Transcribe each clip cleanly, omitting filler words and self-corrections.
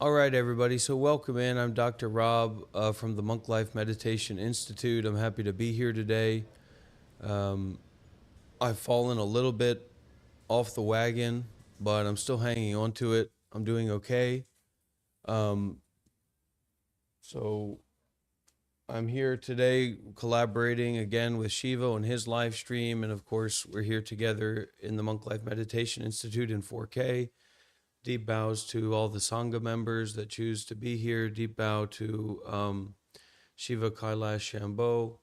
All right, everybody. So, welcome in. I'm Dr. Rob from the Monk Life Meditation Institute. I'm happy to be here today. I've fallen a little bit off the wagon, but I'm still hanging on to it. I'm doing okay. Um, so, I'm here today collaborating again with Shiva on his live stream. And of course, we're here together in the Monk Life Meditation Institute in 4K. Deep bows to all the Sangha members that choose to be here. Deep bow to Shiva Kailash Shambho.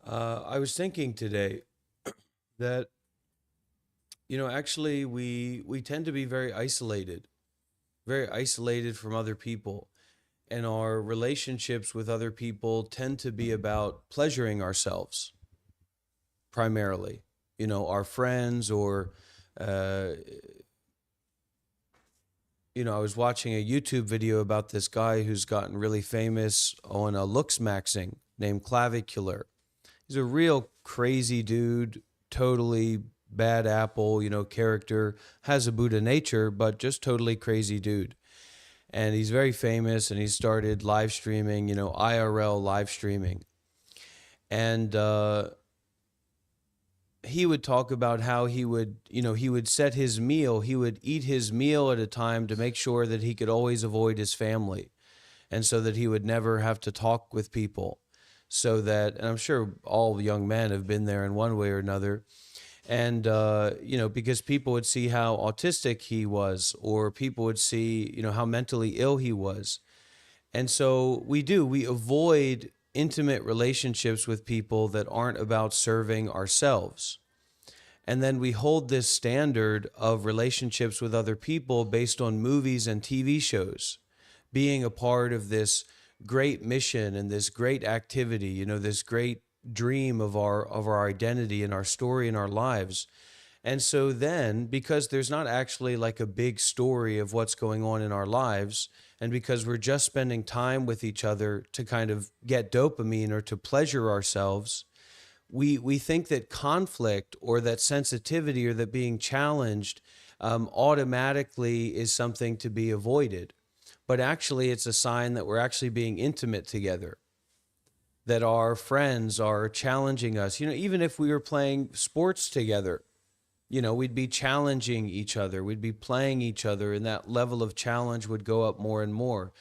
I was thinking today that, actually we tend to be very isolated from other people. And our relationships with other people tend to be about pleasuring ourselves primarily. Our friends or, uh, I was watching a YouTube video about this guy who's gotten really famous on a looks maxing named Clavicular. He's a real crazy dude, totally bad apple, character, has a Buddha nature, but just totally crazy dude. And he's very famous and he started live streaming, IRL live streaming. And he would talk about how he would set his meal, he would eat his meal at a time to make sure that he could always avoid his family. And so that he would never have to talk with people. So that, and I'm sure all young men have been there in one way or another. And, because people would see how autistic he was, or people would see, how mentally ill he was. And so we avoid intimate relationships with people that aren't about serving ourselves. And then we hold this standard of relationships with other people based on movies and TV shows, being a part of this great mission and this great activity, this great dream of our identity and our story and our lives. And so then, because there's not actually like a big story of what's going on in our lives, and because we're just spending time with each other to kind of get dopamine or to pleasure ourselves, we think that conflict or that sensitivity or that being challenged automatically is something to be avoided. But actually, it's a sign that we're actually being intimate together, that our friends are challenging us. Even if we were playing sports together, we'd be challenging each other, we'd be playing each other, and that level of challenge would go up more and more.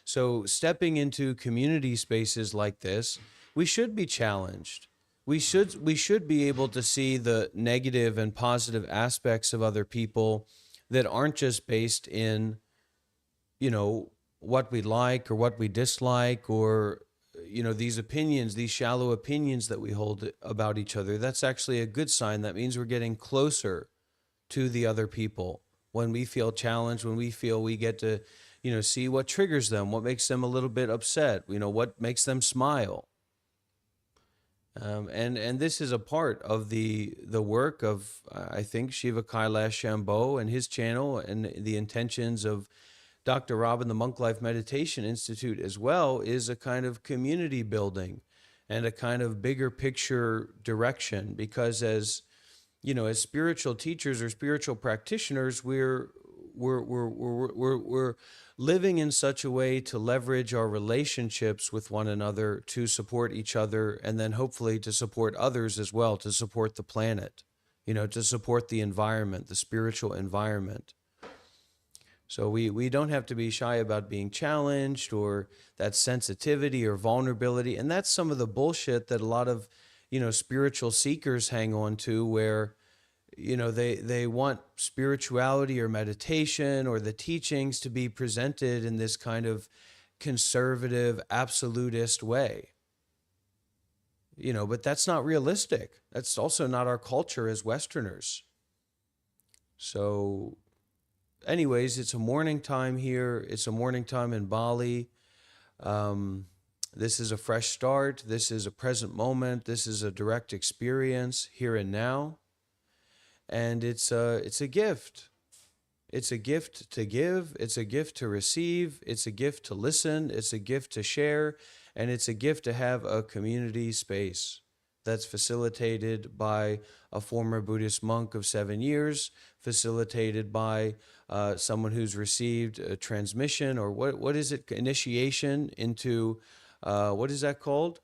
So stepping into community spaces like this, we should be challenged. We should be able to see the negative and positive aspects of other people that aren't just based in, what we like or what we dislike, or these opinions, these shallow opinions that we hold about each other. That's actually a good sign. That means we're getting closer to the other people. When we feel challenged, when we feel we get to, see what triggers them, what makes them a little bit upset, what makes them smile. And this is a part of the work of, I think, Shiva Kailash Shambho and his channel, and the intentions of Dr. Rob and the Monk Life Meditation Institute as well, is a kind of community building and a kind of bigger picture direction. Because as spiritual teachers or spiritual practitioners, we're living in such a way to leverage our relationships with one another to support each other, and then hopefully to support others as well, to support the planet, to support the environment, the spiritual environment. So we don't have to be shy about being challenged, or that sensitivity or vulnerability. And that's some of the bullshit that a lot of, spiritual seekers hang on to, where, they want spirituality or meditation or the teachings to be presented in this kind of conservative, absolutist way. But that's not realistic. That's also not our culture as Westerners. So anyways, it's a morning time here. It's a morning time in Bali. This is a fresh start. This is a present moment. This is a direct experience here and now. And it's a gift. It's a gift to give. It's a gift to receive. It's a gift to listen. It's a gift to share. And it's a gift to have a community space. that's facilitated by a former Buddhist monk of 7 years, facilitated by someone who's received a transmission, or what is it, initiation into, what is that called?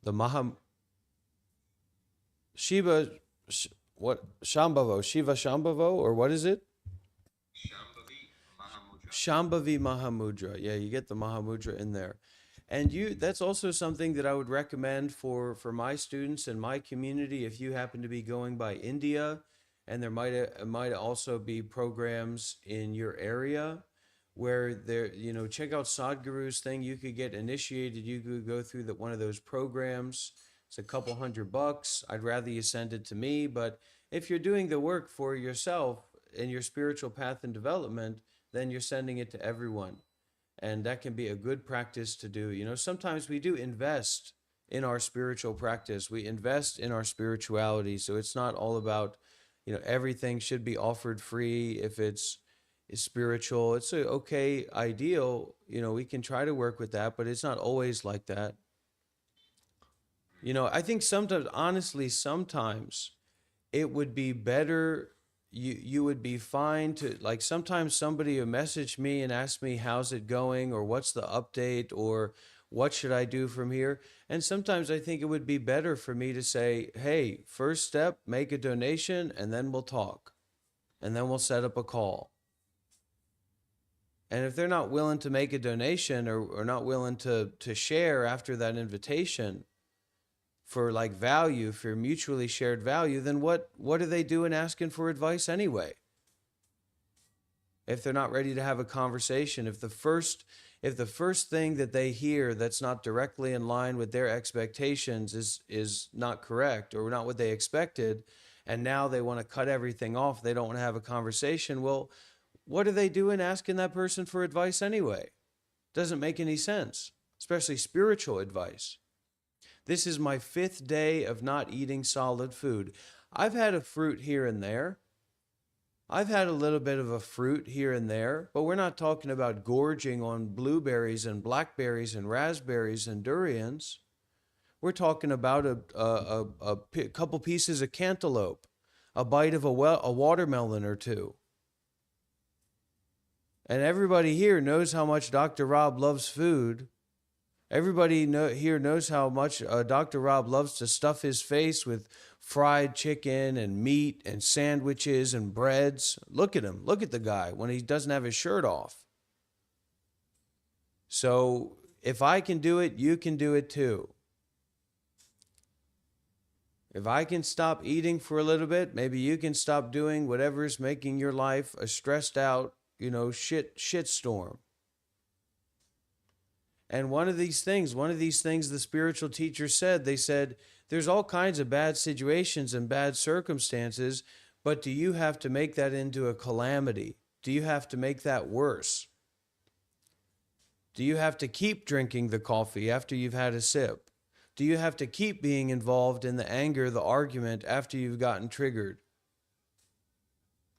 The Shiva, what, Shambhavo, Shiva Shambhavo, or what is it? Shambhavi Mahamudra. Yeah, you get the Mahamudra in there. And that's also something that I would recommend for my students and my community if you happen to be going by India, and there might also be programs in your area where there, check out Sadhguru's thing. You could get initiated. You could go through one of those programs. It's a couple $100. I'd rather you send it to me, but if you're doing the work for yourself in your spiritual path and development, then you're sending it to everyone. And that can be a good practice to do. Sometimes we do invest in our spiritual practice. We invest in our spirituality. So it's not all about, everything should be offered free if it's spiritual. It's a okay ideal. We can try to work with that, but it's not always like that. I think sometimes, honestly, sometimes it would be better, you would be fine to, like, sometimes somebody will message me and ask me how's it going, or what's the update, or what should I do from here. And sometimes I think it would be better for me to say, hey, first step, make a donation, and then we'll talk, and then we'll set up a call. And if they're not willing to make a donation, or not willing to share after that invitation for like value, for mutually shared value, then what are they doing asking for advice anyway? If they're not ready to have a conversation, if the first thing that they hear that's not directly in line with their expectations is not correct, or not what they expected, and now they want to cut everything off, they don't want to have a conversation, well, what are they doing asking that person for advice anyway? Doesn't make any sense, especially spiritual advice. This is my 5th day of not eating solid food. I've had a fruit here and there. I've had a little bit of a fruit here and there, but we're not talking about gorging on blueberries and blackberries and raspberries and durians. We're talking about a couple pieces of cantaloupe, a bite of a watermelon or two. And everybody here knows how much Dr. Rob loves food. Everybody here knows how much Dr. Rob loves to stuff his face with fried chicken and meat and sandwiches and breads. Look at him. Look at the guy when he doesn't have his shirt off. So if I can do it, you can do it too. If I can stop eating for a little bit, maybe you can stop doing whatever's making your life a stressed out, shit storm. And one of these things the spiritual teacher said, they said, there's all kinds of bad situations and bad circumstances, but do you have to make that into a calamity? Do you have to make that worse? Do you have to keep drinking the coffee after you've had a sip? Do you have to keep being involved in the anger, the argument after you've gotten triggered?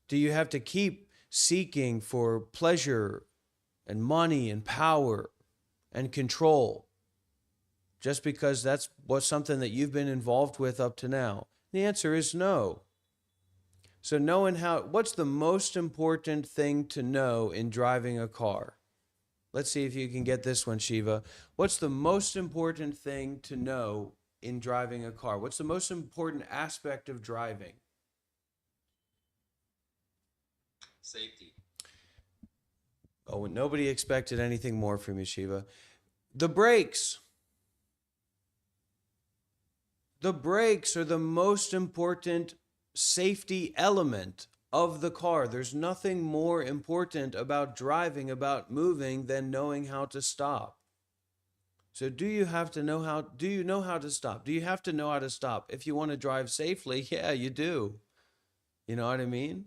Do you have to keep seeking for pleasure and money and power and control just because that's something that you've been involved with up to now? The answer is no. So what's the most important thing to know in driving a car? Let's see if you can get this one, Shiva. What's the most important thing to know in driving a car? What's the most important aspect of driving? Safety. Oh, nobody expected anything more from you, Shiva. The brakes. The brakes are the most important safety element of the car. There's nothing more important about driving, about moving, than knowing how to stop. So do you know how to stop? Do you have to know how to stop? If you want to drive safely, yeah, you do. You know what I mean?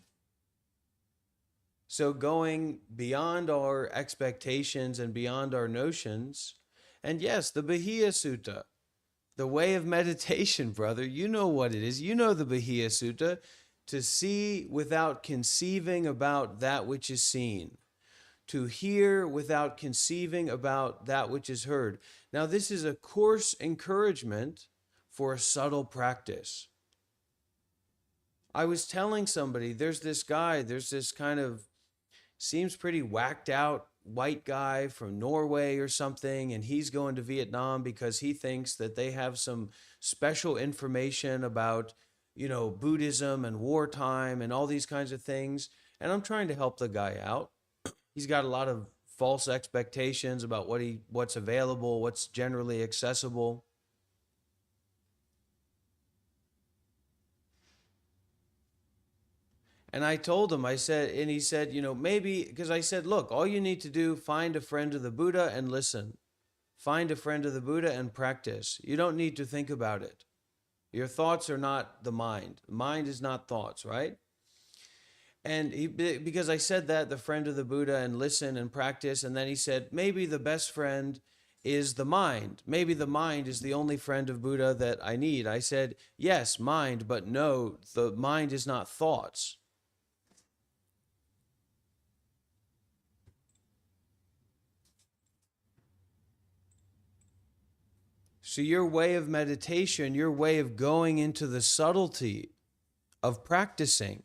So going beyond our expectations and beyond our notions, and yes, the Bahia Sutta, the way of meditation, brother, you know what it is. You know the Bahia Sutta, to see without conceiving about that which is seen, to hear without conceiving about that which is heard. Now, this is a coarse encouragement for a subtle practice. I was telling somebody, there's this kind of, seems pretty whacked out white guy from Norway or something, and he's going to Vietnam because he thinks that they have some special information about, Buddhism and wartime and all these kinds of things. And I'm trying to help the guy out. He's got a lot of false expectations about what's available, what's generally accessible. And I told him, and he said, maybe, because I said, look, all you need to do, find a friend of the Buddha and listen. Find a friend of the Buddha and practice. You don't need to think about it. Your thoughts are not the mind. Mind is not thoughts, right? And because I said that, the friend of the Buddha, and listen and practice, and then he said, maybe the best friend is the mind. Maybe the mind is the only friend of Buddha that I need. I said, yes, mind, but no, the mind is not thoughts. So your way of meditation, your way of going into the subtlety of practicing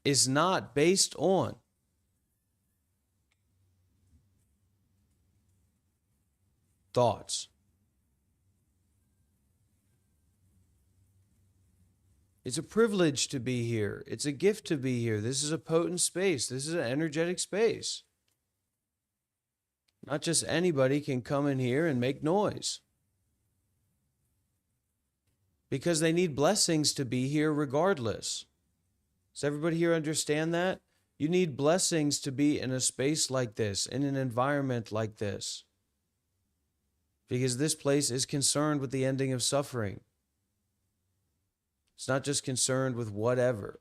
is not based on thoughts. It's a privilege to be here. It's a gift to be here. This is a potent space. This is an energetic space. Not just anybody can come in here and make noise. Because they need blessings to be here regardless. Does everybody here understand that? You need blessings to be in a space like this, in an environment like this. Because this place is concerned with the ending of suffering. It's not just concerned with whatever.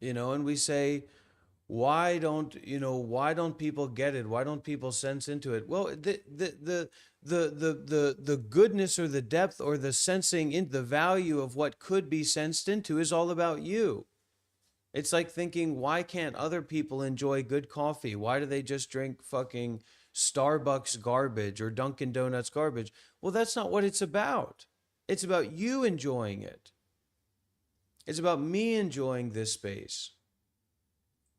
And we say, why don't people get it? Why don't people sense into it? Well, the goodness or the depth or the sensing in the value of what could be sensed into is all about you. It's like thinking, why can't other people enjoy good coffee? Why do they just drink fucking Starbucks garbage or Dunkin' Donuts garbage? Well, that's not what it's about. It's about you enjoying it. It's about me enjoying this space.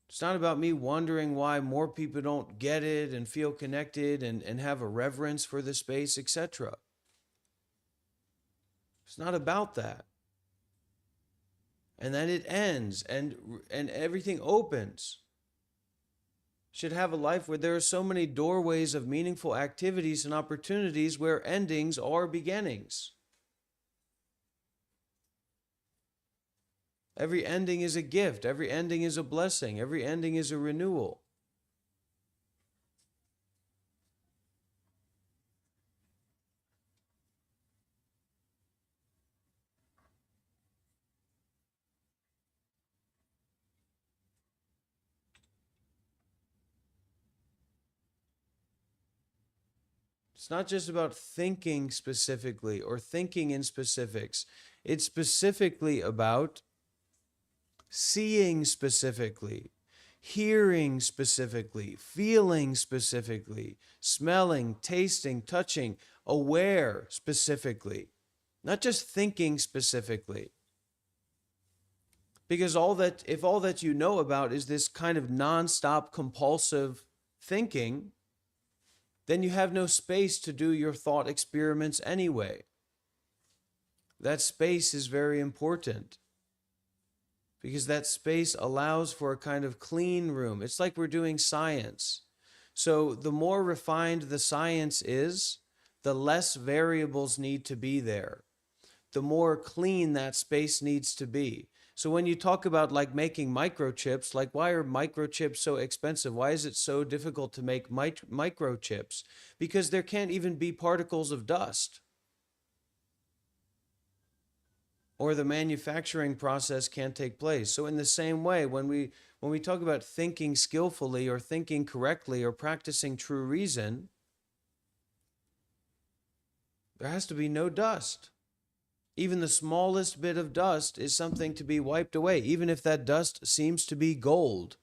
It's not about me wondering why more people don't get it and feel connected and have a reverence for the space, etc. It's not about that. And then it ends and everything opens. Should have a life where there are so many doorways of meaningful activities and opportunities where endings are beginnings. Every ending is a gift. Every ending is a blessing. Every ending is a renewal. It's not just about thinking specifically or thinking in specifics. It's specifically about seeing specifically, hearing specifically, feeling specifically, smelling, tasting, touching, aware specifically, not just thinking specifically. Because if all that you know about is this kind of nonstop compulsive thinking, then you have no space to do your thought experiments anyway. That space is very important. Because that space allows for a kind of clean room. It's like we're doing science. So the more refined the science is, the less variables need to be there. The more clean that space needs to be. So when you talk about like making microchips, like why are microchips so expensive? Why is it so difficult to make microchips? Because there can't even be particles of dust. or the manufacturing process can't take place. So in the same way, when we talk about thinking skillfully or thinking correctly or practicing true reason, there has to be no dust. Even the smallest bit of dust is something to be wiped away, even if that dust seems to be gold.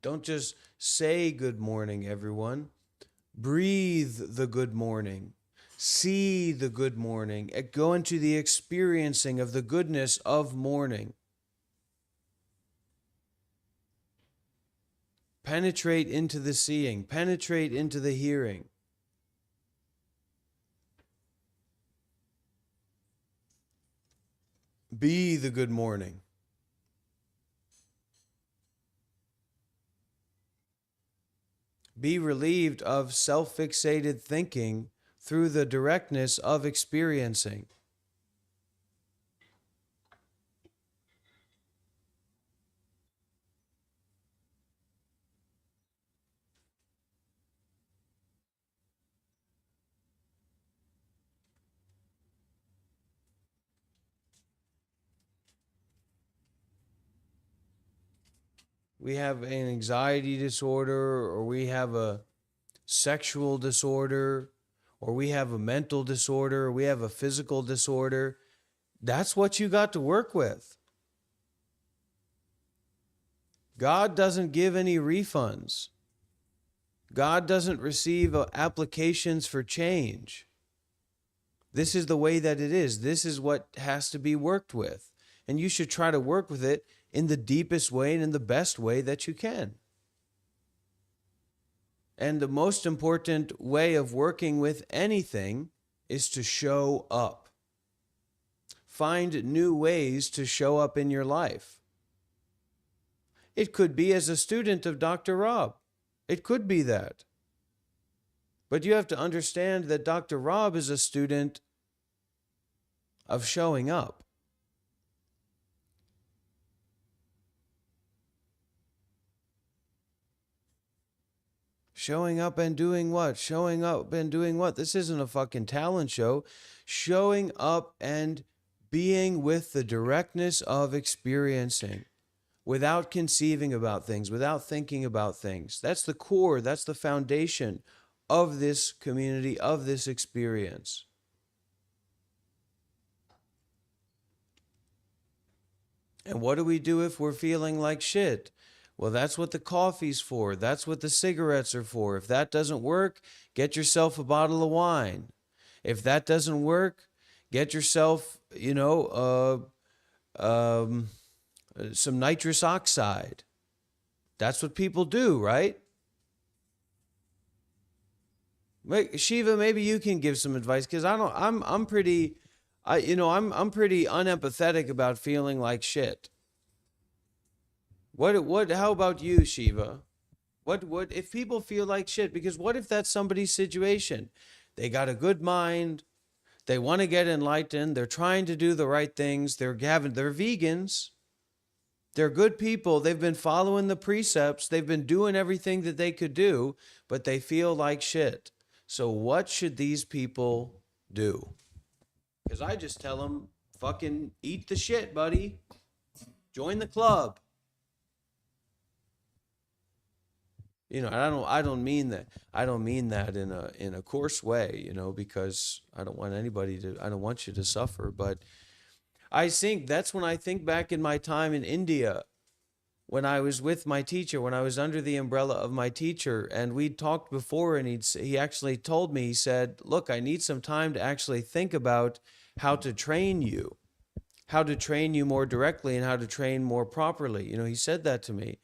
Don't just say good morning, everyone. Breathe the good morning. See the good morning. Go into the experiencing of the goodness of morning. Penetrate into the seeing. Penetrate into the hearing. Be the good morning. Be relieved of self-fixated thinking through the directness of experiencing. We have an anxiety disorder, or we have a sexual disorder, or we have a mental disorder, or we have a physical disorder. That's what you got to work with. God doesn't give any refunds. God doesn't receive applications for change. This is the way that it is. This is what has to be worked with. And you should try to work with it in the deepest way and in the best way that you can. And the most important way of working with anything is to show up. Find new ways to show up in your life. It could be as a student of Dr. Rob. It could be that. But you have to understand that Dr. Rob is a student of showing up. Showing up and doing what? Showing up and doing what? This isn't a fucking talent show. Showing up and being with the directness of experiencing without conceiving about things, without thinking about things. That's the core, that's the foundation of this community, of this experience. And what do we do if we're feeling like shit? Well, that's what the coffee's for. That's what the cigarettes are for. If that doesn't work, get yourself a bottle of wine. If that doesn't work, get yourself, some nitrous oxide. That's what people do, right? Shiva, maybe you can give some advice, because I'm pretty unempathetic about feeling like shit. How about you, Shiva? What if people feel like shit? Because what if that's somebody's situation? They got a good mind, they want to get enlightened, they're trying to do the right things, they're vegans, they're good people, they've been following the precepts, they've been doing everything that they could do, but they feel like shit. So what should these people do? Because I just tell them, fucking eat the shit, buddy. Join the club. I don't mean that. I don't mean that in a coarse way, because I don't want you to suffer. But I think that's when I think back in my time in India, when I was with my teacher, when I was under the umbrella of my teacher, and we'd talked before, and he actually told me, he said, look, I need some time to actually think about how to train you more directly and how to train more properly. He said that to me.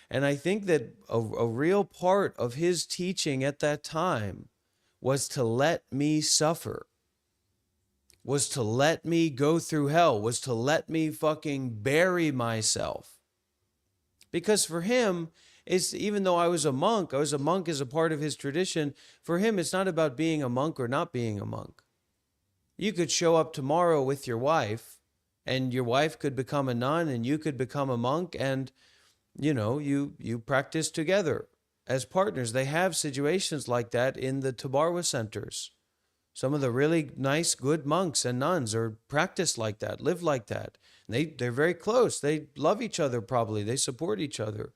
And I think that a real part of his teaching at that time was to let me suffer. was to let me go through hell, was to let me fucking bury myself. Because for him, it's, even though I was a monk as a part of his tradition, for him, it's not about being a monk or not being a monk. You could show up tomorrow with your wife, and your wife could become a nun, and you could become a monk, and, you practice together as partners. They have situations like that in the Tabarwa centers. Some of the really nice, good monks and nuns are practiced like that, live like that. And they're very close. They love each other probably. They support each other.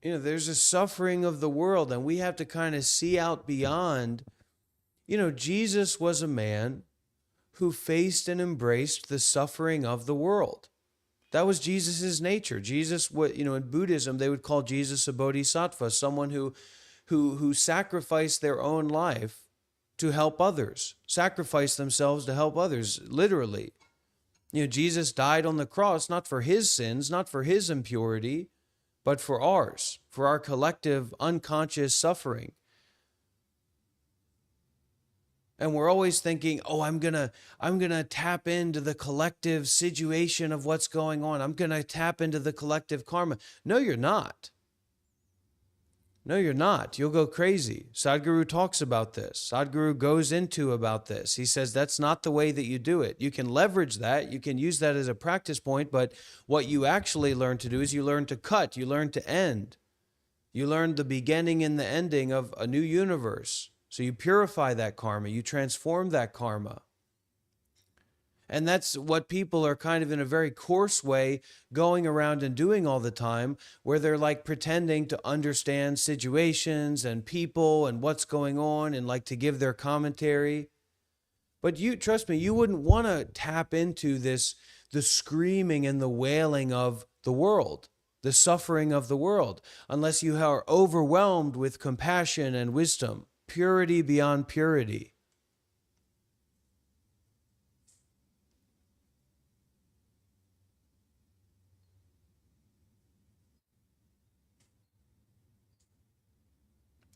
There's a suffering of the world, and we have to kind of see out beyond. Jesus was a man who faced and embraced the suffering of the world. That was Jesus's nature. Jesus, in Buddhism, they would call Jesus a bodhisattva, someone who sacrificed their own life to help others, sacrificed themselves to help others, literally. Jesus died on the cross, not for his sins, not for his impurity, but for ours, for our collective unconscious suffering. And we're always thinking, oh, I'm gonna tap into the collective situation of what's going on. I'm gonna tap into the collective karma. No, you're not. No, you're not. You'll go crazy. Sadhguru talks about this. Sadhguru goes into about this. He says that's not the way that you do it. You can leverage that. You can use that as a practice point, but what you actually learn to do is you learn to cut. You learn to end. You learn the beginning and the ending of a new universe. So you purify that karma. You transform that karma. And that's what people are kind of in a very coarse way going around and doing all the time, where they're like pretending to understand situations and people and what's going on and like to give their commentary. But trust me, you wouldn't want to tap into the screaming and the wailing of the world, the suffering of the world, unless you are overwhelmed with compassion and wisdom, purity beyond purity.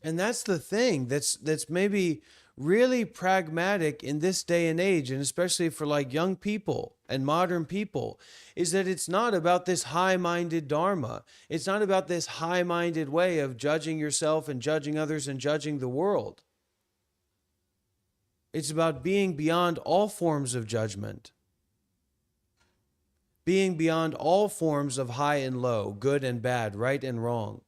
And that's the thing that's maybe really pragmatic in this day and age, and especially for like young people and modern people, is that it's not about this high-minded dharma. It's not about this high-minded way of judging yourself and judging others and judging the world. It's about being beyond all forms of judgment. Being beyond all forms of high and low, good and bad, right and wrong.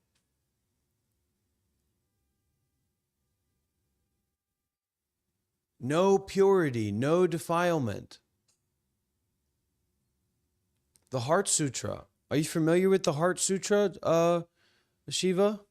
No purity, no defilement. The Heart Sutra. Are you familiar with the Heart Sutra, Shiva?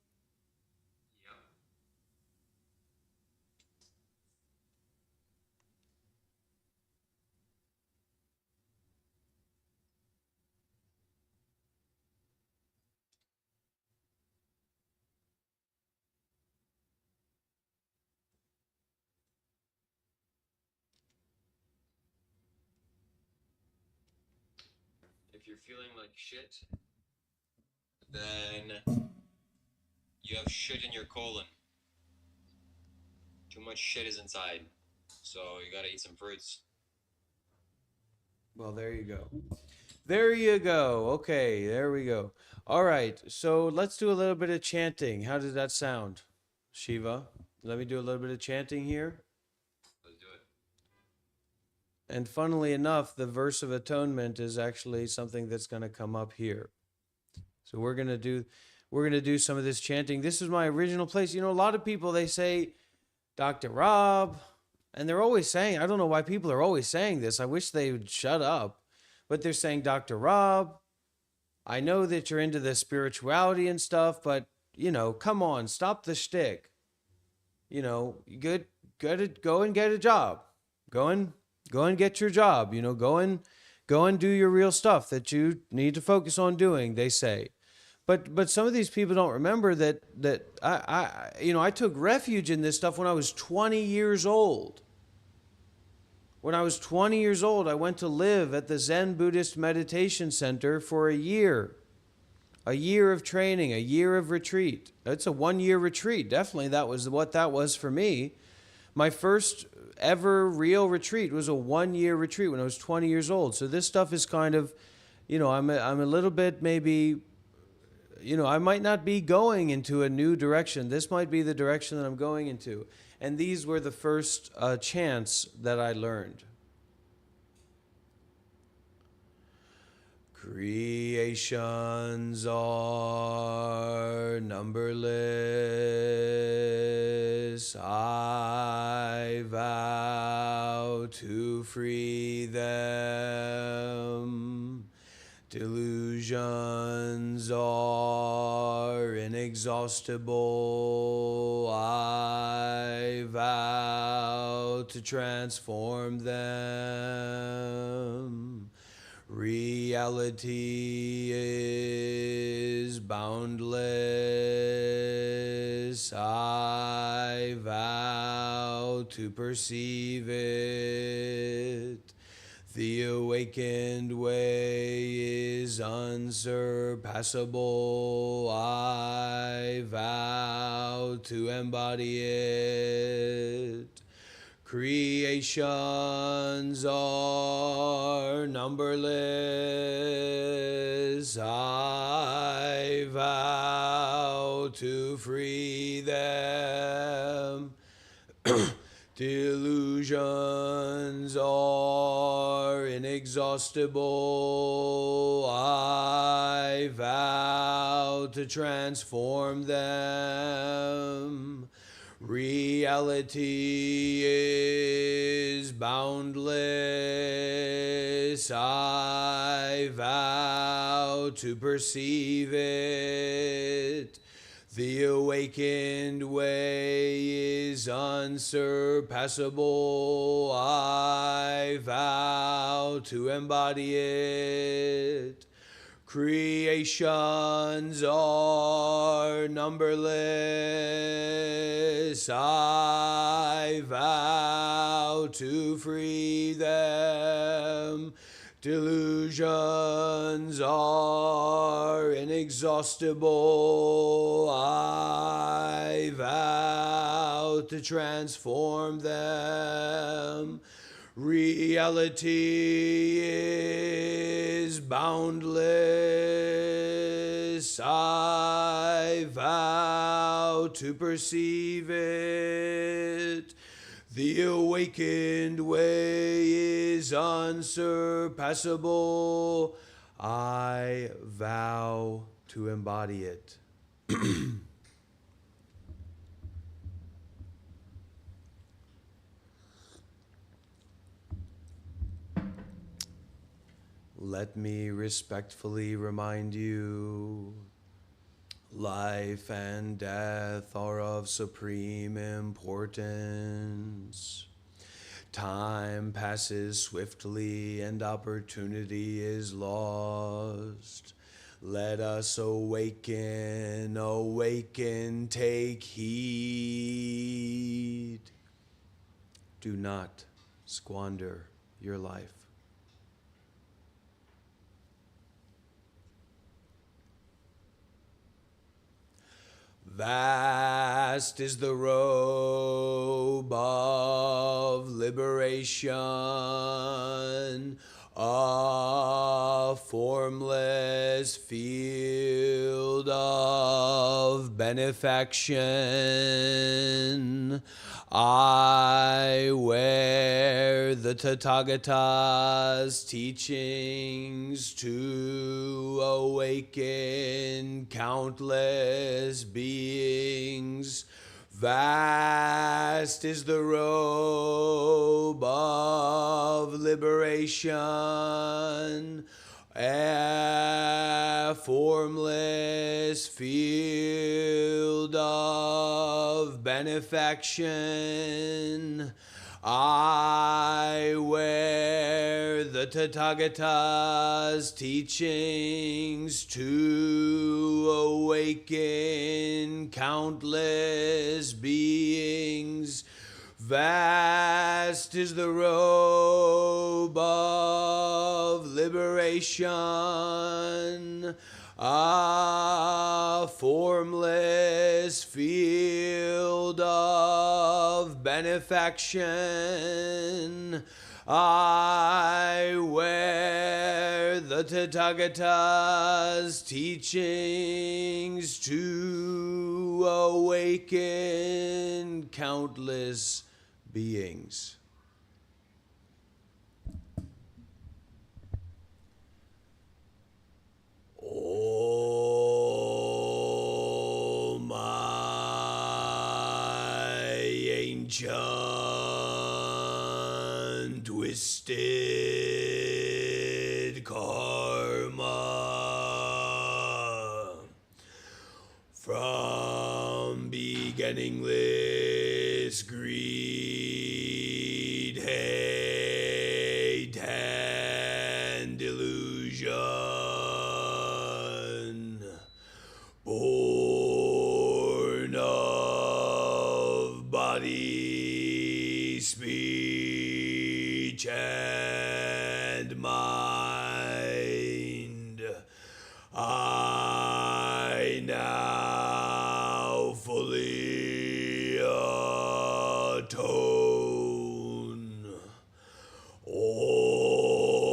If you're feeling like shit, then you have shit in your colon. Too much shit is inside. So you gotta eat some fruits. Well, there you go. There you go. Okay, there we go. All right, so let's do a little bit of chanting. How does that sound, Shiva? Let me do a little bit of chanting here. Let's do it. And funnily enough, the verse of atonement is actually something that's going to come up here. So we're going to do some of this chanting. This is my original place. A lot of people, they say Dr. Rob, and they're always saying, I don't know why people are always saying this. I wish they would shut up. But they're saying, Dr. Rob, I know that you're into the spirituality and stuff, but, come on, stop the shtick. Go and get a job. Go and get your job. Go and do your real stuff that you need to focus on doing, they say. But some of these people don't remember that I took refuge in this stuff when I was 20 years old. When I was 20 years old, I went to live at the Zen Buddhist Meditation Center for a year. A year of training, a year of retreat. It's a 1-year retreat. Definitely that was what that was for me. My first ever real retreat was a 1-year retreat when I was 20 years old. So this stuff is kind of, I'm a little bit maybe, I might not be going into a new direction. This might be the direction that I'm going into. And these were the first chants that I learned. Creations are numberless. I vow to free them. Delusions are inexhaustible. I vow to transform them. Reality is boundless. I vow to perceive it. The awakened way is unsurpassable. I vow to embody it. Creations are numberless. I vow to free them. Delusions are inexhaustible. I vow to transform them. Reality is boundless. I vow to perceive it. The awakened way is unsurpassable. I vow to embody it. Creations are numberless. I vow to free them. Delusions are inexhaustible. I vow to transform them. Reality is boundless. I vow to perceive it. The awakened way is unsurpassable. I vow to embody it. Let me respectfully remind you, life and death are of supreme importance. Time passes swiftly and opportunity is lost. Let us awaken, awaken, take heed. Do not squander your life. Vast is the robe of liberation, a formless field of benefaction. I wear the Tathagata's teachings to awaken countless beings. Vast is the robe of liberation, a formless field of benefaction. I wear the Tathagata's teachings to awaken countless beings. Vast is the robe of liberation, a formless field of benefaction. I wear the Tathagata's teachings to awaken countless beings. Oh, my ancient twisted karma, from beginningless greed, hate, and delusion, born of body, speech, and mind, I now fully atone. Oh,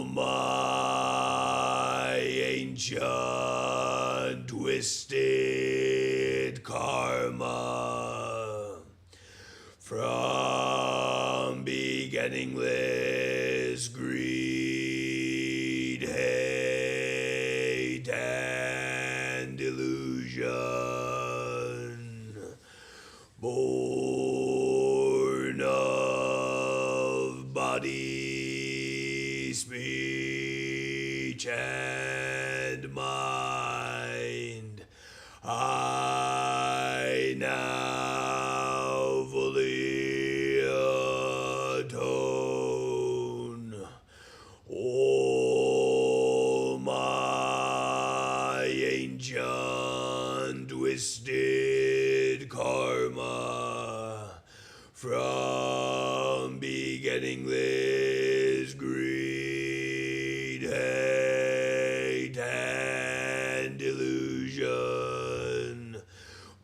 my ancient twisted karma, from beginningless greed, hate, and delusion, born of body, speech, and mind, I now fully atone. Oh, my ancient twisted karma, from beginningless greed, hate, and delusion,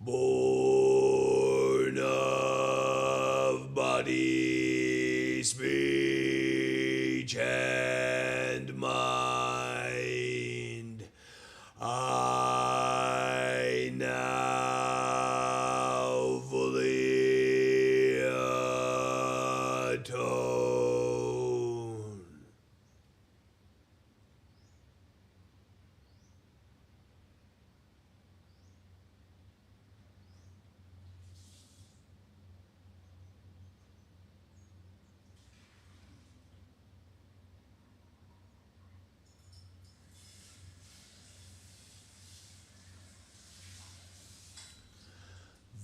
born of body, speech, and mind, I now fully atone.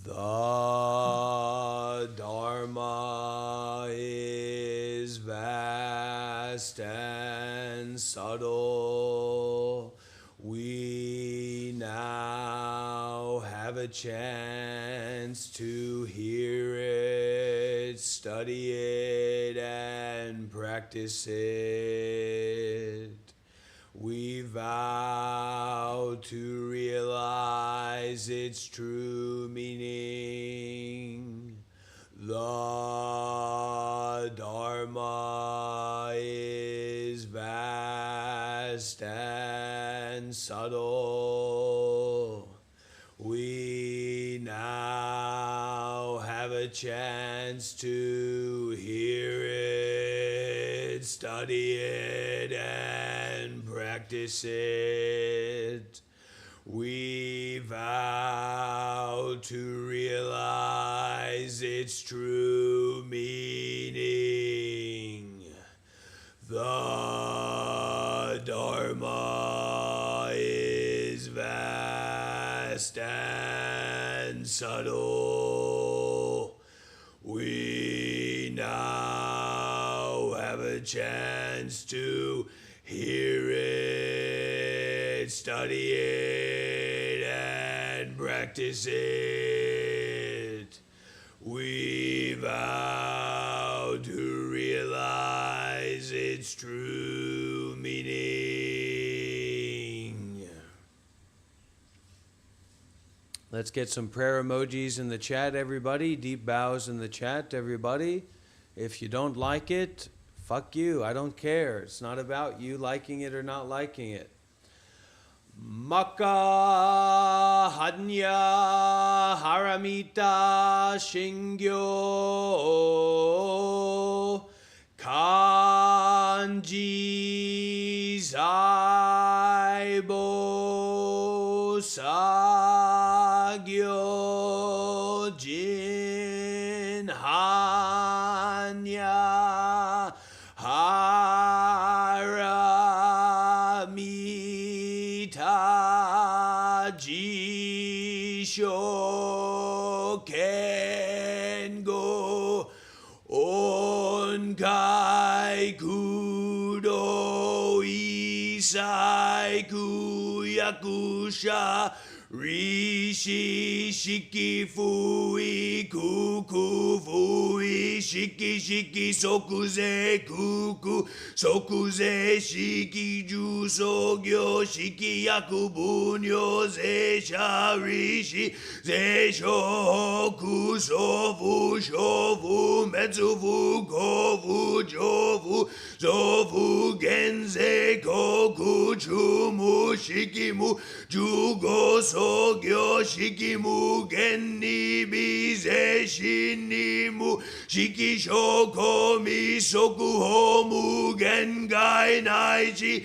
The Dharma is vast and subtle. We now have a chance to hear it, study it, and practice it. We vow to realize its true meaning. The Dharma is vast and subtle. We now have a chance to hear it, study it, and practice it. We vow to realize its true meaning. The Dharma is vast and subtle. We now have a chance to hear it, study it, and practice it. We vow to realize its true meaning. Let's get some prayer emojis in the chat, everybody. Deep bows in the chat, everybody. If you don't like it, fuck you. I don't care. It's not about you liking it or not liking it. Maka Hanya Haramita Shingyo Kanji Zaibo Sagyo Jin Hanya Haramita Jisho Kengo Onkai Kudo Isai Kuyakusha Rishi Shiki Fui Kuku Fui Shiki Shiki Sokuze Kuku Sokuze Shiki Ju Sogyo Shiki Yakubunyo Ze Sharishi Ze Shoku Sofu Shofu Metsufu Kofu Jofu Zofu Genze Koku Chumu Shikimu Jugo Sogyo Shikimu Genni Bize Shinimu Shiki Shoko Misoku Homu Gengai Naichi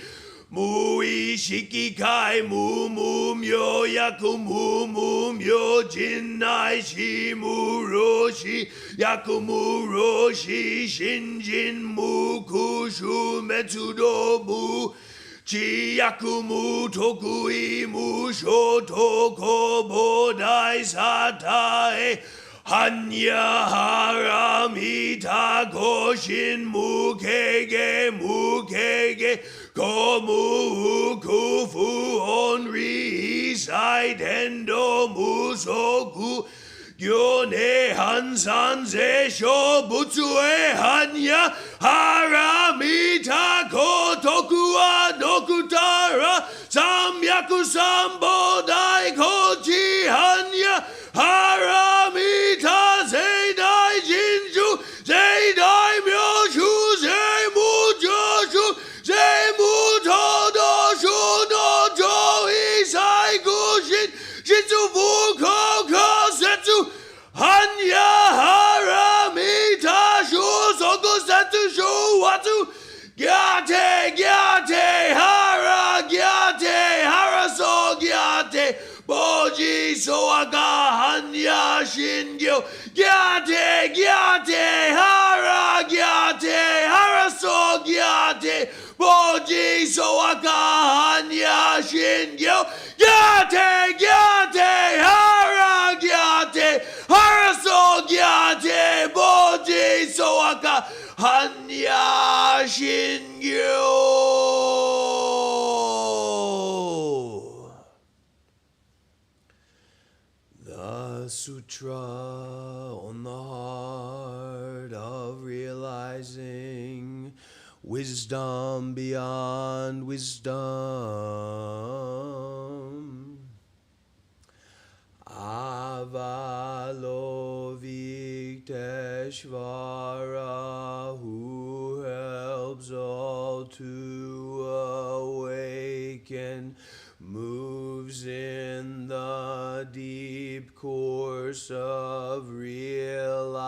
Mui Shiki Kai Mu Myo Yaku Mu Myo Jinnai Shimu Roshi Yaku Mu Roshi Shinjin Mu Kushu Metsudo Mu Chiyakumu Tokui Mu Shotoko Bodai Satae Hanya Haramita Koshin Mukege Komu Kufu Onri Isai Tendo Musoku Gyone Hansan Ze Shobutsue Hanya Haramita Kotokua Dokutara Samyaku Sambodai Kochi Hanya Haramita Zeidai Jinju Zeidai Myoshu Zemu Joshu Zemu Todoshu Nojo Isai Gushin Shitsu Fuko Kosetsu Hanya Haramita Shu Soku Setsu Shu Watsu Gyate Gyate Hara So Gyate Boji Soaka Hanya Shingyo Gyate Hara So Gyate Boji Soaka Hanya Shingyo Gyate Hara So Gyate Boji Soaka Hanya Shingyo. The Sutra on the Heart of Realizing Wisdom Beyond Wisdom. Avalovikteshvara, who helps all to awaken, moves in the deep course of realizing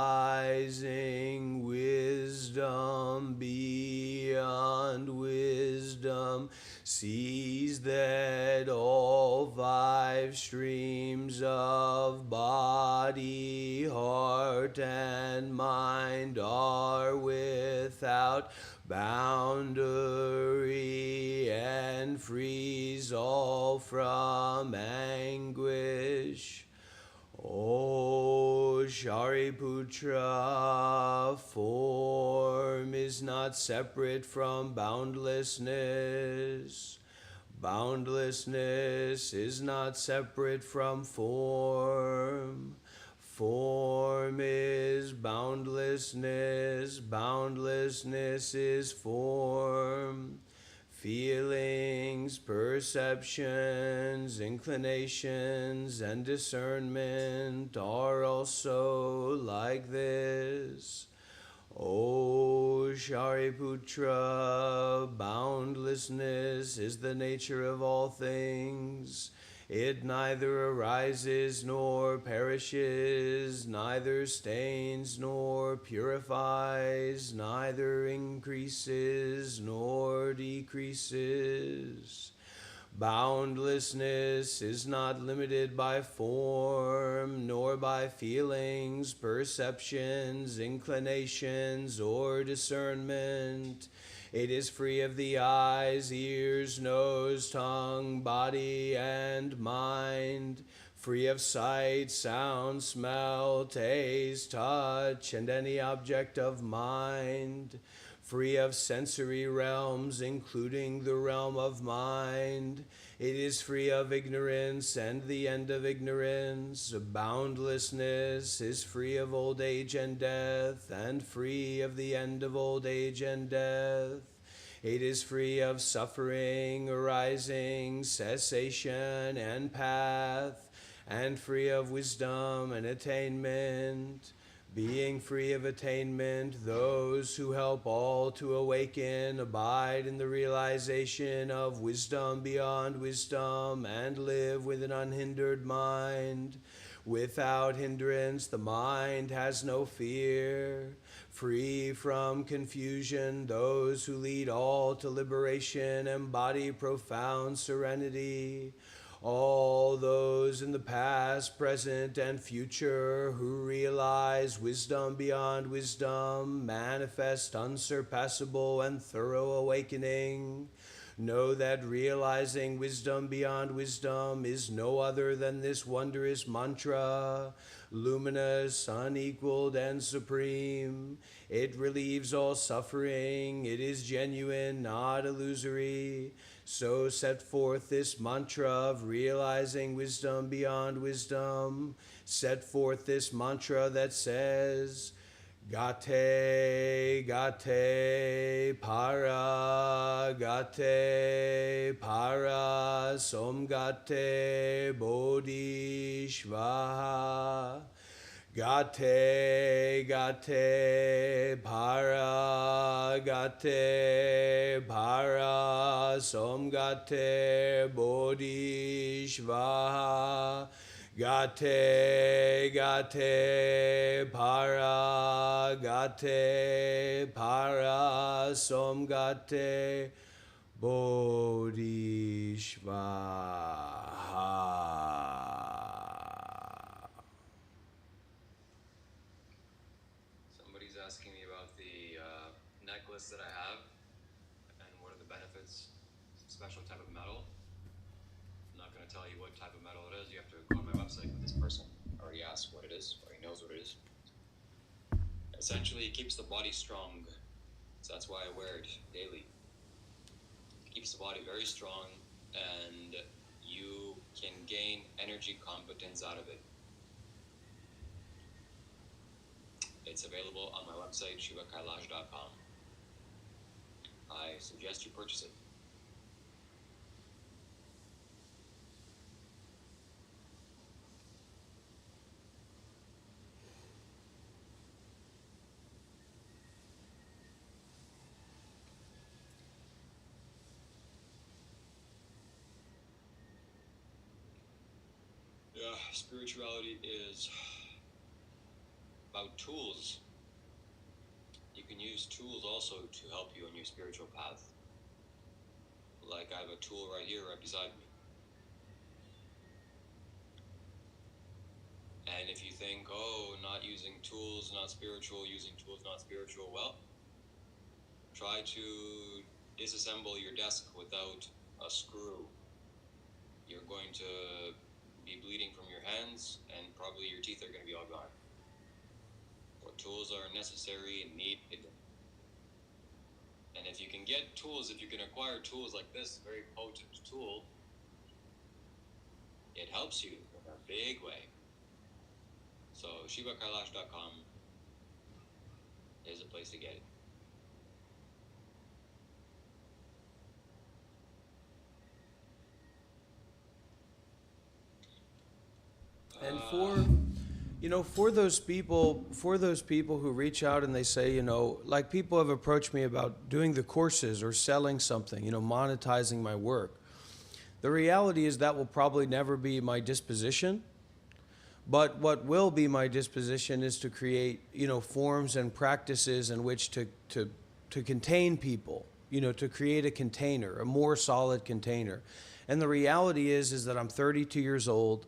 wisdom beyond wisdom, sees that all 5 streams of body, heart, and mind are without boundary and frees all from anguish. O Shariputra, form is not separate from boundlessness. Boundlessness is not separate from form. Form is boundlessness, boundlessness is form. Feelings, perceptions, inclinations, and discernment are also like this. O Shariputra, boundlessness is the nature of all things. It neither arises nor perishes, neither stains nor purifies, neither increases nor decreases. Boundlessness is not limited by form, nor by feelings, perceptions, inclinations, or discernment. It is free of the eyes, ears, nose, tongue, body, and mind, free of sight, sound, smell, taste, touch, and any object of mind, free of sensory realms, including the realm of mind. It is free of ignorance and the end of ignorance. Boundlessness is free of old age and death, and free of the end of old age and death. It is free of suffering, arising, cessation, and path, and free of wisdom and attainment. Being free of attainment, those who help all to awaken abide in the realization of wisdom beyond wisdom and live with an unhindered mind. Without hindrance, the mind has no fear. Free from confusion, those who lead all to liberation embody profound serenity. All those in the past, present, and future who realize wisdom beyond wisdom manifest unsurpassable and thorough awakening. Know that realizing wisdom beyond wisdom is no other than this wondrous mantra, luminous, unequaled, and supreme. It relieves all suffering. It is genuine, not illusory. So set forth this mantra of realizing wisdom beyond wisdom. Set forth this mantra that says, Gate, gate, para, somgate, bodhishvaha. Gate, para, somgate, bodhishvaha. Gate, para, somgate, bodhishvaha. Somebody's asking me about the necklace that I have and what are the benefits. It's a special type of metal. I'm not going to tell you what type of metal it is. You have to go on my website. But this person already asked what it is, or he knows what it is. Essentially, it keeps the body strong. So that's why I wear it daily. It keeps the body very strong, and you can gain energy competence out of it. It's available on my website, shivakailash.com. I suggest you purchase it. Yeah, spirituality is about tools. You can use tools also to help you on your spiritual path. Like I have a tool right here, right beside me. And if you think, oh, not using tools, not spiritual, using tools, not spiritual, well, try to disassemble your desk without a screw. You're going to be bleeding from your hands, and probably your teeth are going to be all gone. What tools are necessary and needed. And if you can get tools, if you can acquire tools like this, very potent tool, it helps you in a big way. So ShivaKailash.com is a place to get it. And for those people, who reach out and they say, like people have approached me about doing the courses or selling something, monetizing my work. The reality is that will probably never be my disposition. But what will be my disposition is to create, forms and practices in which to contain people, to create a container, a more solid container. And the reality is that I'm 32 years old.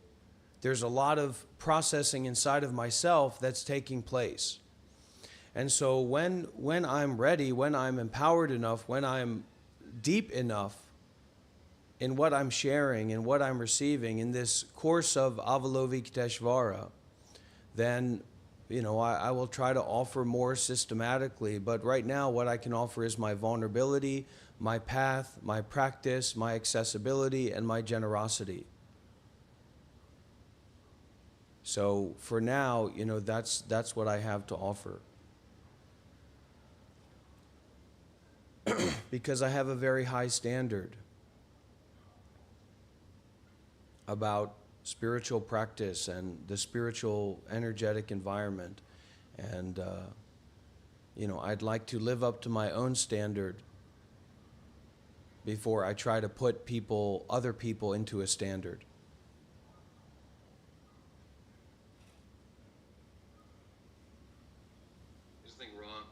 There's a lot of processing inside of myself that's taking place. And so when I'm ready, when I'm empowered enough, when I'm deep enough in what I'm sharing and what I'm receiving in this course of Avalovikiteshvara, then, I will try to offer more systematically. But right now, what I can offer is my vulnerability, my path, my practice, my accessibility, and my generosity. So for now, that's what I have to offer. Because I have a very high standard about spiritual practice and the spiritual energetic environment. And, I'd like to live up to my own standard before I try to put other people into a standard.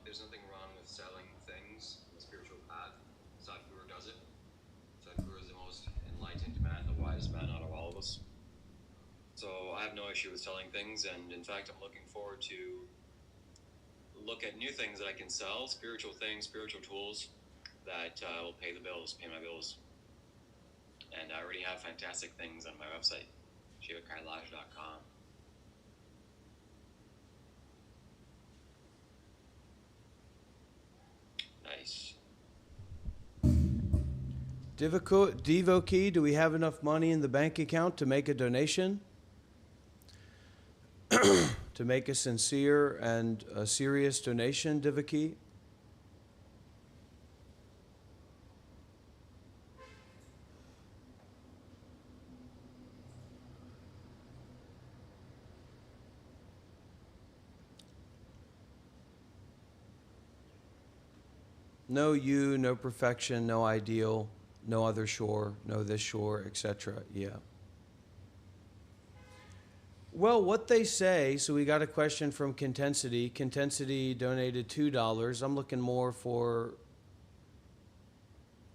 There's nothing wrong with selling things in the spiritual path. Sadhguru does it. Sadhguru is the most enlightened man, the wisest man out of all of us. So I have no issue with selling things, and in fact, I'm looking forward to look at new things that I can sell, spiritual things, spiritual tools that will pay my bills. And I already have fantastic things on my website, ShivaKailash.com. Nice. Devaki, do we have enough money in the bank account to make a donation? To make a sincere and a serious donation, Devaki? No you, no perfection, no ideal, no other shore, no this shore, etc. Yeah. Well, what they say, so we got a question from Contensity. Contensity donated $2. I'm looking more for,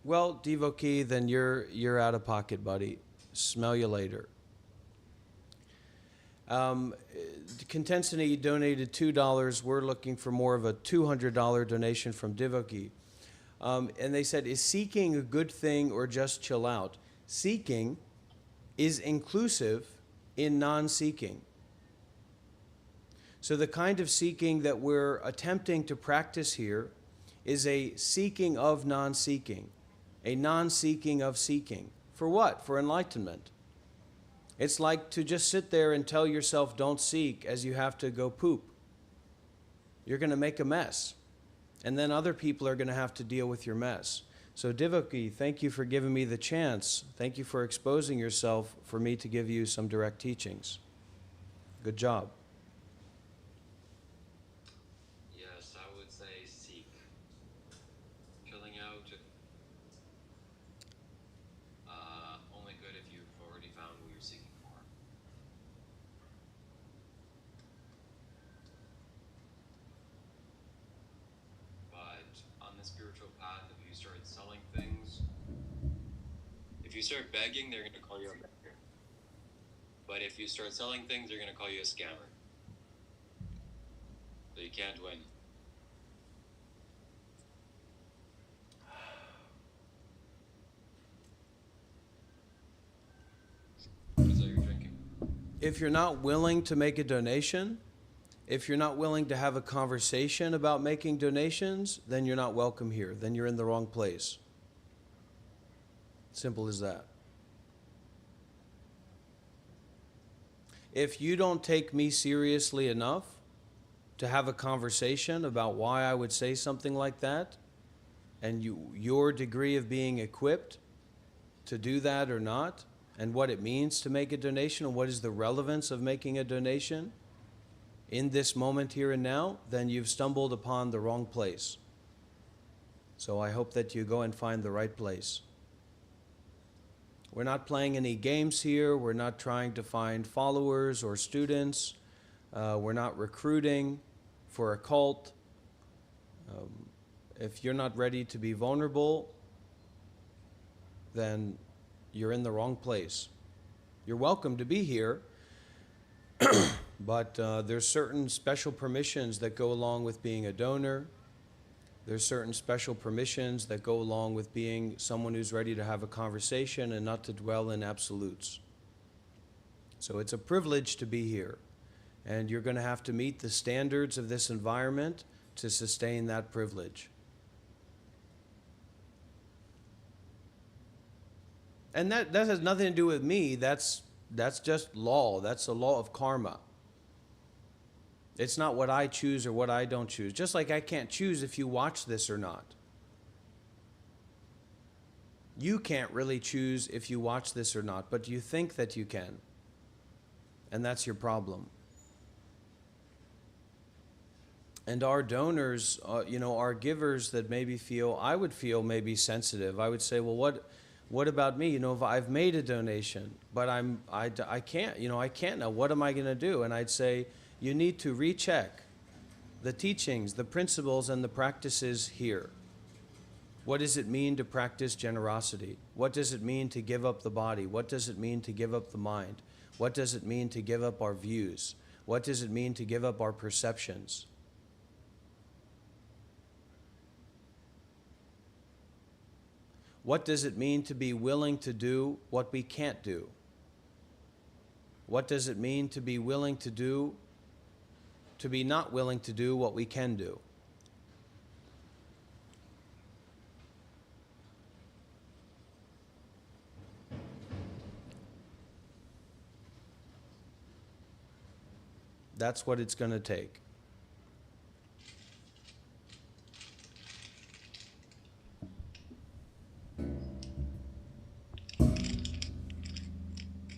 well, Devaki, then you're out of pocket, buddy. Smell you later. Contensity donated $2. We're looking for more of a $200 donation from Devaki. And they said, is seeking a good thing or just chill out? Seeking is inclusive in non-seeking. So the kind of seeking that we're attempting to practice here is a seeking of non-seeking, a non-seeking of seeking. For what? For enlightenment. It's like to just sit there and tell yourself don't seek as you have to go poop. You're going to make a mess. And then other people are going to have to deal with your mess. So Devaki, thank you for giving me the chance. Thank you for exposing yourself for me to give you some direct teachings. Good job. Yes, I would say seek. Chilling out, only good if you've already found what you're seeking for. But on the spiritual path, if you start selling things, if you start begging, they're going to call you a beggar. But if you start selling things, they're going to call you a scammer. So you can't win. What is that you're drinking? If you're not willing to make a donation, if you're not willing to have a conversation about making donations, then you're not welcome here. Then you're in the wrong place. Simple as that. if you don't take me seriously enough to have a conversation about why I would say something like that, and your degree of being equipped to do that or not, and what it means to make a donation, and what is the relevance of making a donation in this moment here and now, then you've stumbled upon the wrong place. So I hope that you go and find the right place. We're not playing any games here. We're not trying to find followers or students. We're not recruiting for a cult. If you're not ready to be vulnerable, then you're in the wrong place. You're welcome to be here, but there's certain special permissions that go along with being a donor. There's certain special permissions that go along with being someone who's ready to have a conversation and not to dwell in absolutes. So it's a privilege to be here, and you're going to have to meet the standards of this environment to sustain that privilege. And that has nothing to do with me. That's just law. That's the law of karma. It's not what I choose or what I don't choose. Just like I can't choose if you watch this or not. You can't really choose if you watch this or not, but you think that you can. And that's your problem. And our donors, our givers that maybe I would feel maybe sensitive. I would say, well, what about me? If I've made a donation, but I can't, I can't now. What am I going to do? And I'd say, you need to recheck the teachings, the principles, and the practices here. What does it mean to practice generosity? What does it mean to give up the body? What does it mean to give up the mind? What does it mean to give up our views? What does it mean to give up our perceptions? What does it mean to be willing to do what we can't do? What does it mean to be willing to do, to be not willing to do what we can do? That's what it's going to take.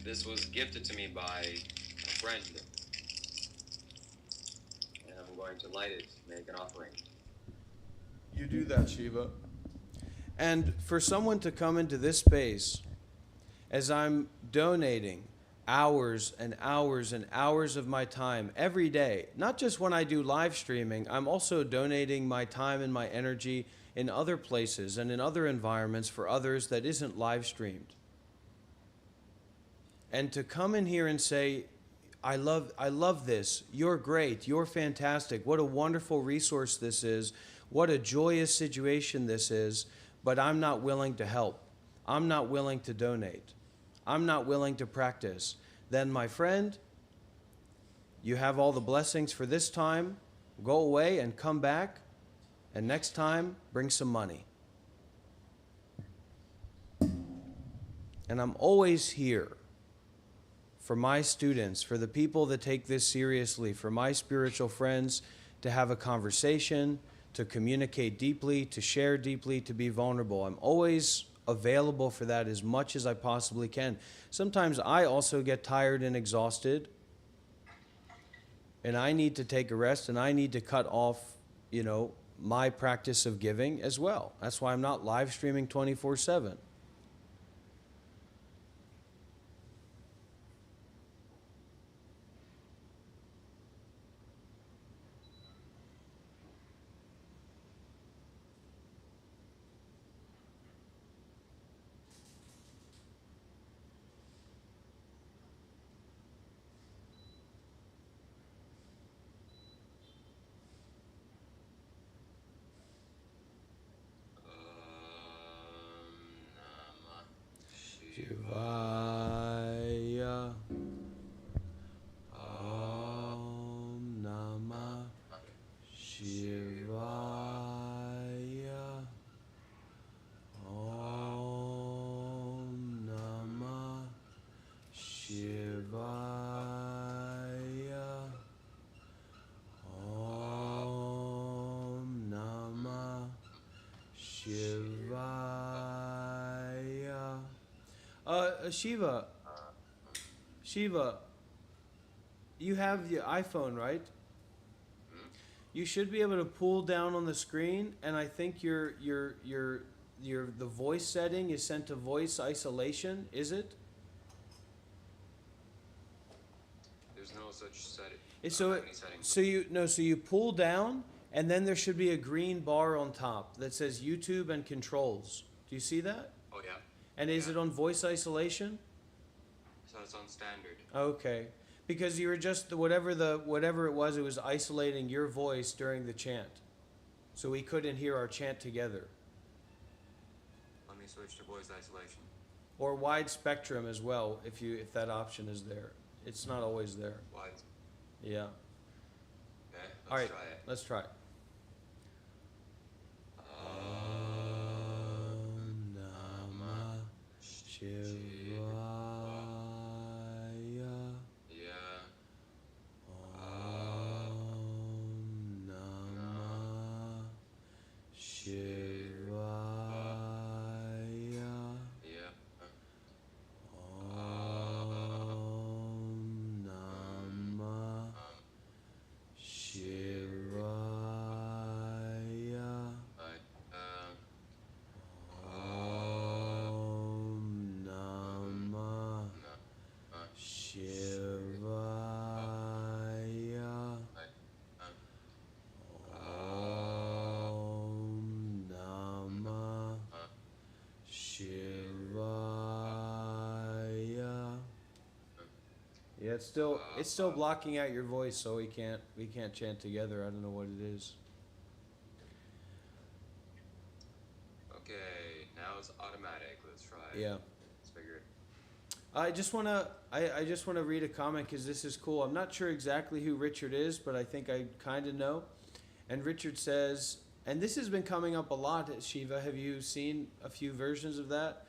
This was gifted to me by a friend, and I'm going to light it, make an offering. You do that, Shiva. And for someone to come into this space, as I'm donating hours and hours and hours of my time every day, not just when I do live streaming, I'm also donating my time and my energy in other places and in other environments for others that isn't live streamed. And to come in here and say, I love this, you're great, you're fantastic, what a wonderful resource this is, what a joyous situation this is, but I'm not willing to help. I'm not willing to donate. I'm not willing to practice. Then, my friend, you have all the blessings for this time. Go away and come back, and next time, bring some money. And I'm always here for my students, for the people that take this seriously, for my spiritual friends, to have a conversation, to communicate deeply, to share deeply, to be vulnerable. I'm always available for that as much as I possibly can. Sometimes I also get tired and exhausted, and I need to take a rest, and I need to cut off, my practice of giving as well. That's why I'm not live streaming 24/7. Shivaya. Om Namah Shivaya. Om Namah Shivaya. Shiva, Shiva, you have the iPhone, right? You should be able to pull down on the screen, and I think the voice setting is sent to voice isolation. Is it? There's no such setting. So you pull down, and then there should be a green bar on top that says YouTube and controls. Do you see that? Oh yeah. And is it on voice isolation? So it's on standard. Okay, because you were just whatever it was isolating your voice during the chant, so we couldn't hear our chant together. Let me switch to voice isolation. Or wide spectrum as well, if that option is there. It's not always there. Wide. Yeah. Okay. All right. Try it. Let's try it. Namah Shivaya. Yeah. Namah Shivaya. Yeah. Namah Shivaya. Right. Namah Shivaya. Right. Namah Shivaya. Yeah, it's still blocking out your voice, so we can't chant together. I don't know what it is. Okay. Now it's automatic. Let's try it. Yeah. Let's figure it. I just wanna read a comment because this is cool. I'm not sure exactly who Richard is, but I think I kind of know. And Richard says, and this has been coming up a lot at Shiva. Have you seen a few versions of that?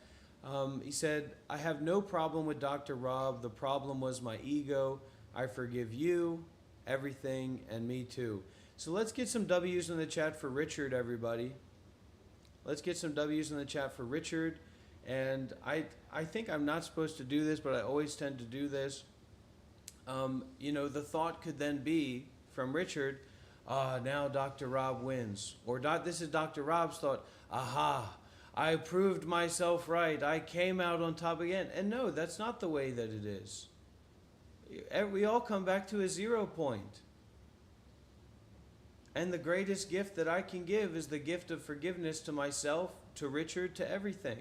He said, I have no problem with Dr. Rob. The problem was my ego. I forgive you, everything, and me too. So let's get some W's in the chat for Richard, everybody. Let's get some W's in the chat for Richard. And I think I'm not supposed to do this, but I always tend to do this. The thought could then be from Richard, now Dr. Rob wins. Or this is Dr. Rob's thought, aha, I proved myself right. I came out on top again. And no, that's not the way that it is. We all come back to a 0 point. And the greatest gift that I can give is the gift of forgiveness to myself, to Richard, to everything.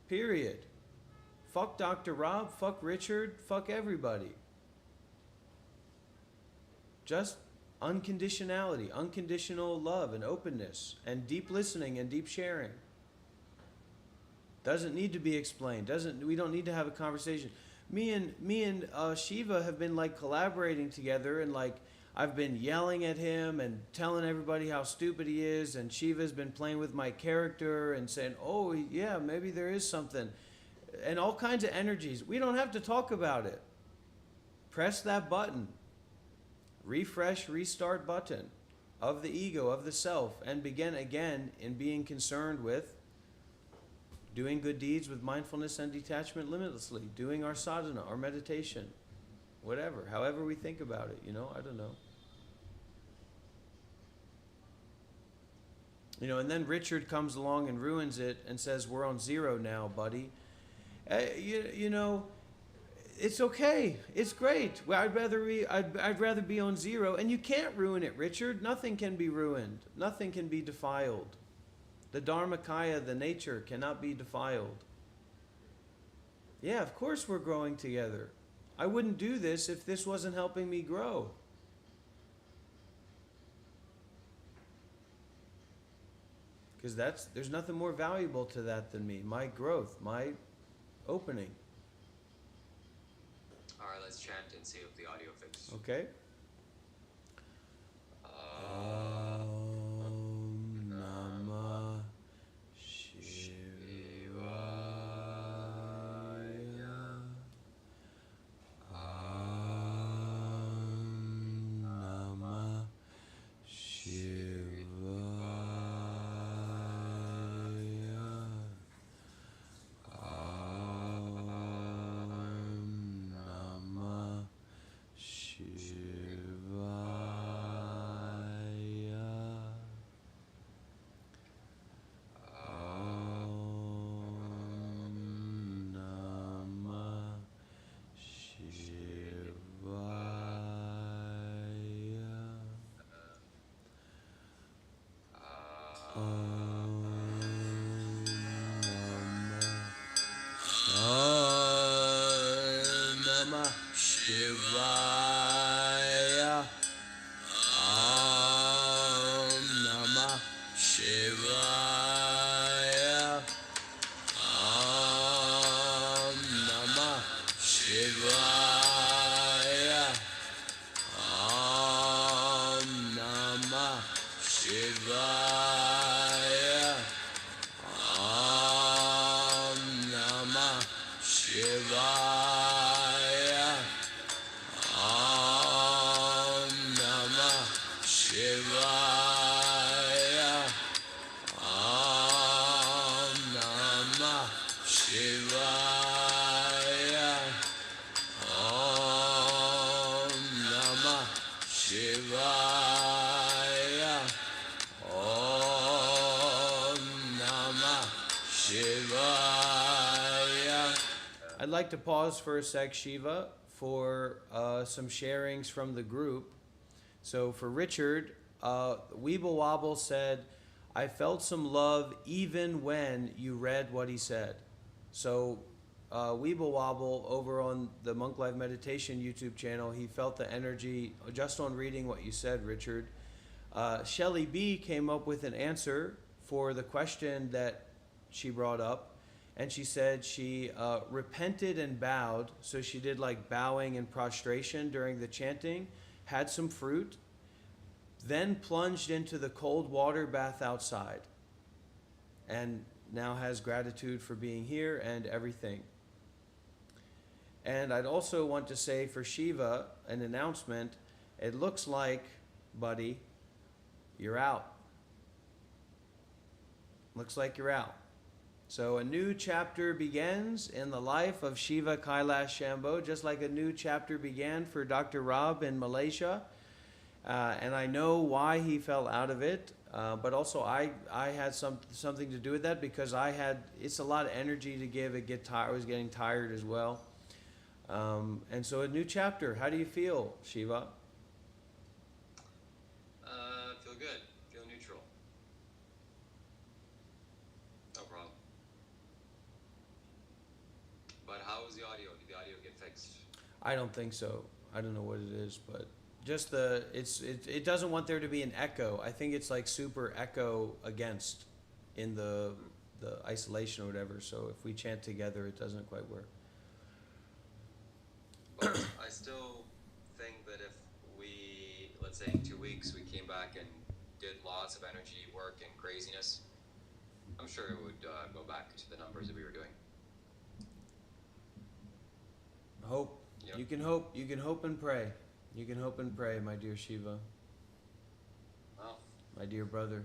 Period. Fuck Dr. Rob, fuck Richard, fuck everybody. Just unconditionality, unconditional love and openness and deep listening and deep sharing. Doesn't need to be explained. We don't need to have a conversation. Me and Shiva have been like collaborating together, and like I've been yelling at him and telling everybody how stupid he is, and Shiva's been playing with my character and saying, oh yeah, maybe there is something, and all kinds of energies. We don't have to talk about it. Press that button. Refresh, restart button of the ego, of the self, and begin again in being concerned with doing good deeds with mindfulness and detachment limitlessly, doing our sadhana, our meditation, whatever, however we think about it, I don't know. And then Richard comes along and ruins it and says, we're on 0 now, buddy. It's okay. It's great. Well, I'd rather be on 0, and you can't ruin it, Richard. Nothing can be ruined. Nothing can be defiled. The Dharmakaya, the nature, cannot be defiled. Yeah, of course we're growing together. I wouldn't do this if this wasn't helping me grow. Because there's nothing more valuable to that than me. My growth, my opening. All right, let's chant and see if the audio fixes. Okay. Om Namah Shivaya. Om Namah Shivaya. Om Namah Shivaya. Om Namah Shivaya. Om Namah Shivaya. Om Namah Shivaya. Om Namah Shivaya. Om Namah Shivaya. Om Namah Shivaya. Om Namah Shivaya. Om Namah Shivaya. I'd like to pause for a sec, Shiva, for some sharings from the group. So for Richard, Weeble Wobble said, I felt some love even when you read what he said. So Weeble Wobble over on the Monk Life Meditation YouTube channel, he felt the energy just on reading what you said, Richard. Shelly B came up with an answer for the question that she brought up. And she said she repented and bowed. So she did like bowing and prostration during the chanting, had some fruit, then plunged into the cold water bath outside. And now has gratitude for being here and everything. And I'd also want to say for Shiva, an announcement. It looks like, buddy, you're out. Looks like you're out. So a new chapter begins in the life of Shiva Kailash Shambho, just like a new chapter began for Dr. Rob in Malaysia. And I know why he fell out of it, but also I had something to do with that because it's a lot of energy to give. I was getting tired as well. And so a new chapter. How do you feel, Shiva? Feel good. Feel neutral. No problem. But how was the audio? Did the audio get fixed? I don't think so. I don't know what it is, but just it doesn't want there to be an echo. I think it's like super echo against in the isolation or whatever. So if we chant together, it doesn't quite work. But I still think that if we, let's say in 2 weeks, we came back and did lots of energy work and craziness, I'm sure it would go back to the numbers that we were doing. Hope. Yep. You can hope. You can hope and pray. You can hope and pray, my dear Shiva. Well, My dear brother.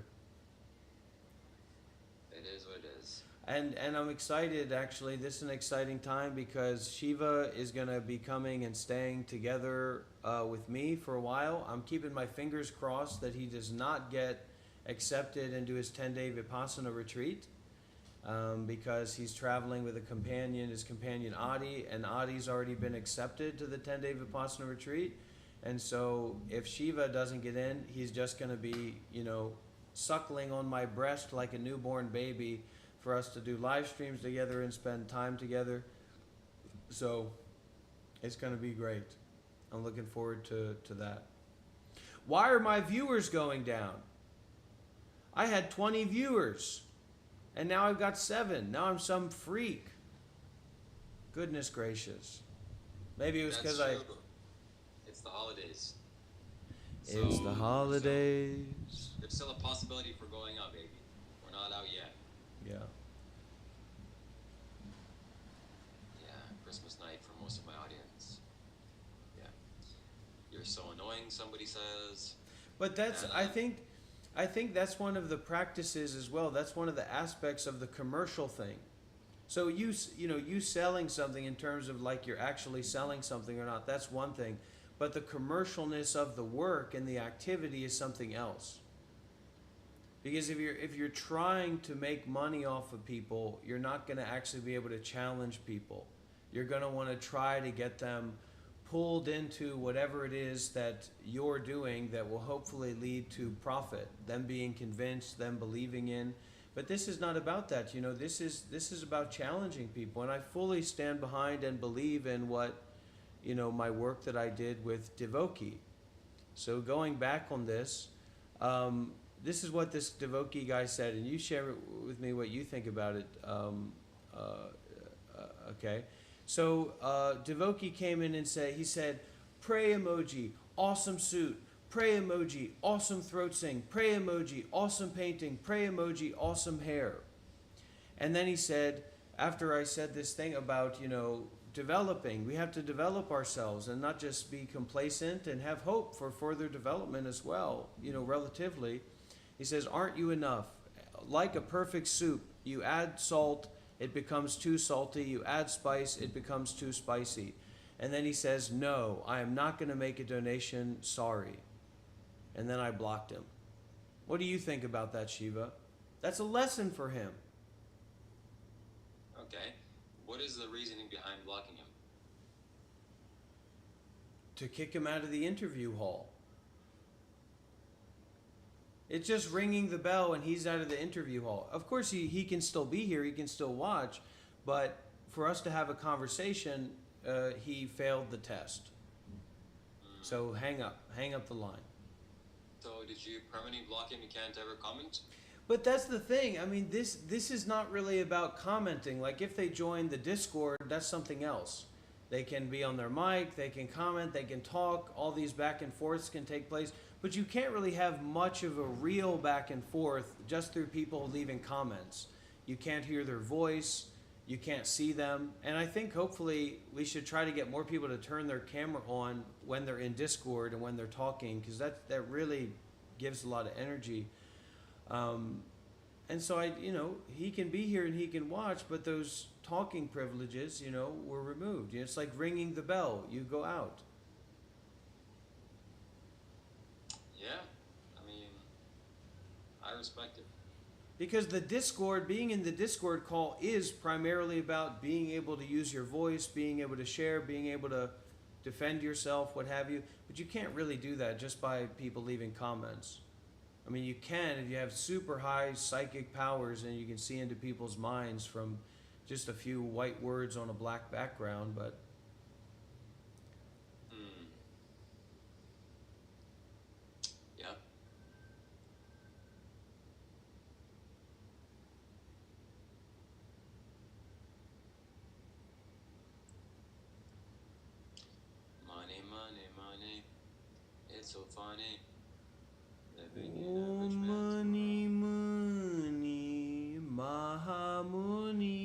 it is what it is. And I'm excited, actually. This is an exciting time because Shiva is going to be coming and staying together with me for a while. I'm keeping my fingers crossed that he does not get accepted into his 10-day Vipassana retreat because he's traveling with a companion, his companion Adi, and Adi's already been accepted to the 10-day Vipassana retreat. And so if Shiva doesn't get in, he's just going to be, suckling on my breast like a newborn baby for us to do live streams together and spend time together. So it's going to be great. I'm looking forward to that. Why are my viewers going down? I had 20 viewers, and now I've got 7. Now I'm some freak. Goodness gracious. Maybe it was because It's the holidays. It's the holidays. There's still a possibility for going up, baby. We're not out yet. Yeah. Yeah, Christmas night for most of my audience. Yeah. You're so annoying, somebody says. But that's, And, I think that's one of the practices as well. That's one of the aspects of the commercial thing. So you selling something in terms of like you're actually selling something or not, that's one thing. But the commercialness of the work and the activity is something else. Because if you're trying to make money off of people, you're not going to actually be able to challenge people. You're going to want to try to get them pulled into whatever it is that you're doing that will hopefully lead to profit, them being convinced, them believing in. But this is not about that. You know, this is about challenging people, and I fully stand behind and believe in what, you know, my work that I did with Devoki. So going back on this, this is what this Devoki guy said, and you share with me what you think about it. Okay. So Devoki came in and he said, pray emoji, awesome suit. Pray emoji, awesome throat sing. Pray emoji, awesome painting. Pray emoji, awesome hair. And then he said, after I said this thing about, you know, developing, we have to develop ourselves and not just be complacent and have hope for further development as well, you know, relatively. He says, aren't you enough? Like a perfect soup, you add salt, it becomes too salty. You add spice, it becomes too spicy. And then he says, no, I am not going to make a donation, sorry. And then I blocked him. What do you think about that, Shiva? That's a lesson for him. Okay. What is the reasoning behind blocking him? To kick him out of the interview hall. It's just ringing the bell and he's out of the interview hall. Of course, he can still be here, he can still watch, but for us to have a conversation, he failed the test. So hang up the line. So did you permanently block him? You can't ever comment? But that's the thing. I mean, this is not really about commenting. Like if they join the Discord, that's something else. They can be on their mic, they can comment, they can talk, all these back and forths can take place. But you can't really have much of a real back and forth just through people leaving comments. You can't hear their voice, you can't see them. And I think hopefully we should try to get more people to turn their camera on when they're in Discord and when they're talking, because that really gives a lot of energy. And so he can be here and he can watch, but those talking privileges, were removed. It's like ringing the bell. You go out. Yeah, I mean, I respect it. Because being in the Discord call is primarily about being able to use your voice, being able to share, being able to defend yourself, what have you. But you can't really do that just by people leaving comments. I mean, you can if you have super high psychic powers and you can see into people's minds from just a few white words on a black background, but... Yeah. Money, money, money. It's so funny. Living in a rich man's money, world. money, Mahamuni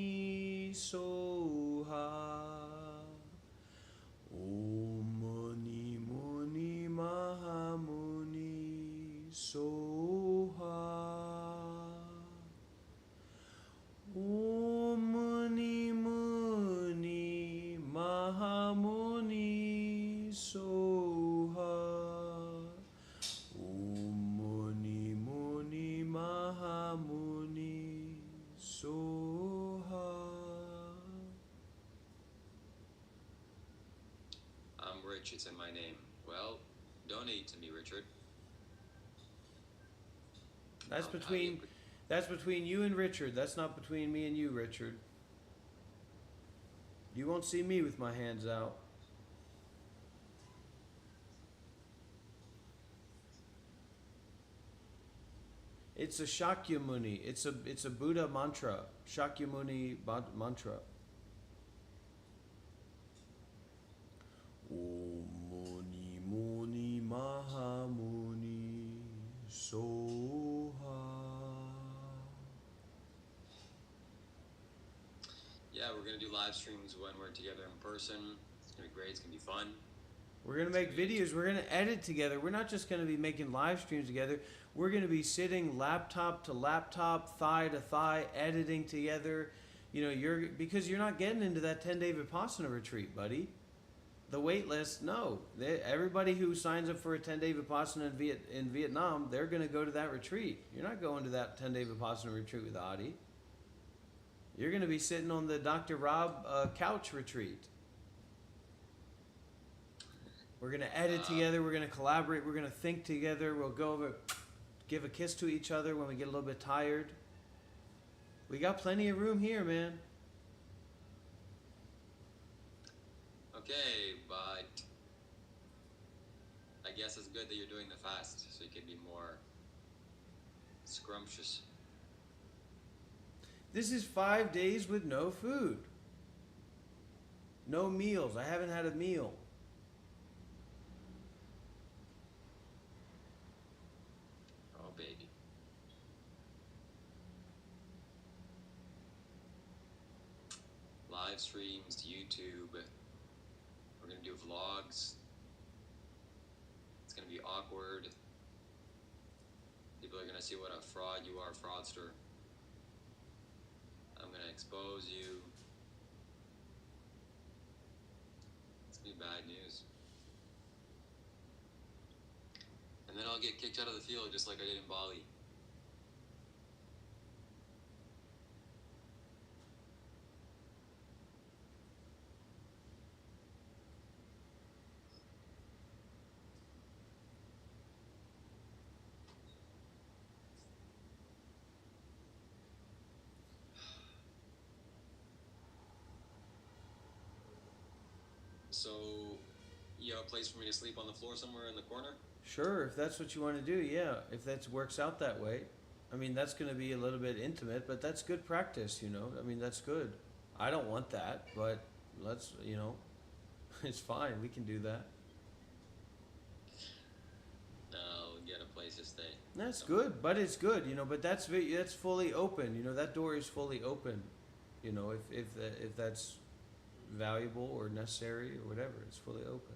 Soha. Oh, money, money, Mahamuni Soha. Oh, money, money, Mahamuni Soha. Mahamuni Soha. I'm rich, it's in my name. Well, donate to me, Richard. That's How do that's between you and Richard. That's not between me and you, Richard. You won't see me with my hands out. It's a Shakyamuni. It's a Buddha mantra. Shakyamuni mantra. Om Muni Muni Mahamuni Soha. Yeah, we're gonna do live streams when we're together in person. It's gonna be great. It's gonna be fun. We're going to make videos. We're going to edit together. We're not just going to be making live streams together. We're going to be sitting laptop to laptop, thigh to thigh, editing together. Because you're not getting into that 10-day Vipassana retreat, buddy. The wait list, no. Everybody who signs up for a 10-day Vipassana in Vietnam, they're going to go to that retreat. You're not going to that 10-day Vipassana retreat with Adi. You're going to be sitting on the Dr. Rob couch retreat. We're gonna edit together. We're gonna collaborate. We're gonna think together. We'll go over, give a kiss to each other when we get a little bit tired. We got plenty of room here, man. Okay, but I guess it's good that you're doing the fast, so you can be more scrumptious. This is 5 days with no food. No meals. I haven't had a meal. Oh, baby. Live streams, YouTube. We're gonna do vlogs. It's gonna be awkward. People are gonna see what a fraud you are, fraudster. I'm gonna expose you. It's gonna be bad news. And then I'll get kicked out of the field just like I did in Bali. So, you have a place for me to sleep on the floor somewhere in the corner? Sure, if that's what you want to do, yeah. If that works out that way. I mean, that's going to be a little bit intimate, but that's good practice, you know. I mean, that's good. I don't want that, but let's, you know, it's fine. We can do that. No, get a place to stay. That's good, but it's good, you know. But that's fully open, you know. That door is fully open, you know. If that's valuable or necessary or whatever, it's fully open.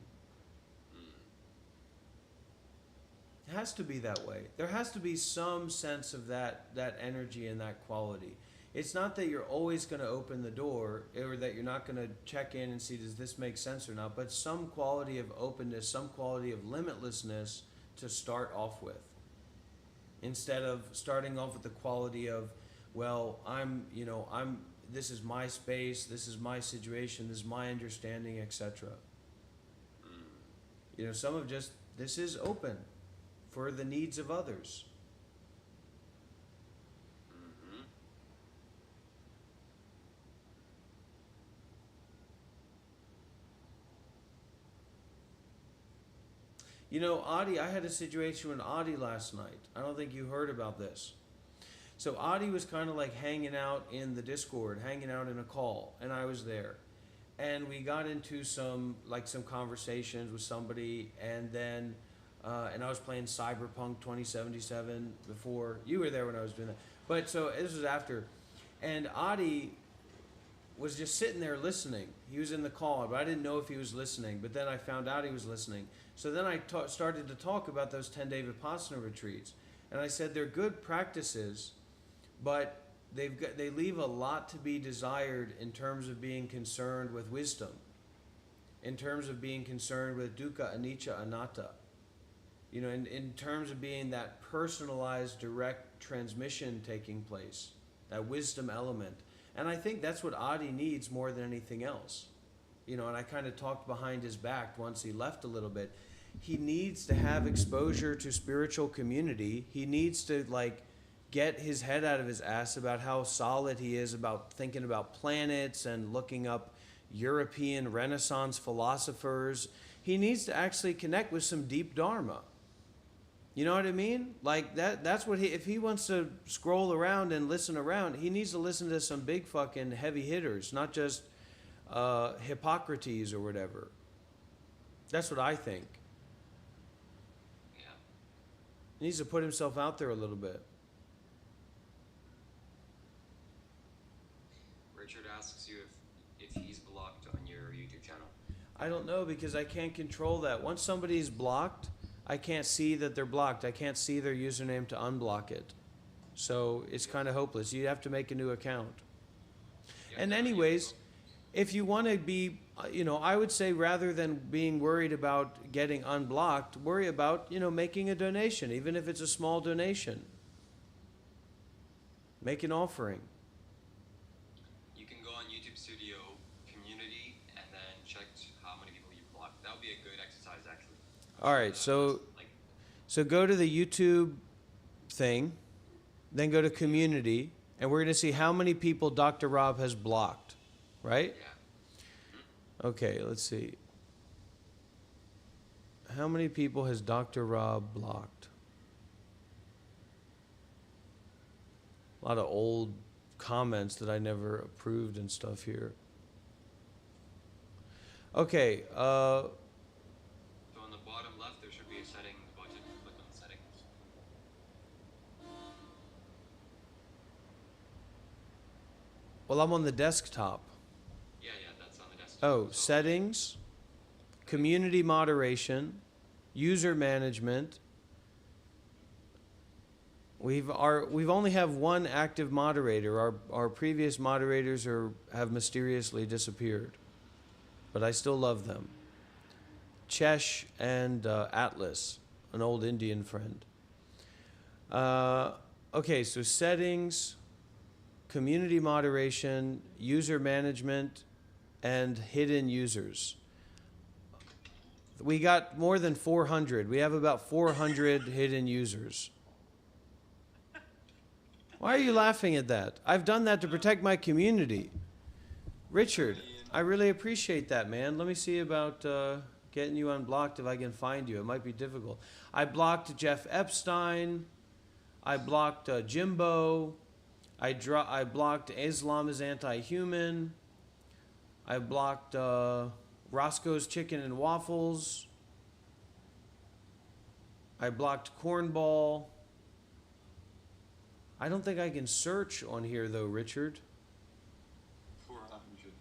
It has to be that way. There has to be some sense of that energy and that quality. It's not that you're always going to open the door or that you're not going to check in and see does this make sense or not, but some quality of openness, some quality of limitlessness to start off with. Instead of starting off with the quality of, well, this is my space, this is my situation, this is my understanding, etc. You know, some of just, this is open for the needs of others. Mm-hmm. You know, Adi, I had a situation with Adi last night. I don't think you heard about this. So Adi was kind of like hanging out in the Discord, hanging out in a call, and I was there. And we got into some conversations with somebody, and then and I was playing Cyberpunk 2077 before. You were there when I was doing that. But so this was after. And Adi was just sitting there listening. He was in the call, but I didn't know if he was listening. But then I found out he was listening. So then I started to talk about those 10-day Vipassana retreats. And I said they're good practices, but they leave a lot to be desired in terms of being concerned with wisdom, in terms of being concerned with dukkha, anicca, anatta. You know, in terms of being that personalized, direct transmission taking place, that wisdom element. And I think that's what Adi needs more than anything else. You know, and I kind of talked behind his back once he left a little bit. He needs to have exposure to spiritual community. He needs to, get his head out of his ass about how solid he is about thinking about planets and looking up European Renaissance philosophers. He needs to actually connect with some deep Dharma. You know what I mean? Like that's what if he wants to scroll around and listen around, he needs to listen to some big fucking heavy hitters, not just Hippocrates or whatever. That's what I think. Yeah. He needs to put himself out there a little bit. Richard asks you if he's blocked on your YouTube channel. I don't know because I can't control that. Once somebody's blocked, I can't see that they're blocked. I can't see their username to unblock it. So it's kind of hopeless. You have to make a new account. Yeah, And no, anyways, if you want to be, I would say rather than being worried about getting unblocked, worry about, making a donation, even if it's a small donation. Make an offering. you can go on YouTube Studio Community and then check how many people you blocked. That would be a good exercise, actually. All right, so Like, so go to the YouTube thing, then go to community, and we're going to see how many people Dr. Rob has blocked, right? yeah. Okay, let's see. How many people has Dr. Rob blocked? A lot of old comments that I never approved and stuff here. Okay, So on the bottom left, there should be a settings button. Click on settings. well, I'm on the desktop. Yeah, yeah, that's on the desktop. Oh, So, settings, community moderation, user management. We've only have one active moderator. Our previous moderators have mysteriously disappeared, but I still love them. Chesh and Atlas, an old Indian friend. Okay, so settings, community moderation, user management, and hidden users. We got more than 400. We have about 400 hidden users. Why are you laughing at that? I've done that to protect my community. Richard, I really appreciate that, man. Let me see about getting you unblocked if I can find you. It might be difficult. I blocked Jeff Epstein. I blocked Jimbo. I blocked Islam is Anti-Human. I blocked Roscoe's Chicken and Waffles. I blocked Cornball. I don't think I can search on here though, Richard. 400.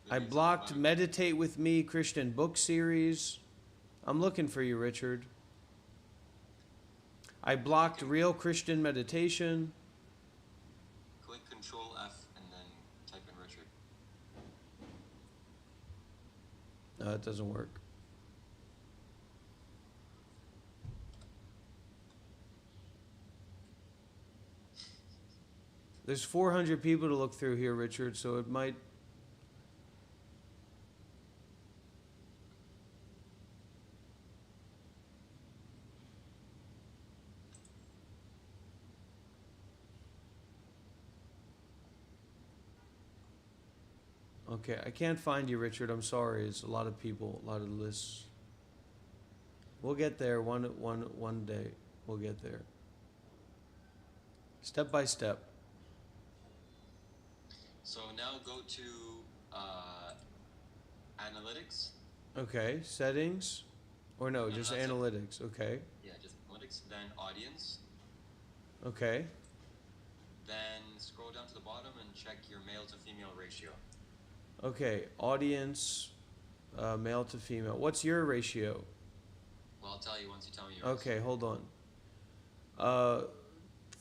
I blocked Meditate With Me Christian book series. I'm looking for you, Richard. I blocked Real Christian Meditation. Click Control F and then type in Richard. No, it doesn't work. There's 400 people to look through here, Richard, so it might... Okay, I can't find you, Richard. I'm sorry. It's a lot of people, a lot of lists. We'll get there one day. We'll get there. Step by step. So now go to analytics. Okay, settings. Or no, No, just that's it. analytics. Okay. Yeah, just analytics. Then audience. Okay. Then scroll down to the bottom and check your male to female ratio. Okay, audience, male to female. What's your ratio? Well, I'll tell you once you tell me yours. Okay, hold on.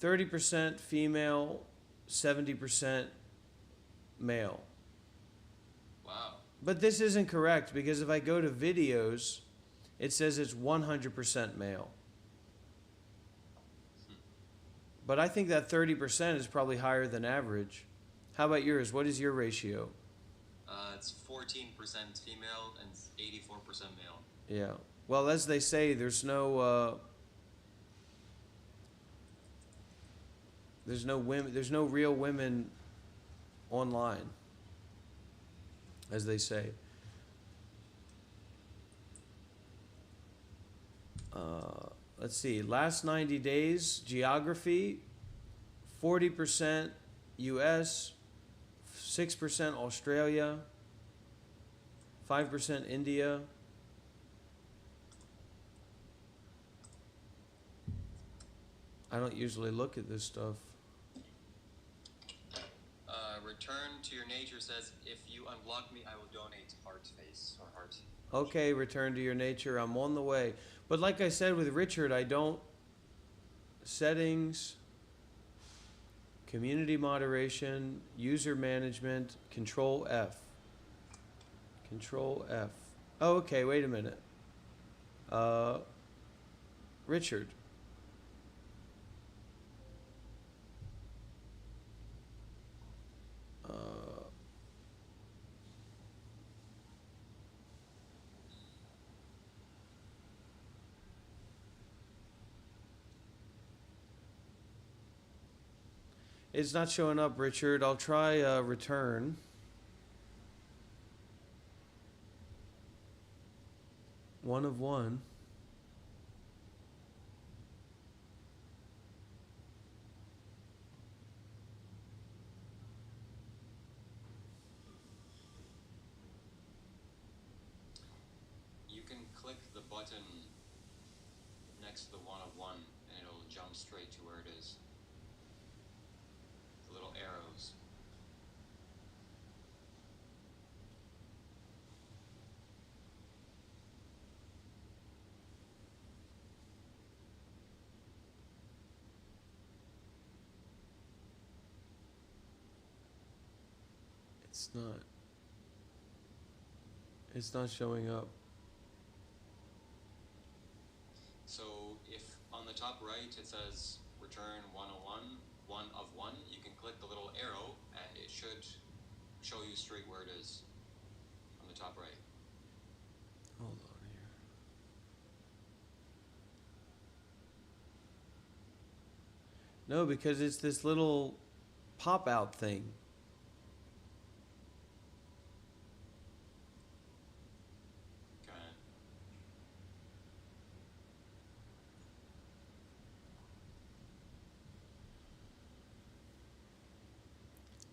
30% female, 70% male. Wow. But this isn't correct because if I go to videos, it says it's 100% male. But I think that 30% is probably higher than average. How about yours? What is your ratio? It's 14% female and 84% male. Yeah. Well, as they say, there's no women. There's no real women online, as they say. Let's see. Last 90 days, geography, 40% U.S., 6% Australia, 5% India. I don't usually look at this stuff. Return to your nature says, if you unblock me, I will donate heart face or heart. Okay, return to your nature. I'm on the way. But like I said with Richard, I don't... Settings, community moderation, user management, Control F. Control F. Oh, okay, wait a minute. Richard. It's not showing up, Richard. I'll try return. One of one. You can click the button next to the one of one and it'll jump straight to where it is. The little arrows. It's not. It's not showing up. So if on the top right it says return 101, one of one, you can click the little arrow and it should show you straight where it is on the top right. Hold on here. No, because it's this little pop out thing. Okay.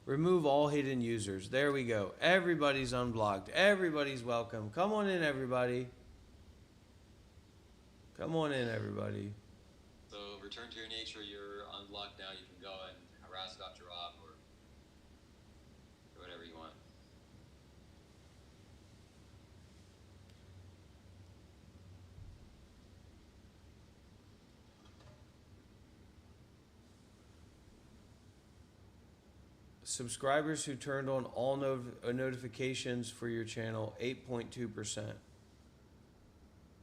Remove all hidden users. There we go. Everybody's unblocked. Everybody's welcome. Come on in, everybody. Come on in, everybody. So return to your nature, you're unblocked now, you can go and harass Dr. Rob or whatever you want. Subscribers who turned on all notifications for your channel, 8.2%.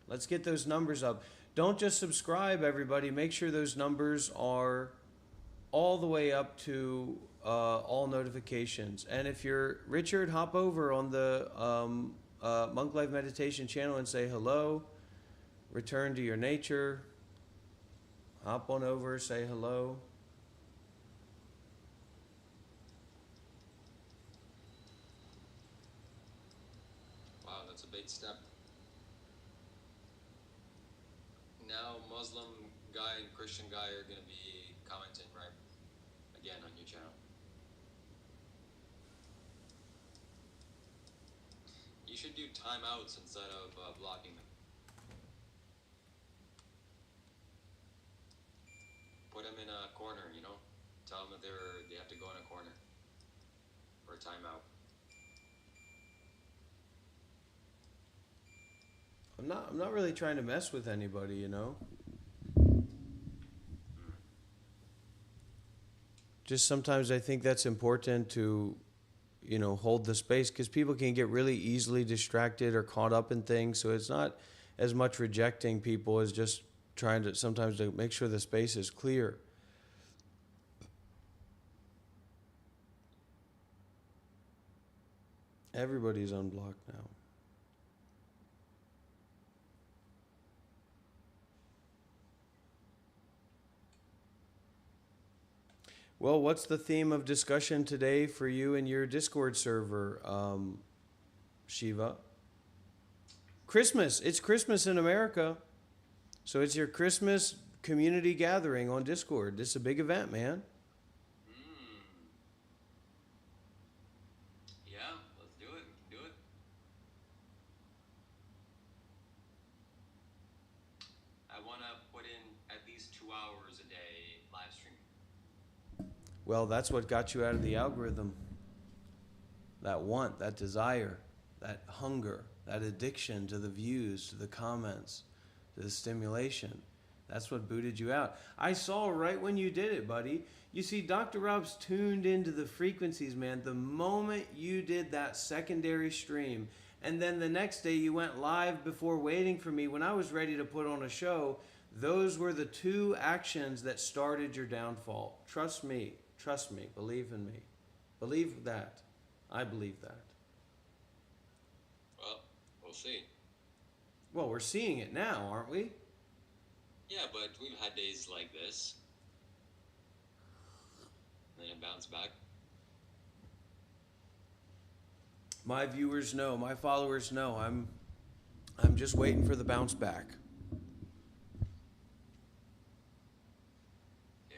Let's get those numbers up. Don't just subscribe, everybody. Make sure those numbers are all the way up to all notifications. And if you're Richard, hop over on the Monk Life Meditation channel and say hello. Return to your nature. Hop on over, say hello. Wow, that's a big step. Now Muslim guy and Christian guy are going to be commenting right again on your channel. You should do timeouts instead of blocking them. Put them in a corner, you know? Tell them that they have to go in a corner for a timeout. I'm not really trying to mess with anybody, you know. Just sometimes I think that's important to, you know, hold the space because people can get really easily distracted or caught up in things. So it's not as much rejecting people as just trying to sometimes to make sure the space is clear. Everybody's unblocked now. Well, what's the theme of discussion today for you and your Discord server, Shiva? Christmas. It's Christmas in America. So it's your Christmas community gathering on Discord. This is a big event, man. Yeah, let's do it. We can do it. I want to put in at least 2 hours a day live stream. Well, that's what got you out of the algorithm. That want, that desire, that hunger, that addiction to the views, to the comments, to the stimulation. That's what booted you out. I saw right when you did it, buddy. You see, Dr. Rob's tuned into the frequencies, man. The moment you did that secondary stream, and then the next day you went live before waiting for me when I was ready to put on a show, those were the two actions that started your downfall. Trust me. Trust me. Believe in me. Believe that. I believe that. Well, we'll see. Well, we're seeing it now, aren't we? Yeah, but we've had days like this. and then it bounced back. My viewers know, my followers know. I'm just waiting for the bounce back. Yeah.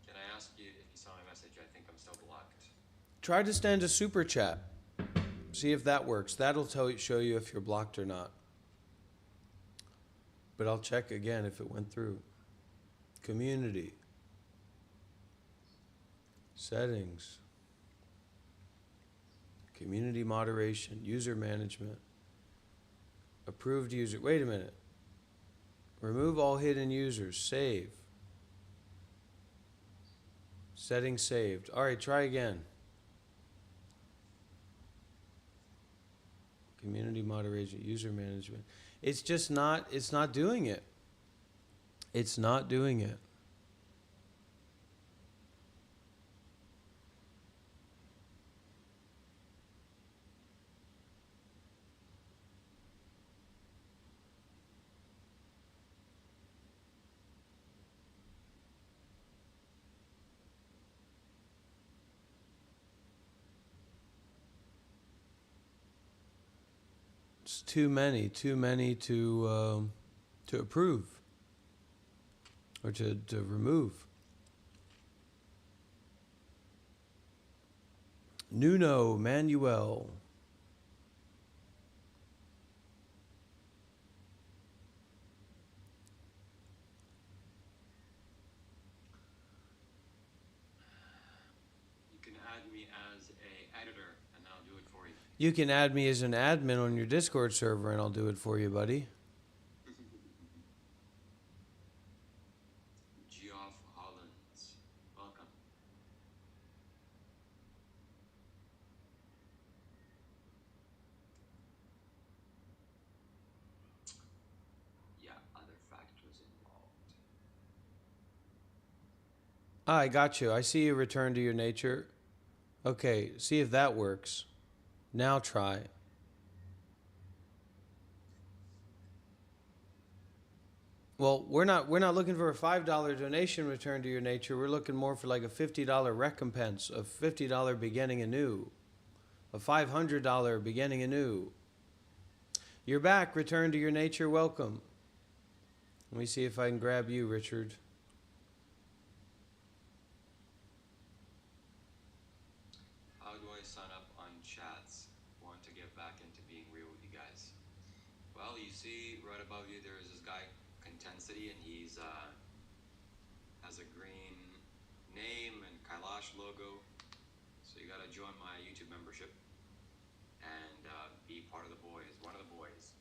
Can I ask you if you saw my message? I think I'm still blocked. Try to send a super chat. See if that works. That'll show you if you're blocked or not. But I'll check again if it went through. Community. Settings. Community moderation. User management. Approved user. Wait a minute. Remove all hidden users. Save. Settings saved. All right, try again. Community moderation, user management. It's just not, it's not doing it. It's not doing it. It's too many to approve or to remove. Nuno Manuel. You can add me as a editor, and I'll do it for you. You can add me as an admin on your Discord server and I'll do it for you, buddy. Geoff Hollins, welcome. Yeah, other factors involved. I got you. I see you return to your nature. Okay, see if that works. Now try. Well, we're not looking for a $5 donation return to your nature. We're looking more for like a $50 recompense, a $50 beginning anew, a $500 beginning anew. You're back. Return to your nature. Welcome. Let me see if I can grab you, Richard. How do I sign up on chats? Want to get back into being real with you guys. Well, you see right above you there is this guy, Contensity, and he's has a green name and Kailash logo. So you gotta join my YouTube membership and be part of the boys, one of the boys.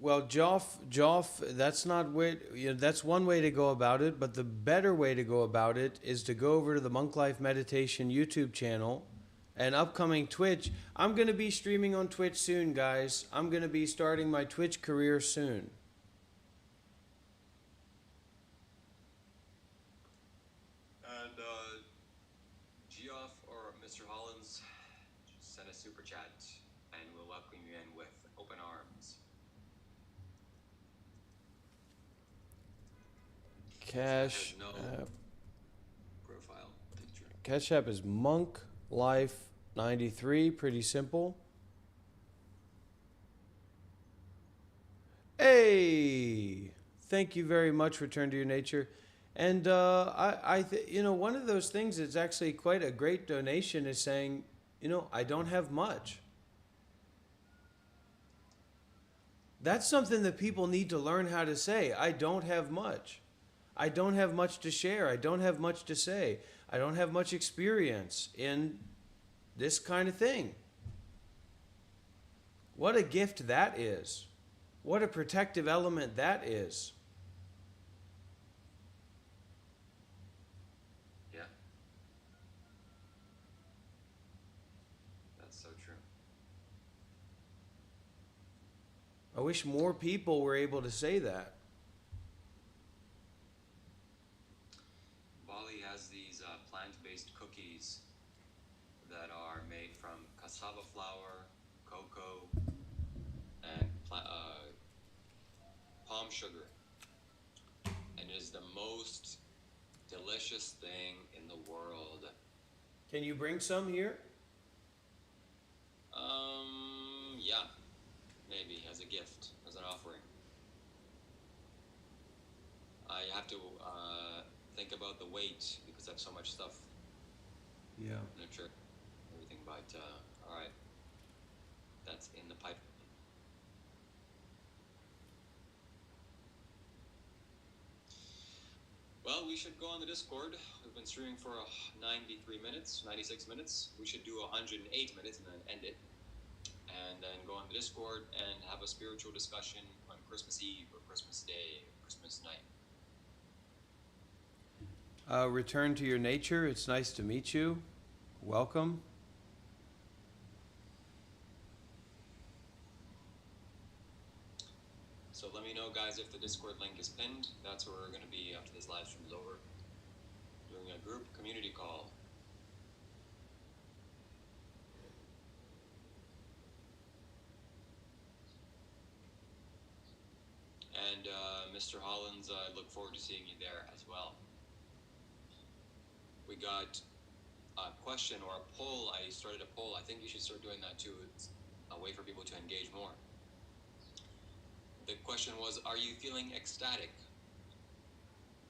Well, Joff, that's not way, that's one way to go about it, but the better way to go about it is to go over to the Monk Life Meditation YouTube channel and upcoming Twitch. I'm going to be streaming on Twitch soon, guys. I'm going to be starting my Twitch career soon. And Geoff or Mr. Hollins, just send a super chat and we'll welcome you in with open arms. Cash no App. profile picture. Cash App is Monk Life 93. Pretty simple. Hey, thank you very much. Return to your nature. And one of those things that's actually quite a great donation is saying, I don't have much. That's something that people need to learn how to say. I don't have much. I don't have much to share. I don't have much to say. I don't have much experience in this kind of thing. What a gift that is. What a protective element that is. Yeah. That's so true. I wish more people were able to say that. Bali has these plant-based cookies that are made from cassava flour, cocoa, and palm sugar. And it is the most delicious thing in the world. Can you bring some here? Yeah. Maybe as a gift, as an offering. I have to think about the weight because I have so much stuff. Yeah. Furniture, everything, but all right. That's in the pipe. Well, we should go on the Discord. We've been streaming for 93 minutes, 96 minutes. We should do 108 minutes and then end it. And then go on the Discord and have a spiritual discussion on Christmas Eve or Christmas Day or Christmas night. Return to your nature. It's nice to meet you. Welcome. So let me know, guys, if the Discord link is pinned. That's where we're going to be after this live stream is over. Doing a group community call. And Mr. Hollins, I look forward to seeing you there as well. We got a question or a poll. I started a poll. I think you should start doing that too. It's a way for people to engage more. The question was, are you feeling ecstatic?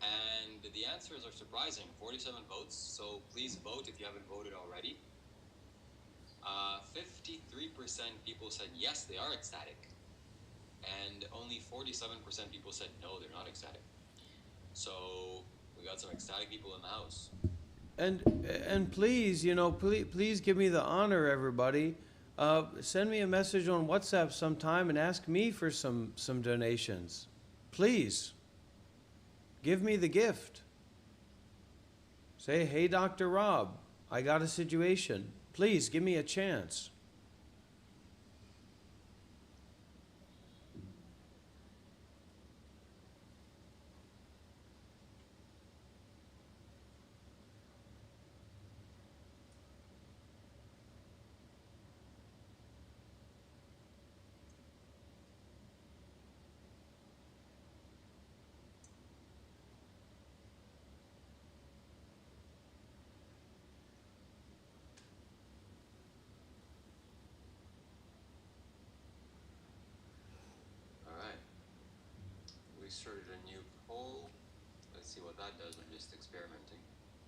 And the answers are surprising. 47 votes, so please vote if you haven't voted already. 53% people said yes, they are ecstatic. And only 47% people said no, they're not ecstatic. So we got some ecstatic people in the house. And please, please give me the honor, everybody. Send me a message on WhatsApp sometime and ask me for some donations. Please. Give me the gift. Say, hey, Dr. Rob, I got a situation. Please give me a chance. We started a new poll. Let's see what that does. I'm just experimenting.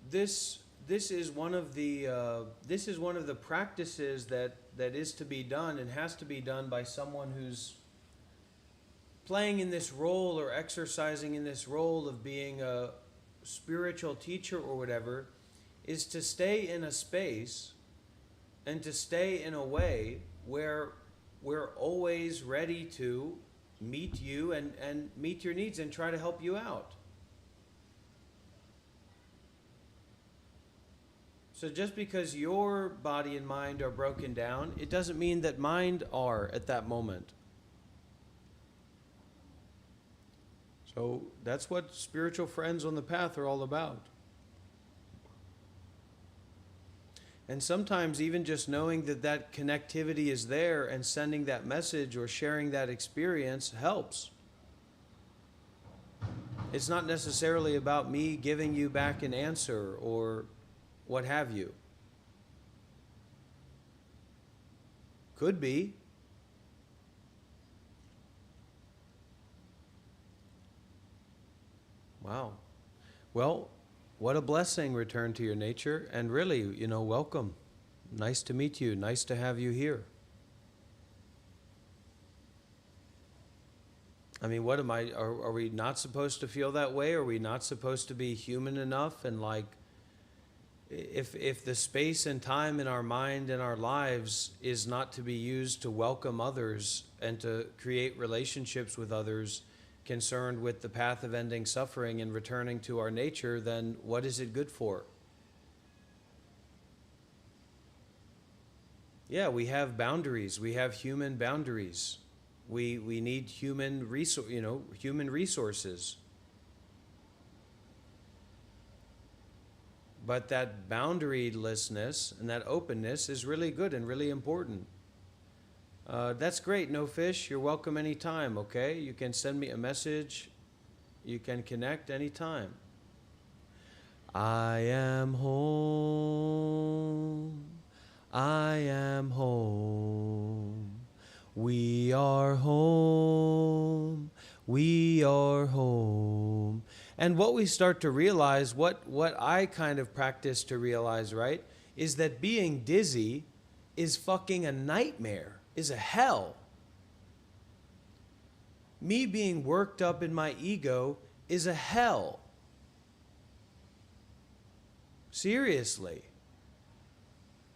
This is one of the practices that is to be done and has to be done by someone who's playing in this role or exercising in this role of being a spiritual teacher or whatever, is to stay in a space and to stay in a way where we're always ready to meet you and meet your needs and try to help you out. So just because your body and mind are broken down, it doesn't mean that mine are at that moment. So that's what spiritual friends on the path are all about. And sometimes even just knowing that connectivity is there and sending that message or sharing that experience helps. It's not necessarily about me giving you back an answer or what have you. Could be. Wow. Well, what a blessing, return to your nature. And really, welcome. Nice to meet you. Nice to have you here. I mean, what am I, are we not supposed to feel that way? Are we not supposed to be human enough? And if the space and time in our mind and our lives is not to be used to welcome others and to create relationships with others, concerned with the path of ending suffering and returning to our nature, then what is it good for? Yeah, we have boundaries. We have human boundaries. We need human resources. But that boundarylessness and that openness is really good and really important. That's great, No Fish. You're welcome anytime, okay? You can send me a message. You can connect anytime. I am home. I am home. We are home. We are home. And what we start to realize, what I kind of practice to realize, right, is that being dizzy is fucking a nightmare, is a hell. Me being worked up in my ego is a hell. Seriously.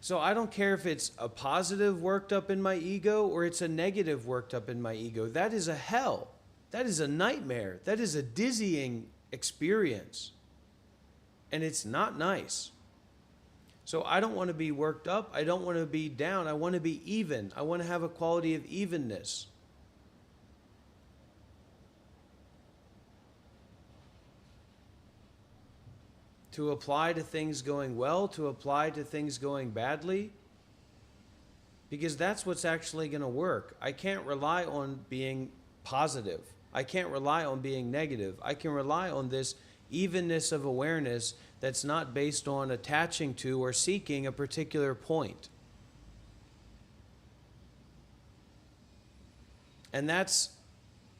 So I don't care if it's a positive worked up in my ego or it's a negative worked up in my ego. That is a hell. That is a nightmare. That is a dizzying experience. And it's not nice. So I don't want to be worked up. I don't want to be down. I want to be even. I want to have a quality of evenness. To apply to things going well, to apply to things going badly, because that's what's actually going to work. I can't rely on being positive. I can't rely on being negative. I can rely on this evenness of awareness that's not based on attaching to or seeking a particular point. And that's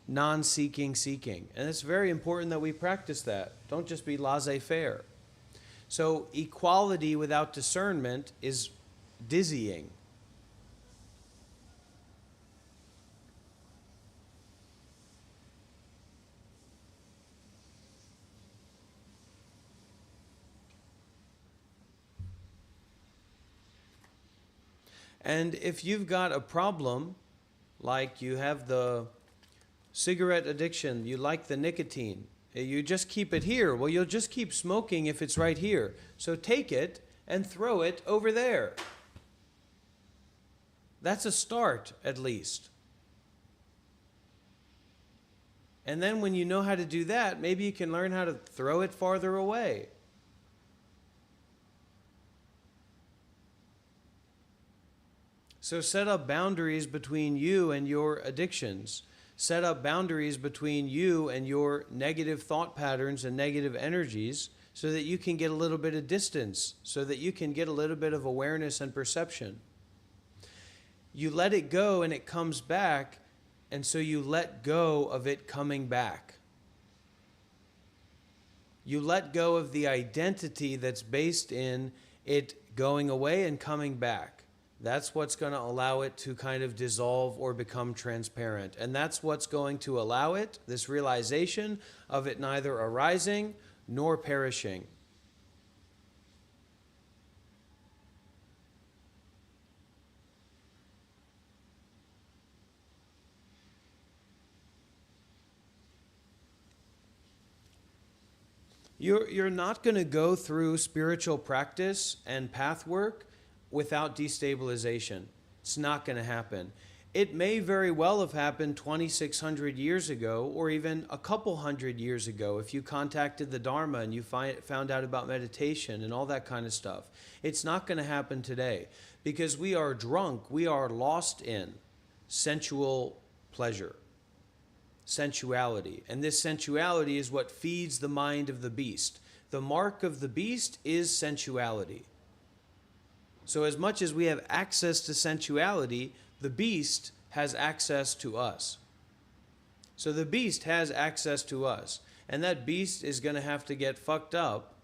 non-seeking seeking. And it's very important that we practice that. Don't just be laissez-faire. So equality without discernment is dizzying. And if you've got a problem, like you have the cigarette addiction, you like the nicotine, you just keep it here. Well, you'll just keep smoking if it's right here. So take it and throw it over there. That's a start, at least. And then when you know how to do that, maybe you can learn how to throw it farther away. So set up boundaries between you and your addictions. Set up boundaries between you and your negative thought patterns and negative energies so that you can get a little bit of distance, so that you can get a little bit of awareness and perception. You let it go and it comes back, and so you let go of it coming back. You let go of the identity that's based in it going away and coming back. That's what's going to allow it to kind of dissolve or become transparent. And that's what's going to allow it, this realization of it neither arising nor perishing. You're not going to go through spiritual practice and path work without destabilization. It's not going to happen. It may very well have happened 2,600 years ago or even a couple hundred years ago if you contacted the Dharma and you found out about meditation and all that kind of stuff. It's not going to happen today because we are drunk, we are lost in sensual pleasure, sensuality. And this sensuality is what feeds the mind of the beast. The mark of the beast is sensuality. So as much as we have access to sensuality, the beast has access to us. So the beast has access to us. And that beast is going to have to get fucked up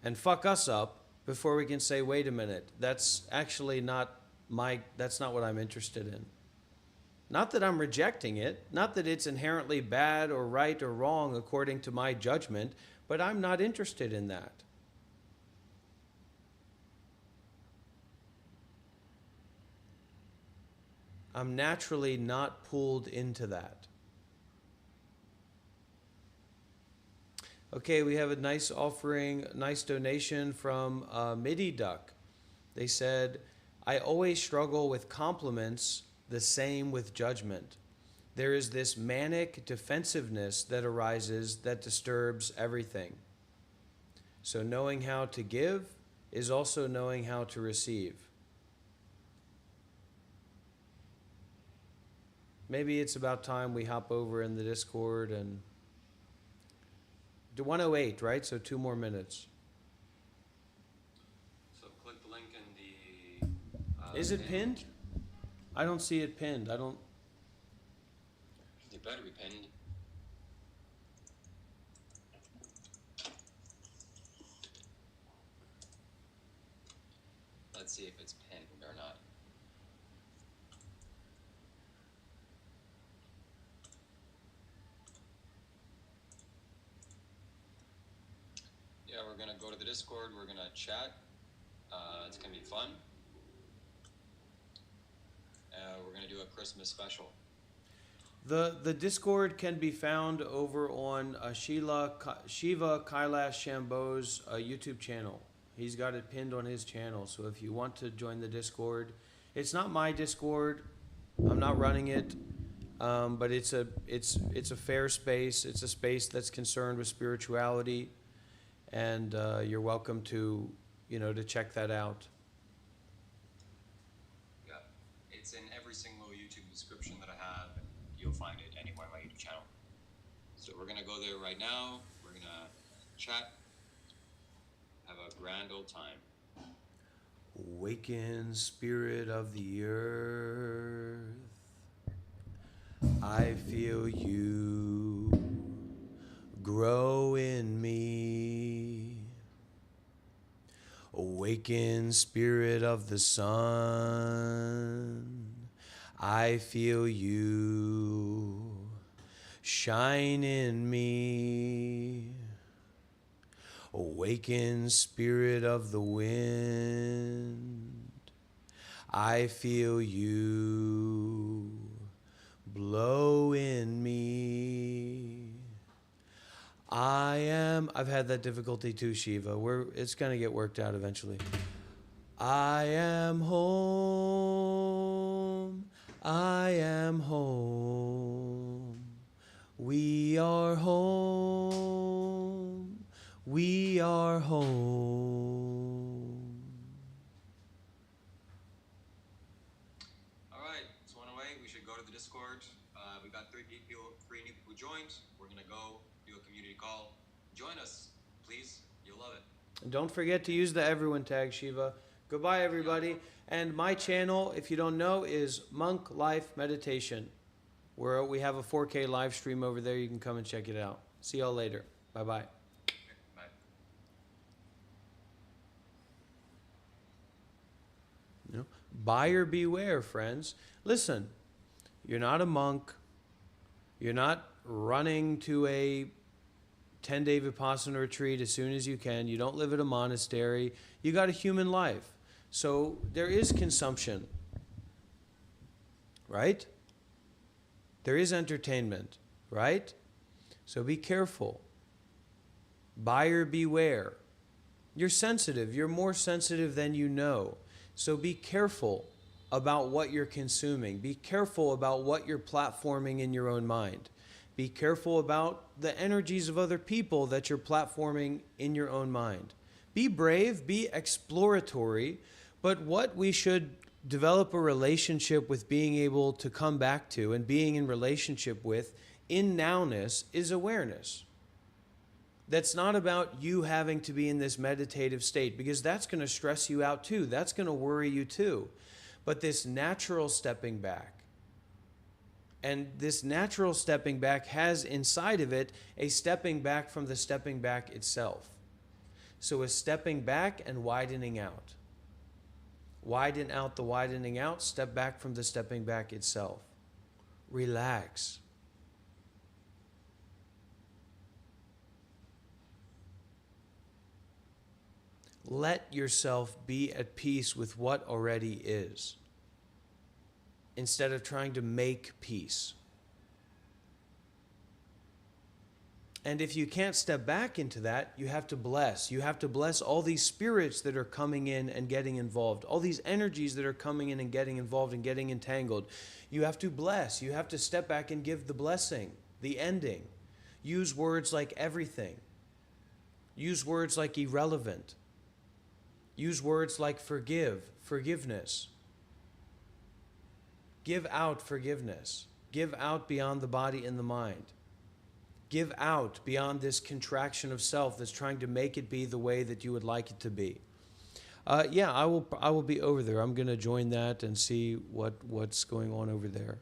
and fuck us up before we can say, wait a minute, that's actually that's not what I'm interested in. Not that I'm rejecting it, not that it's inherently bad or right or wrong according to my judgment, but I'm not interested in that. I'm naturally not pulled into that. Okay, we have a nice offering, nice donation from Midi Duck. They said, I always struggle with compliments, the same with judgment. There is this manic defensiveness that arises that disturbs everything. So knowing how to give is also knowing how to receive. maybe it's about time we hop over in the Discord and do 108, right? So 2 more minutes. So click the link in the. Is it pinned? I don't see it pinned. I don't. It better be pinned. Let's see if it's pinned or not. Yeah, we're gonna go to the Discord. We're gonna chat. It's gonna be fun. We're gonna do a Christmas special. The Discord can be found over on Shiva Kailash Shambhu's YouTube channel. He's got it pinned on his channel. So if you want to join the Discord, it's not my Discord. I'm not running it, but it's a fair space. It's a space that's concerned with spirituality, and you're welcome to to check that out. Yeah, it's in every single YouTube description that I have, and you'll find it anywhere on my YouTube channel. So we're gonna go there right now. We're gonna chat. Have a grand old time. Awaken, spirit of the earth, I feel you grow in me. Awaken, spirit of the sun, I feel you shine in me. Awaken, spirit of the wind, I feel you blow in me. I've had that difficulty too, Shiva. It's going to get worked out eventually. I am home. I am home. We are home. We are home. All right, it's 108. We should go to the Discord. We got three new people joined. We're gonna go do a community call. Join us, please. You'll love it. And don't forget to use the everyone tag, Shiva. Goodbye, everybody. And my channel, if you don't know, is Monk Life Meditation, where we have a 4K live stream over there. You can come and check it out. See y'all later. Bye-bye. Bye. Buyer beware, friends. Listen, you're not a monk. You're not running to a 10-day Vipassana retreat as soon as you can. You don't live at a monastery. You got a human life. So there is consumption, right? There is entertainment, right? So be careful. Buyer beware. You're sensitive. You're more sensitive than you know. So be careful about what you're consuming. Be careful about what you're platforming in your own mind. Be careful about the energies of other people that you're platforming in your own mind. Be brave, be exploratory, but what we should develop a relationship with being able to come back to and being in relationship with in nowness is awareness. That's not about you having to be in this meditative state, because that's going to stress you out too. That's going to worry you too. But this natural stepping back, and this natural stepping back has inside of it a stepping back from the stepping back itself. So a stepping back and widening out. Widen out the widening out, step back from the stepping back itself. Relax. Let yourself be at peace with what already is, instead of trying to make peace. And if you can't step back into that, you have to bless. You have to bless all these spirits that are coming in and getting involved, all these energies that are coming in and getting involved and getting entangled. You have to bless. You have to step back and give the blessing, the ending. Use words like everything. Use words like irrelevant. Use words like forgive, forgiveness. Give out forgiveness. Give out beyond the body and the mind. Give out beyond this contraction of self that's trying to make it be the way that you would like it to be. Yeah, I will be over there. I'm going to join that and see what's going on over there.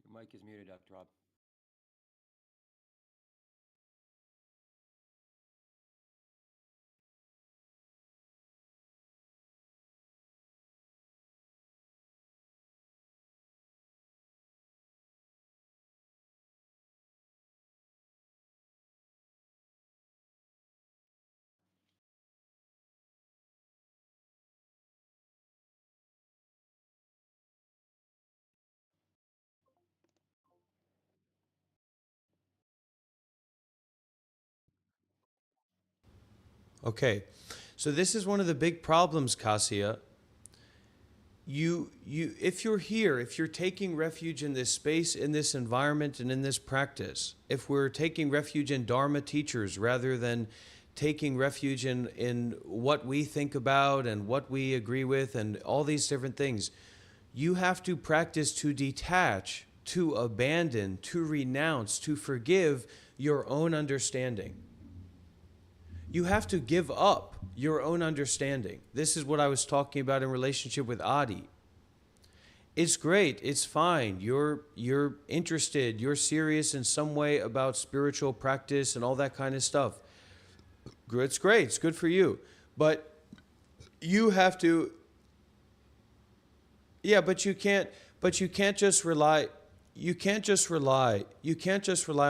Your mic is muted, Dr. Rob. Okay, so this is one of the big problems, Cassia. If you're here, if you're taking refuge in this space, in this environment, and in this practice, if we're taking refuge in Dharma teachers rather than taking refuge in what we think about and what we agree with and all these different things, you have to practice to detach, to abandon, to renounce, to forgive your own understanding. You have to give up your own understanding. This is what I was talking about in relationship with Adi. It's great. It's fine. You're interested. You're serious in some way about spiritual practice and all that kind of stuff. It's great. It's good for you. But you have to. Yeah, but you can't just rely. You can't just rely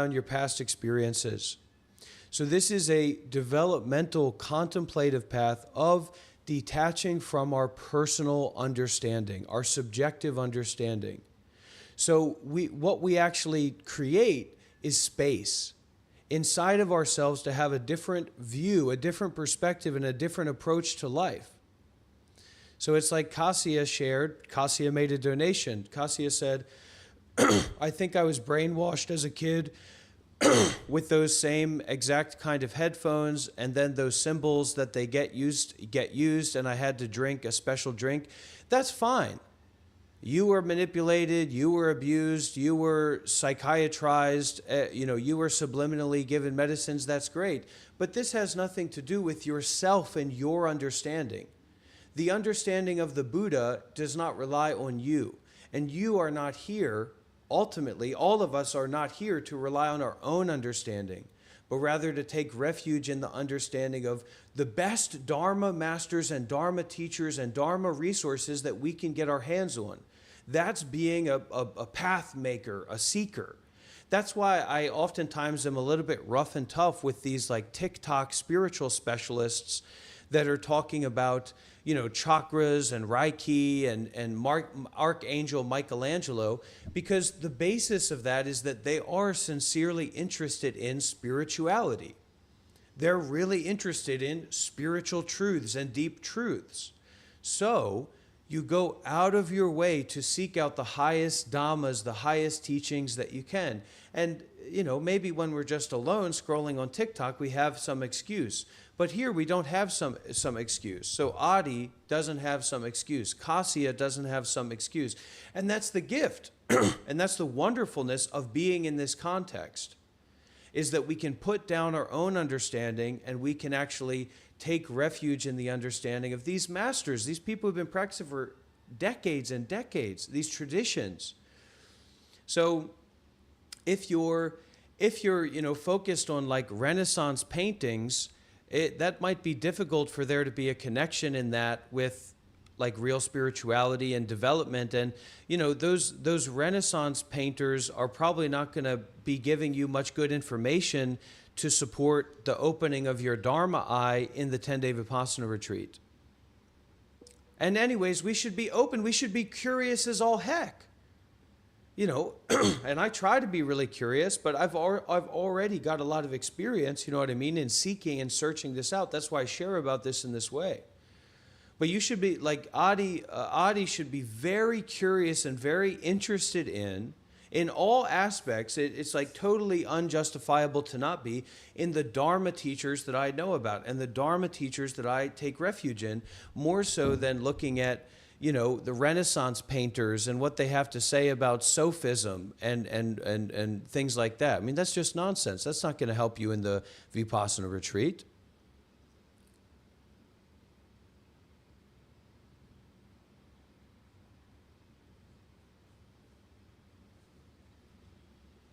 on your past experiences. So this is a developmental contemplative path of detaching from our personal understanding, our subjective understanding. So what we actually create is space inside of ourselves to have a different view, a different perspective, and a different approach to life. So it's like Cassia shared. Cassia made a donation. Cassia said, I think I was brainwashed as a kid with those same exact kind of headphones, and then those symbols that they get used, and I had to drink a special drink. That's fine. You were manipulated, you were abused, you were psychiatrized, you were subliminally given medicines. That's great. But this has nothing to do with yourself and your understanding. The understanding of the Buddha does not rely on you, and you are not here. Ultimately, all of us are not here to rely on our own understanding, but rather to take refuge in the understanding of the best Dharma masters and Dharma teachers and Dharma resources that we can get our hands on. That's being a path maker, a seeker. That's why I oftentimes am a little bit rough and tough with these like TikTok spiritual specialists that are talking about, chakras and Reiki and Archangel Michelangelo, because the basis of that is that they are sincerely interested in spirituality. They're really interested in spiritual truths and deep truths. So you go out of your way to seek out the highest dhammas, the highest teachings that you can. And, maybe when we're just alone scrolling on TikTok, we have some excuse. But here we don't have some excuse. So Adi doesn't have some excuse. Kassia doesn't have some excuse. And that's the gift. And that's the wonderfulness of being in this context, is that we can put down our own understanding and we can actually take refuge in the understanding of these masters, these people who've been practicing for decades and decades, these traditions. So if you're focused on like Renaissance paintings, that might be difficult for there to be a connection in that with like real spirituality and development. And, those Renaissance painters are probably not going to be giving you much good information to support the opening of your Dharma eye in the 10-day Vipassana retreat. And anyways, we should be open. We should be curious as all heck. And I try to be really curious, but I've already got a lot of experience, in seeking and searching this out. That's why I share about this in this way. But you should be, like Adi should be very curious and very interested in all aspects. It's like totally unjustifiable to not be, in the Dharma teachers that I know about and the Dharma teachers that I take refuge in, more so than looking at, the Renaissance painters and what they have to say about sophism and things like that. I mean, that's just nonsense. That's not going to help you in the Vipassana retreat.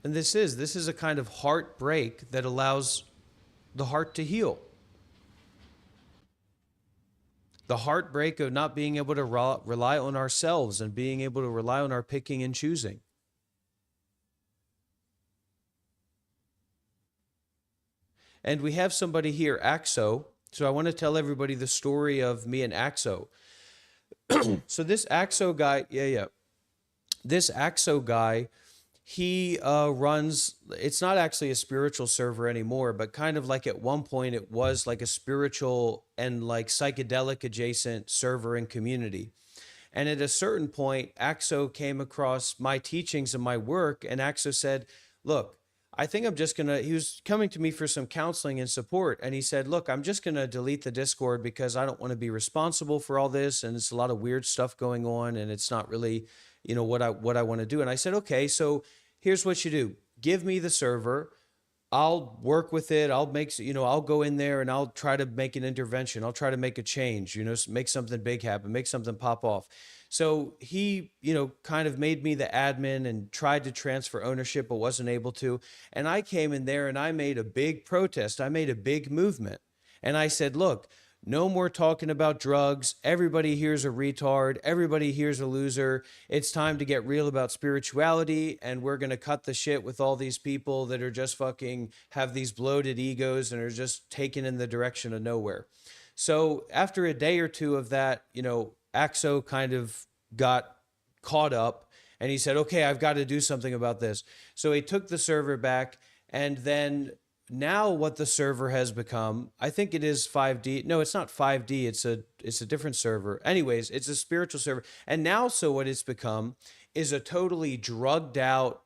And this is a kind of heartbreak that allows the heart to heal. The heartbreak of not being able to rely on ourselves and being able to rely on our picking and choosing. And we have somebody here, Axo. So I want to tell everybody the story of me and Axo. So this Axo guy, this Axo guy, he runs, it's not actually a spiritual server anymore, but kind of like at one point it was like a spiritual and like psychedelic adjacent server and community. And at a certain point, Axo came across my teachings and my work, and Axo said, look, I think I'm just he was coming to me for some counseling and support. And he said, look, I'm just going to delete the Discord because I don't want to be responsible for all this. And it's a lot of weird stuff going on. And it's not really, what I want to do. And I said, okay, so here's what you do. Give me the server. I'll work with it. I'll I'll go in there and I'll try to make an intervention. I'll try to make a change, make something big happen, make something pop off. So he, kind of made me the admin and tried to transfer ownership, but wasn't able to. And I came in there and I made a big protest. I made a big movement. And I said, look, no more talking about drugs. Everybody here's a retard. Everybody here's a loser. It's time to get real about spirituality, and we're going to cut the shit with all these people that are just fucking have these bloated egos and are just taken in the direction of nowhere. So after a day or two of that, Axo kind of got caught up and he said, okay, I've got to do something about this. So he took the server back, and then now what the server has become, I think it is 5D. No, it's not 5D. It's a different server. Anyways, it's a spiritual server. And now, so what it's become is a totally drugged out,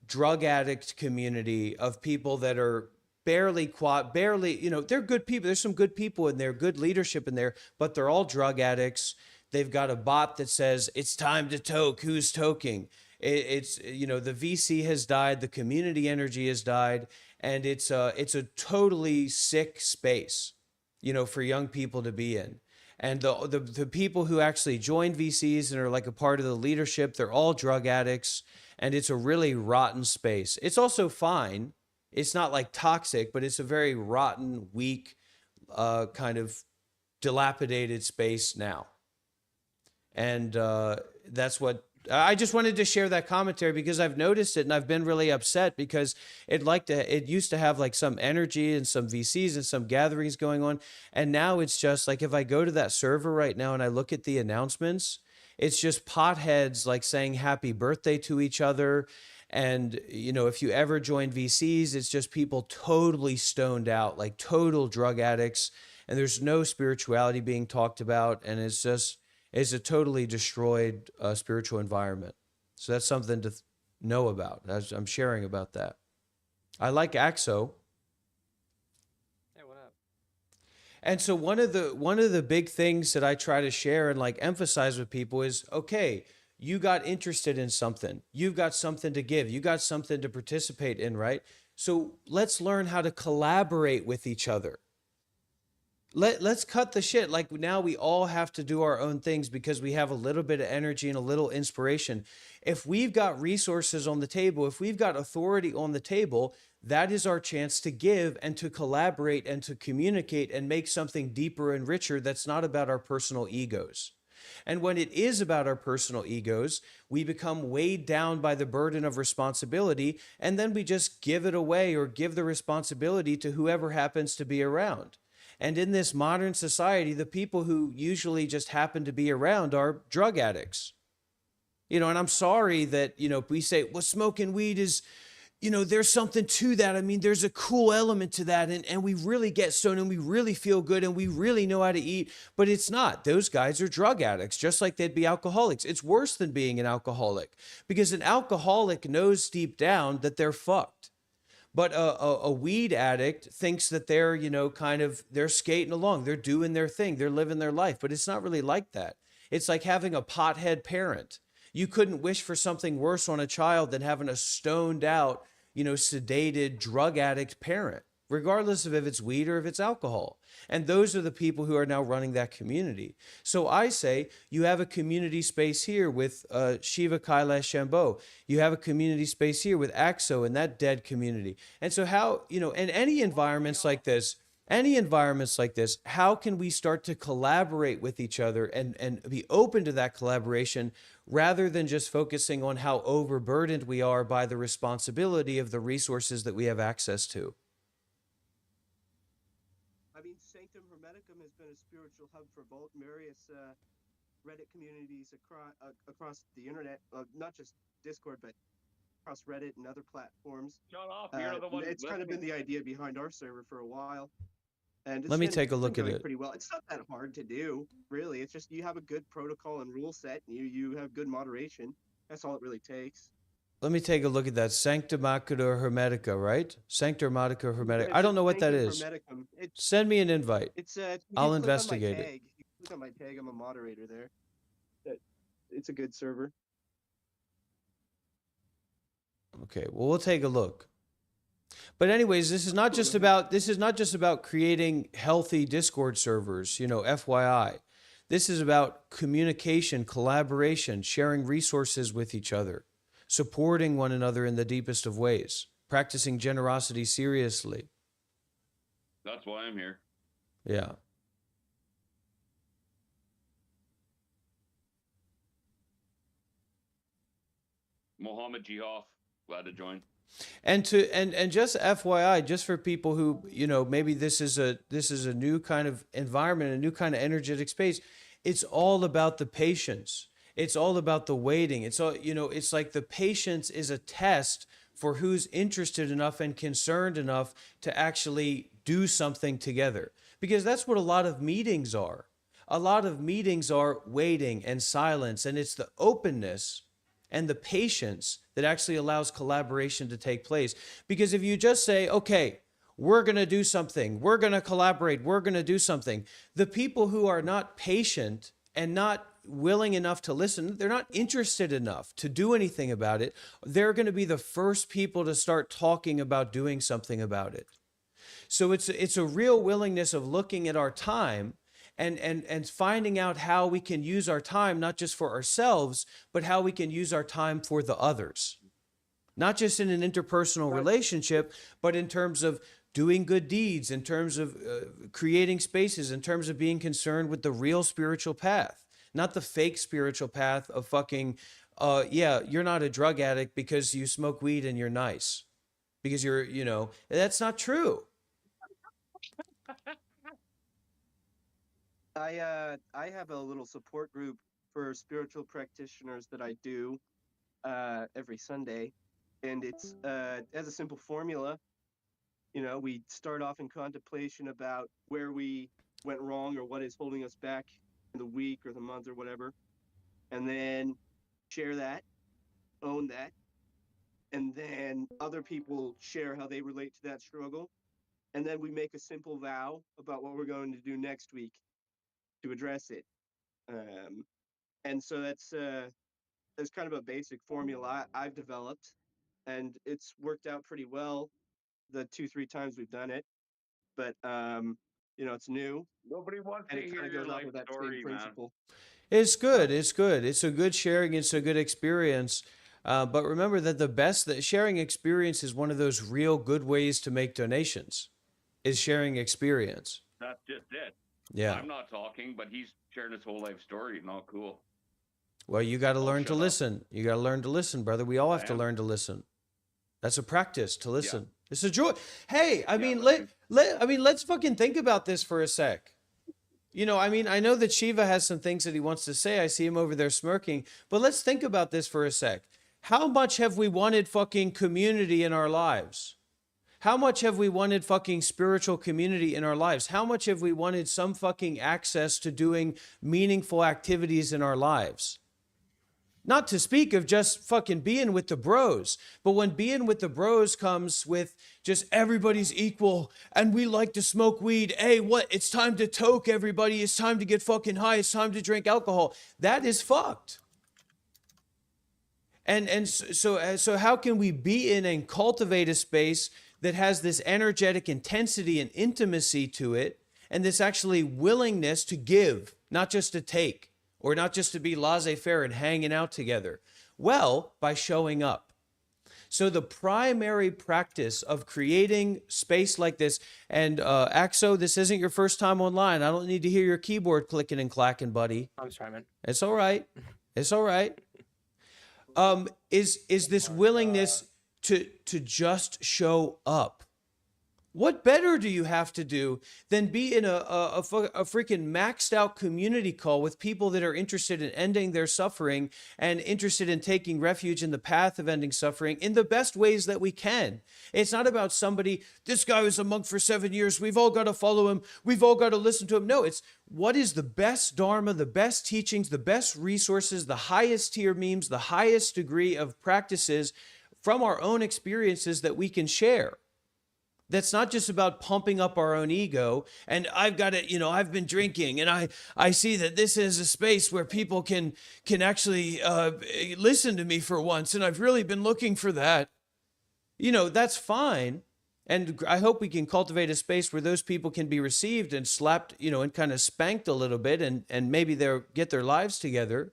drug addict community of people that are barely, they're good people. There's some good people in there, good leadership in there, but they're all drug addicts. They've got a bot that says, it's time to toke. Who's toking? It's the VC has died. The community energy has died. And it's a totally sick space, for young people to be in. And the people who actually join VCs and are like a part of the leadership, they're all drug addicts. And it's a really rotten space. It's also fine. It's not like toxic, but it's a very rotten, weak, kind of dilapidated space now. And that's what I just wanted to share that commentary because I've noticed it and I've been really upset because it used to have like some energy and some VCs and some gatherings going on. And now it's just like if I go to that server right now and I look at the announcements, it's just potheads like saying happy birthday to each other. And, if you ever join VCs, it's just people totally stoned out, like total drug addicts. And there's no spirituality being talked about. And it's a totally destroyed spiritual environment. So that's something to know about. I'm sharing about that. I like AXO. Hey, what up? And so one of the big things that I try to share and like emphasize with people is, okay, you got interested in something. You've got something to give. You got something to participate in, right? So let's learn how to collaborate with each other. Let's cut the shit. Like now we all have to do our own things because we have a little bit of energy and a little inspiration. If we've got resources on the table, if we've got authority on the table, that is our chance to give and to collaborate and to communicate and make something deeper and richer that's not about our personal egos. And when it is about our personal egos, we become weighed down by the burden of responsibility, and then we just give it away or give the responsibility to whoever happens to be around. And in this modern society, the people who usually just happen to be around are drug addicts. And I'm sorry that, we say, well, smoking weed is, there's something to that. I mean, there's a cool element to that. And we really get stoned and we really feel good and we really know how to eat. But it's not. Those guys are drug addicts, just like they'd be alcoholics. It's worse than being an alcoholic because an alcoholic knows deep down that they're fucked. But a weed addict thinks that they're, they're skating along. They're doing their thing. They're living their life. But it's not really like that. It's like having a pothead parent. You couldn't wish for something worse on a child than having a stoned out, sedated drug addict parent, regardless of if it's weed or if it's alcohol. And those are the people who are now running that community. So I say you have a community space here with Shiva Kailash Shambho. You have a community space here with AXO and that dead community. And so how, in any environments like this, how can we start to collaborate with each other and be open to that collaboration rather than just focusing on how overburdened we are by the responsibility of the resources that we have access to? Sanctum Hermeticum has been a spiritual hub for various Reddit communities across the internet, not just Discord, but across Reddit and other platforms. Shut up! You're the one. It's kind of been the idea behind our server for a while. And Let me take a look at it. Pretty well. It's not that hard to do, really. It's just you have a good protocol and rule set, and you have good moderation. That's all it really takes. Let me take a look at that. Sanctimacular Hermetica, right? Sanctimacular Hermetica. I don't know what that is. Send me an invite. I'll investigate it. If you click on my tag, I'm a moderator there. It's a good server. Okay, well, we'll take a look. But anyways, this is not just about creating healthy Discord servers, FYI. This is about communication, collaboration, sharing resources with each other, supporting one another in the deepest of ways, practicing generosity seriously. That's why I'm here. Yeah. Mohammed Jihoff, glad to join. And just FYI, just for people who, maybe this is a new kind of environment, a new kind of energetic space. It's all about the patience. It's all about the waiting. It's all, it's like the patience is a test for who's interested enough and concerned enough to actually do something together. Because that's what a lot of meetings are. A lot of meetings are waiting and silence, and it's the openness and the patience that actually allows collaboration to take place. Because if you just say, okay, we're going to do something, we're going to collaborate, we're going to do something, the people who are not patient and not willing enough to listen, they're not interested enough to do anything about it, they're going to be the first people to start talking about doing something about it. So it's a real willingness of looking at our time and finding out how we can use our time, not just for ourselves, but how we can use our time for the others. Not just in an interpersonal relationship, but in terms of doing good deeds, in terms of creating spaces, in terms of being concerned with the real spiritual path, not the fake spiritual path of fucking yeah, you're not a drug addict because you smoke weed and you're nice. Because you're, that's not true. I have a little support group for spiritual practitioners that I do every Sunday, and it's has a simple formula. We start off in contemplation about where we went wrong or what is holding us back in the week or the month or whatever, and then share that, own that, and then other people share how they relate to that struggle, and then we make a simple vow about what we're going to do next week to address it. And so that's kind of a basic formula I've developed, and it's worked out pretty well the 2-3 times we've done it. But it's new, Nobody wants and to it hear kind of your goes off life of that story, same man. principle. It's good. It's good. It's a good sharing. It's a good experience. But remember that that sharing experience is one of those real good ways to make donations, is sharing experience. That's just it. Yeah. I'm not talking, but he's sharing his whole life story. Not cool. Well, you got to I'll learn to shut up. listen. You got to learn to listen, brother. We all have to am. learn to listen. That's a practice to listen. It's a joy. Hey, I mean, right. let's fucking think about this for a sec. I know that Shiva has some things that he wants to say. I see him over there smirking, but let's think about this for a sec. How much have we wanted fucking community in our lives? How much have we wanted fucking spiritual community in our lives? How much have we wanted some fucking access to doing meaningful activities in our lives? Not to speak of just fucking being with the bros, but when being with the bros comes with just everybody's equal and we like to smoke weed. Hey, what? It's time to toke, everybody. It's time to get fucking high. It's time to drink alcohol. That is fucked. And so how can we be in and cultivate a space that has this energetic intensity and intimacy to it, and this actually willingness to give, not just to take, or not just to be laissez-faire and hanging out together? Well, by showing up. So the primary practice of creating space like this, and Axo, this isn't your first time online. I don't need to hear your keyboard clicking and clacking, buddy. I'm sorry, man. It's all right. It's all right. Is this willingness to just show up? What better do you have to do than be in a freaking maxed out community call with people that are interested in ending their suffering and interested in taking refuge in the path of ending suffering in the best ways that we can? It's not about somebody, this guy was a monk for 7 years, we've all got to follow him, we've all got to listen to him. No, it's what is the best dharma, the best teachings, the best resources, the highest tier memes, the highest degree of practices from our own experiences that we can share. That's not just about pumping up our own ego and I've got it, I've been drinking and I see that this is a space where people can actually listen to me for once, and I've really been looking for that. That's fine. And I hope we can cultivate a space where those people can be received and slapped, and kind of spanked a little bit and maybe get their lives together.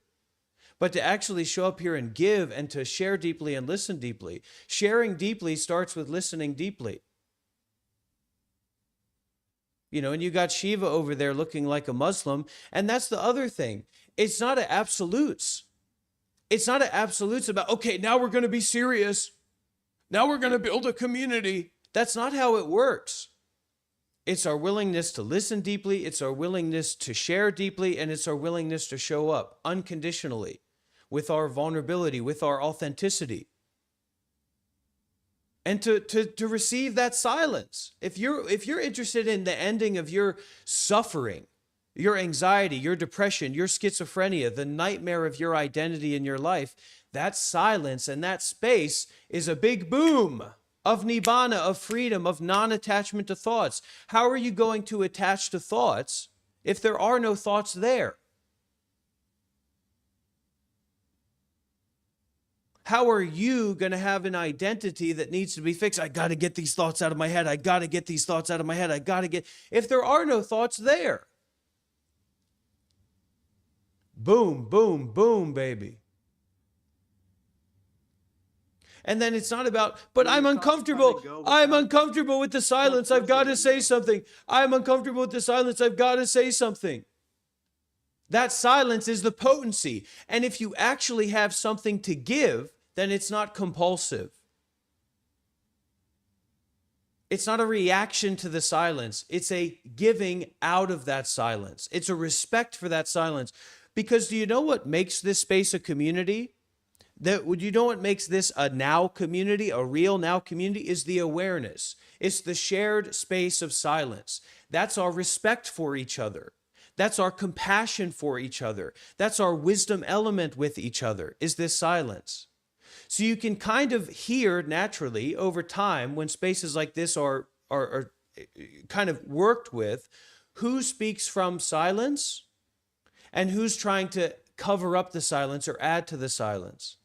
But to actually show up here and give and to share deeply and listen deeply. Sharing deeply starts with listening deeply. And you got Shiva over there looking like a Muslim. And that's the other thing. It's not an absolutes. It's not an absolutes about, okay, now we're going to be serious. Now we're going to build a community. That's not how it works. It's our willingness to listen deeply. It's our willingness to share deeply. And it's our willingness to show up unconditionally with our vulnerability, with our authenticity. And to receive that silence. If you're interested in the ending of your suffering, your anxiety, your depression, your schizophrenia, the nightmare of your identity in your life, that silence and that space is a big boom of nibbana, of freedom, of non-attachment to thoughts. How are you going to attach to thoughts if there are no thoughts there? How are you going to have an identity that needs to be fixed? I got to get these thoughts out of my head. I got to get these thoughts out of my head. If there are no thoughts there. Boom, boom, boom, baby. And then it's not about, but I'm uncomfortable. I'm uncomfortable with the silence. I've got to say something. I'm uncomfortable with the silence. I've got to say something. That silence is the potency. And if you actually have something to give, then it's not compulsive. It's not a reaction to the silence. It's a giving out of that silence. It's a respect for that silence. Because do you know what makes this space a community? You know what makes this a now community, a real now community, is the awareness. It's the shared space of silence. That's our respect for each other. That's our compassion for each other. That's our wisdom element with each other, is this silence. So you can kind of hear naturally over time when spaces like this are kind of worked with, who speaks from silence and who's trying to cover up the silence or add to the silence.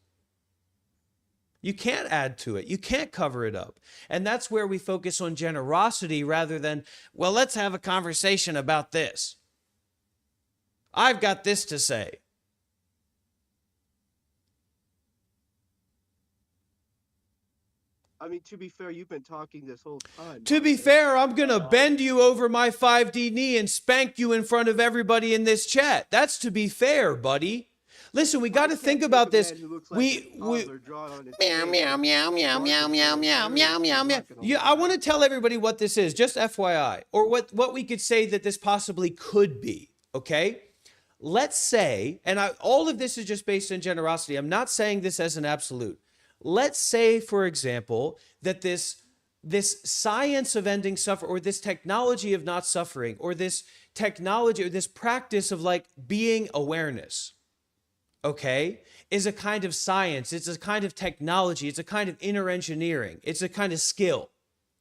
You can't add to it. You can't cover it up. And that's where we focus on generosity rather than, well, let's have a conversation about this. I've got this to say. I mean, to be fair, you've been talking this whole time. To be fair, I'm going to bend you over my 5D knee and spank you in front of everybody in this chat. That's to be fair, buddy. Listen, we got to think about this. We meow, meow, meow, meow, meow, meow, meow, meow, meow, meow. Yeah, I want to tell everybody what this is, just FYI, or what we could say that this possibly could be, okay? Let's say, and all of this is just based on generosity. I'm not saying this as an absolute. Let's say, for example, that this science of ending suffering, or this technology of not suffering, or this technology, or this practice of like being awareness, okay, is a kind of science. It's a kind of technology. It's a kind of inner engineering. It's a kind of skill,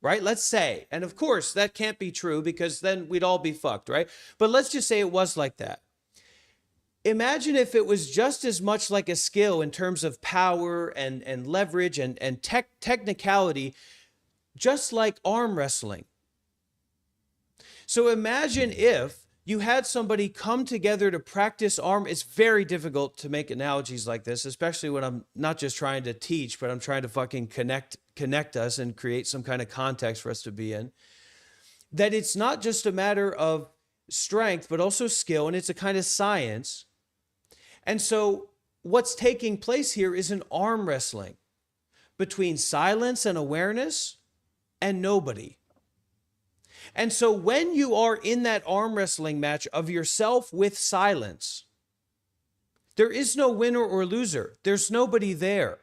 right? Let's say, and of course that can't be true because then we'd all be fucked, right? But let's just say it was like that. Imagine if it was just as much like a skill in terms of power and leverage and technicality, just like arm wrestling. So imagine if you had somebody come together to practice arm. It's very difficult to make analogies like this, especially when I'm not just trying to teach, but I'm trying to fucking connect us and create some kind of context for us to be in. That it's not just a matter of strength, but also skill, and it's a kind of science. And so what's taking place here is an arm wrestling between silence and awareness and nobody. And so when you are in that arm wrestling match of yourself with silence, there is no winner or loser. There's nobody there.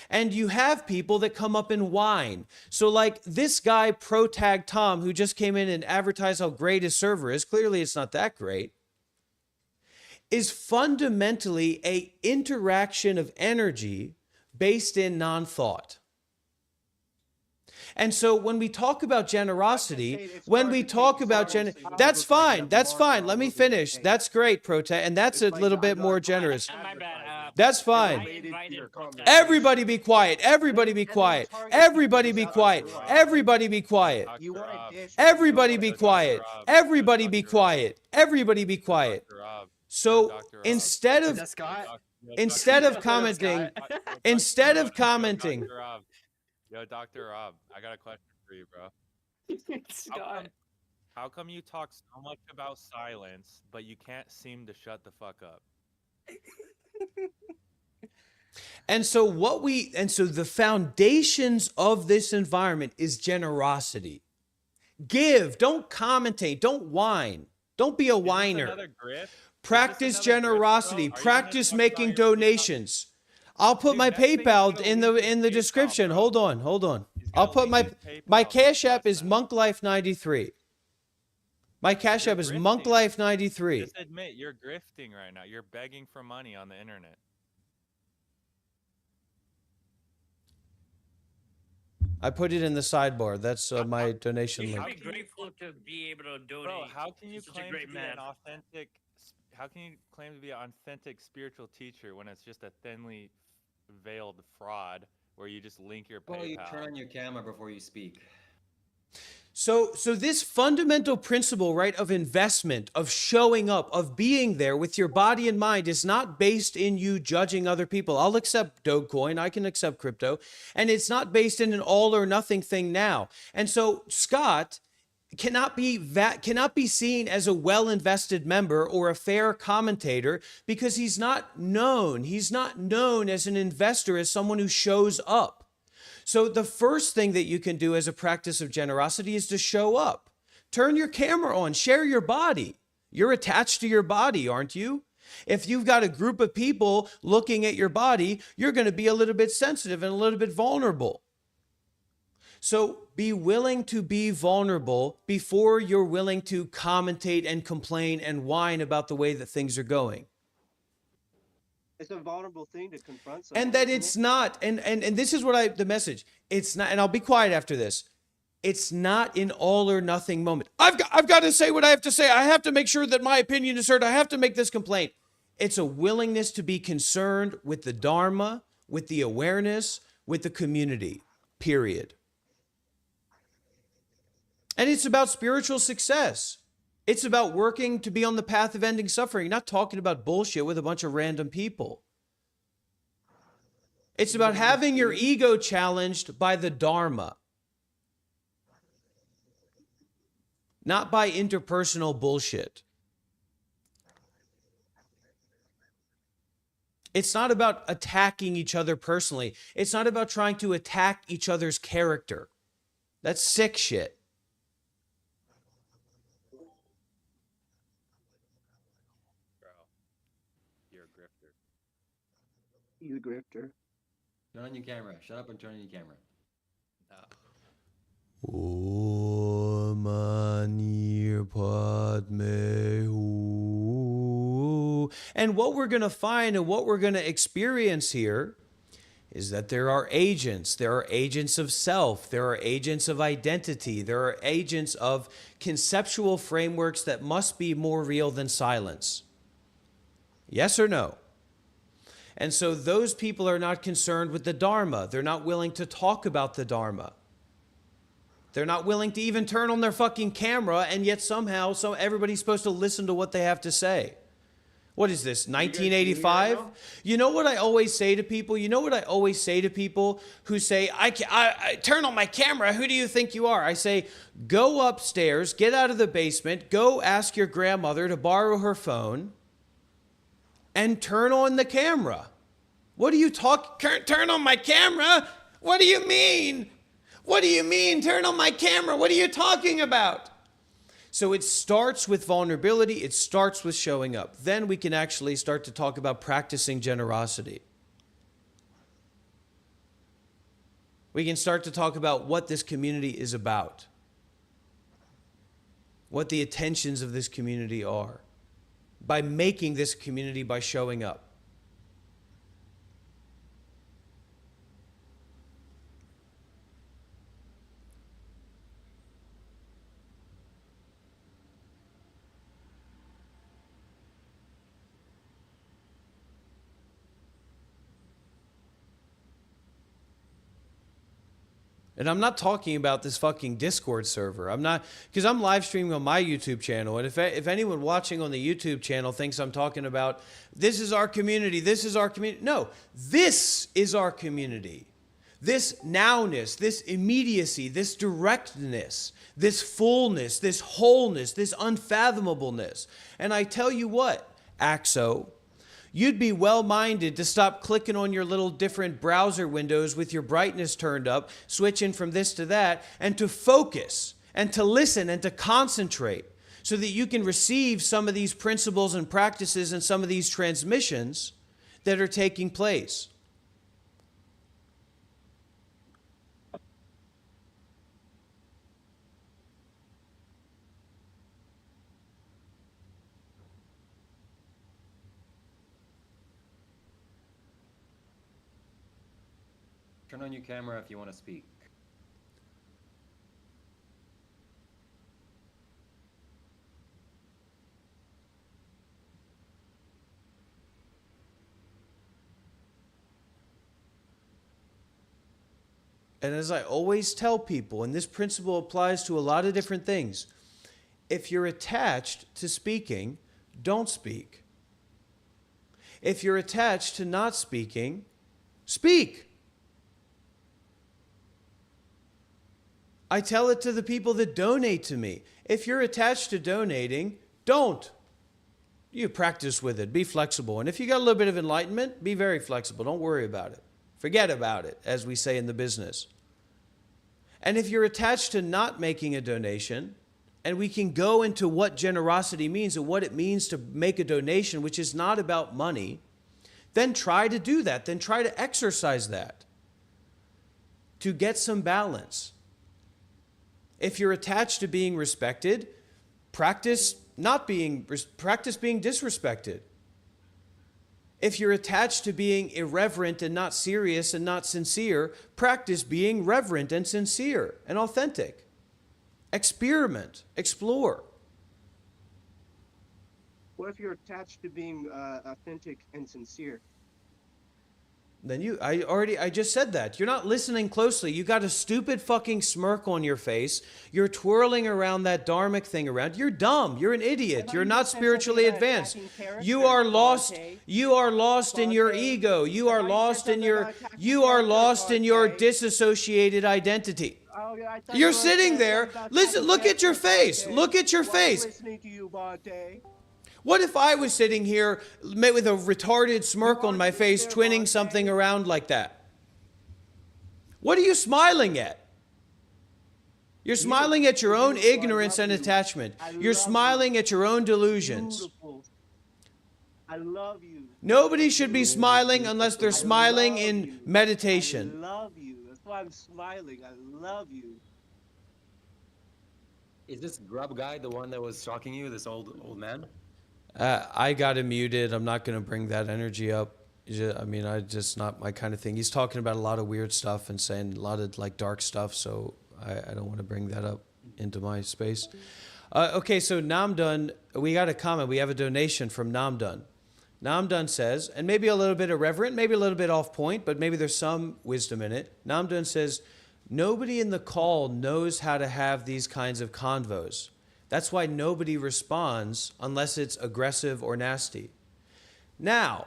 And you have people that come up and whine. So like this guy, ProTag Tom, who just came in and advertised how great his server is, clearly it's not that great, is fundamentally an interaction of energy based in non-thought. And so when we talk about generosity, when we talk about that's fine. That's fine. Let me finish. That's great, ProTag. And that's a little bit more generous. That's fine. Everybody be quiet. Everybody be quiet. Everybody be quiet. Everybody be quiet. Everybody be quiet. Everybody be quiet. Everybody be quiet. So instead of commenting, Yo, Dr. Rob, I got a question for you, bro. How come you talk so much about silence, but you can't seem to shut the fuck up? And so the foundations of this environment is generosity. Give, don't commentate, don't whine. Don't be a whiner. Practice generosity, practice making donations. I'll put my PayPal in the description. Hold on. I'll put my Cash App is MonkLife93. My Cash App is MonkLife93. Just admit you're grifting right now. You're begging for money on the internet. I put it in the sidebar. That's my donation link. I'm grateful to be able to donate. Bro, how can you claim to be man. an authentic? How can you claim to be an authentic spiritual teacher when it's just a thinly veiled fraud where you just link your PayPal? Well, you turn on your camera before you speak. So this fundamental principle, right, of investment, of showing up, of being there with your body and mind is not based in you judging other people. I'll accept Dogecoin. I can accept crypto. And it's not based in an all or nothing thing now. And so Scott, cannot be seen as a well-invested member or a fair commentator because he's not known. He's not known as an investor, as someone who shows up. So the first thing that you can do as a practice of generosity is to show up. Turn your camera on, share your body. You're attached to your body, aren't you? If you've got a group of people looking at your body, you're going to be a little bit sensitive and a little bit vulnerable. So be willing to be vulnerable before you're willing to commentate and complain and whine about the way that things are going. It's a vulnerable thing to confront someone. And that it's not, and this is what the message, it's not, and I'll be quiet after this. It's not an all or nothing moment. I've got to say what I have to say. I have to make sure that my opinion is heard. I have to make this complaint. It's a willingness to be concerned with the Dharma, with the awareness, with the community, period. And it's about spiritual success. It's about working to be on the path of ending suffering, not talking about bullshit with a bunch of random people. It's about having your ego challenged by the Dharma, not by interpersonal bullshit. It's not about attacking each other personally. It's not about trying to attack each other's character. That's sick shit. You're a grifter. He's a grifter. Turn on your camera. Shut up and turn on your camera. Om Mani Padme Hum. And what we're going to find and what we're going to experience here is that there are agents. There are agents of self. There are agents of identity. There are agents of conceptual frameworks that must be more real than silence. Yes or no? And so those people are not concerned with the Dharma. They're not willing to talk about the Dharma. They're not willing to even turn on their fucking camera, and yet somehow everybody's supposed to listen to what they have to say. What is this, 1985? You know what I always say to people? You know what I always say to people who say, I turn on my camera, who do you think you are? I say, go upstairs, get out of the basement, go ask your grandmother to borrow her phone, and turn on the camera. What do you turn on my camera? What do you mean? What do you mean, turn on my camera? What are you talking about? So it starts with vulnerability. It starts with showing up. Then we can actually start to talk about practicing generosity. We can start to talk about what this community is about, what the intentions of this community are, by making this community by showing up. And I'm not talking about this fucking Discord server. I'm not, because I'm live streaming on my YouTube channel. And if anyone watching on the YouTube channel thinks I'm talking about, this is our community, this is our community. No, this is our community. This nowness, this immediacy, this directness, this fullness, this wholeness, this unfathomableness. And I tell you what, Axo, you'd be well-minded to stop clicking on your little different browser windows with your brightness turned up, switching from this to that, and to focus and to listen and to concentrate so that you can receive some of these principles and practices and some of these transmissions that are taking place. Turn on your camera if you want to speak. And as I always tell people, and this principle applies to a lot of different things, if you're attached to speaking, don't speak. If you're attached to not speaking, speak. I tell it to the people that donate to me. If you're attached to donating, don't. You practice with it. Be flexible. And if you got a little bit of enlightenment, be very flexible. Don't worry about it. Forget about it, as we say in the business. And if you're attached to not making a donation, and we can go into what generosity means and what it means to make a donation, which is not about money, then try to do that. Then try to exercise that to get some balance. If you're attached to being respected, practice being disrespected. If you're attached to being irreverent and not serious and not sincere, practice being reverent and sincere and authentic. Experiment, explore. What if you're attached to being authentic and sincere? Then I just said that. You're not listening closely. You got a stupid fucking smirk on your face. You're twirling around that dharmic thing around. You're dumb. You're an idiot. You're not spiritually advanced. You are lost. You are lost in your ego. You are lost in your disassociated identity. You're sitting there. Listen, look at your face. Look at your face. Listening to you, Bhante. What if I was sitting here with a retarded smirk on my face, twinning something around like that? What are you smiling at? You're smiling at your own ignorance and attachment. You're smiling at your own delusions. Beautiful. I love you. Nobody should be smiling unless they're smiling in meditation. I love you. That's why I'm smiling. I love you. Is this grub guy the one that was stalking you, this old man? I got him muted. I'm not going to bring that energy up. I just not my kind of thing. He's talking about a lot of weird stuff and saying a lot of like dark stuff, so I don't want to bring that up into my space. Okay, so Namdun, we got a comment. We have a donation from Namdun. Namdun says, and maybe a little bit irreverent, maybe a little bit off point, but maybe there's some wisdom in it. Namdun says, nobody in the call knows how to have these kinds of convos. That's why nobody responds unless it's aggressive or nasty. Now,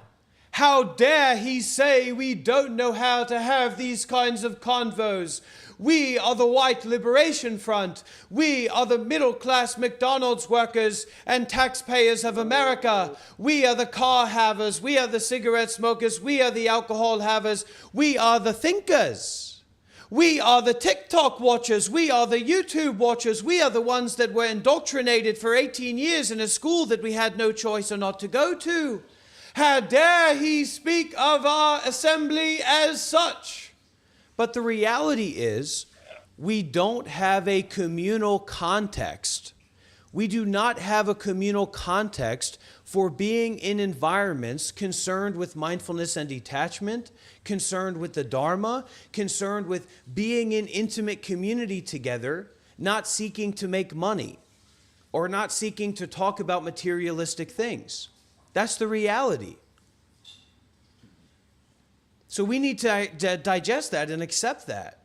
how dare he say we don't know how to have these kinds of convos? We are the White Liberation Front. We are the middle-class McDonald's workers and taxpayers of America. We are the car havers. We are the cigarette smokers. We are the alcohol havers. We are the thinkers. We are the TikTok watchers. We are the YouTube watchers. We are the ones that were indoctrinated for 18 years in a school that we had no choice or not to go to. How dare he speak of our assembly as such? But the reality is, we don't have a communal context. We do not have a communal context for being in environments concerned with mindfulness and detachment, concerned with the Dharma, concerned with being in intimate community together, not seeking to make money or not seeking to talk about materialistic things. That's the reality. So we need to digest that and accept that.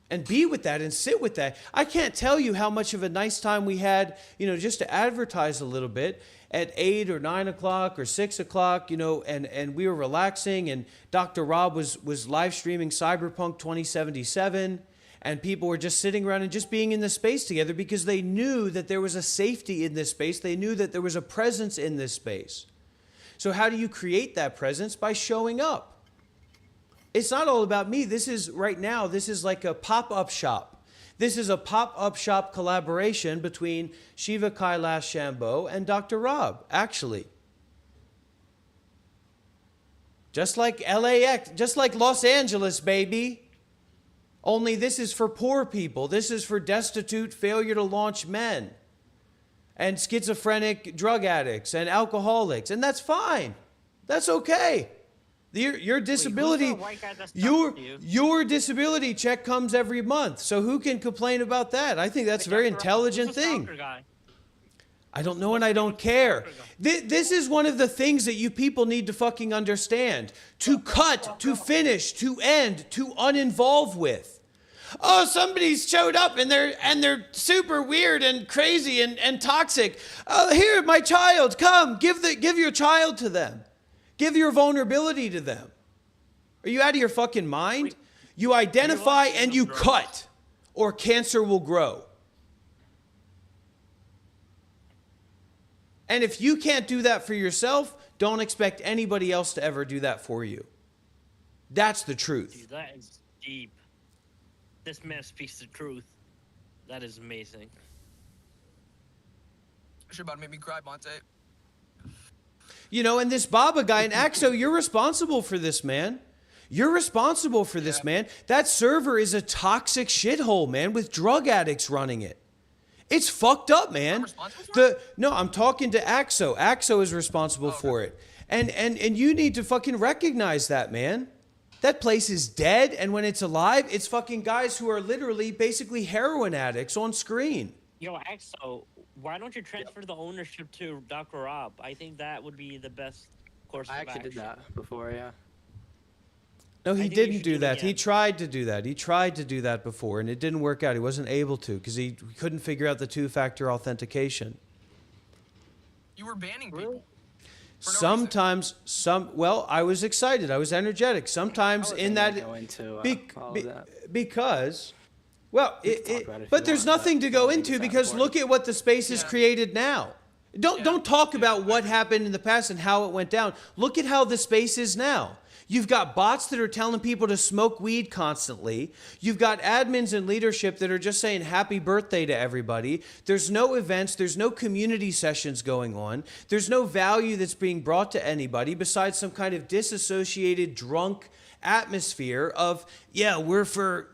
And be with that and sit with that. I can't tell you how much of a nice time we had, just to advertise a little bit at 8 or 9 o'clock or 6 o'clock, and we were relaxing, and Dr. Rob was live streaming Cyberpunk 2077, and people were just sitting around and just being in the space together because they knew that there was a safety in this space. They knew that there was a presence in this space. So how do you create that presence? By showing up. It's not all about me. This is like a pop-up shop. This is a pop-up shop collaboration between Shiva Kailash Shambho and Dr. Rob, actually. Just like LAX, just like Los Angeles, baby. Only this is for poor people. This is for destitute, failure to launch men and schizophrenic drug addicts and alcoholics. And that's fine. That's okay. Your disability, your disability check comes every month. So who can complain about that? I think that's a very intelligent thing. I don't know and I don't care. This is one of the things that you people need to fucking understand. To cut, to finish, to end, to uninvolve with. Oh, somebody's showed up and they're super weird and crazy and toxic. Oh, here, my child, come, give your child to them. Give your vulnerability to them. Are you out of your fucking mind? You identify and you cut, or cancer will grow. And if you can't do that for yourself, don't expect anybody else to ever do that for you. That's the truth. Dude, that is deep. This man speaks the truth. That is amazing. You're about to make me cry, Monte. You know, and this Baba guy and Axo, you're responsible for this, man. You're responsible for this, man. That server is a toxic shithole, man, with drug addicts running it. It's fucked up, man. No, I'm talking to Axo. Axo is responsible for it. And you need to fucking recognize that, man. That place is dead, and when it's alive, it's fucking guys who are literally basically heroin addicts on screen. Yo, Axo, why don't you transfer the ownership to Dr. Rob? I think that would be the best course of I action. actually did that before, yeah. No, he think you didn't should do do it that. He again. tried to do that. He tried to do that before, and it didn't work out. He wasn't able to because he couldn't figure out the two-factor authentication. You were banning people. Sometimes, well, I was excited. I was energetic. Sometimes in that, Go into all be- of that. because, well, can talk about it if but you there's want, nothing but to go I think into it's that because important. look at what the space has created now. Don't talk about what happened in the past and how it went down. Look at how the space is now. You've got bots that are telling people to smoke weed constantly. You've got admins and leadership that are just saying happy birthday to everybody. There's no events. There's no community sessions going on. There's no value that's being brought to anybody besides some kind of disassociated, drunk atmosphere of, yeah, we're for,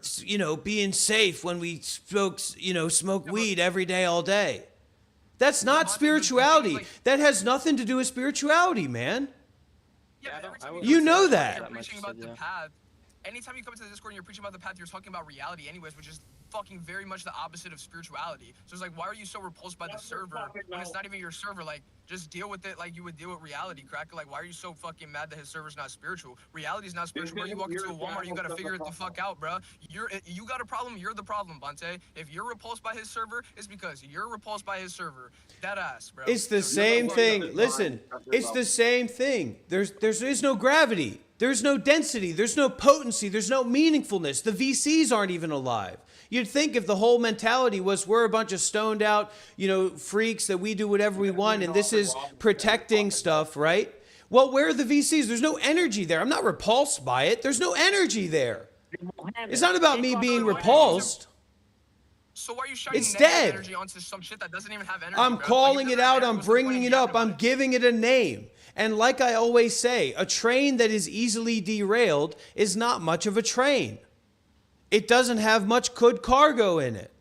being safe when we smoke weed every day, all day. That's not spirituality. That has nothing to do with spirituality, man. Yeah, but every time You know you're that. preaching about the path. Anytime you come into the Discord and you're preaching about the path, you're talking about reality anyways, which is fucking very much the opposite of spirituality. So it's like, why are you so repulsed by the server when it's not even your server? Like, just deal with it like you would deal with reality, Cracker. Like, why are you so fucking mad that his server's not spiritual? Reality is not spiritual. When you walk into a Walmart, you gotta figure it the fuck out, bro. You got a problem, you're the problem, Bonte. If you're repulsed by his server, it's because you're repulsed by his server. That ass, bro. It's the same thing. Listen, it's the same thing. There is no gravity. There's no density. There's no potency. There's no meaningfulness. The VCs aren't even alive. You'd think if the whole mentality was we're a bunch of stoned out, freaks that we do whatever we want and this is protecting stuff, right? Well, where are the VCs? There's no energy there. I'm not repulsed by it. There's no energy there. It's not about me being repulsed. So why are you shining It's negative dead. energy onto some shit that doesn't even have energy? I'm bro? calling Like, it doesn't have out. energy, I'm what's the point bringing in it yapping up. about I'm it? giving it a name. And like I always say, a train that is easily derailed is not much of a train. It doesn't have much good cargo in it.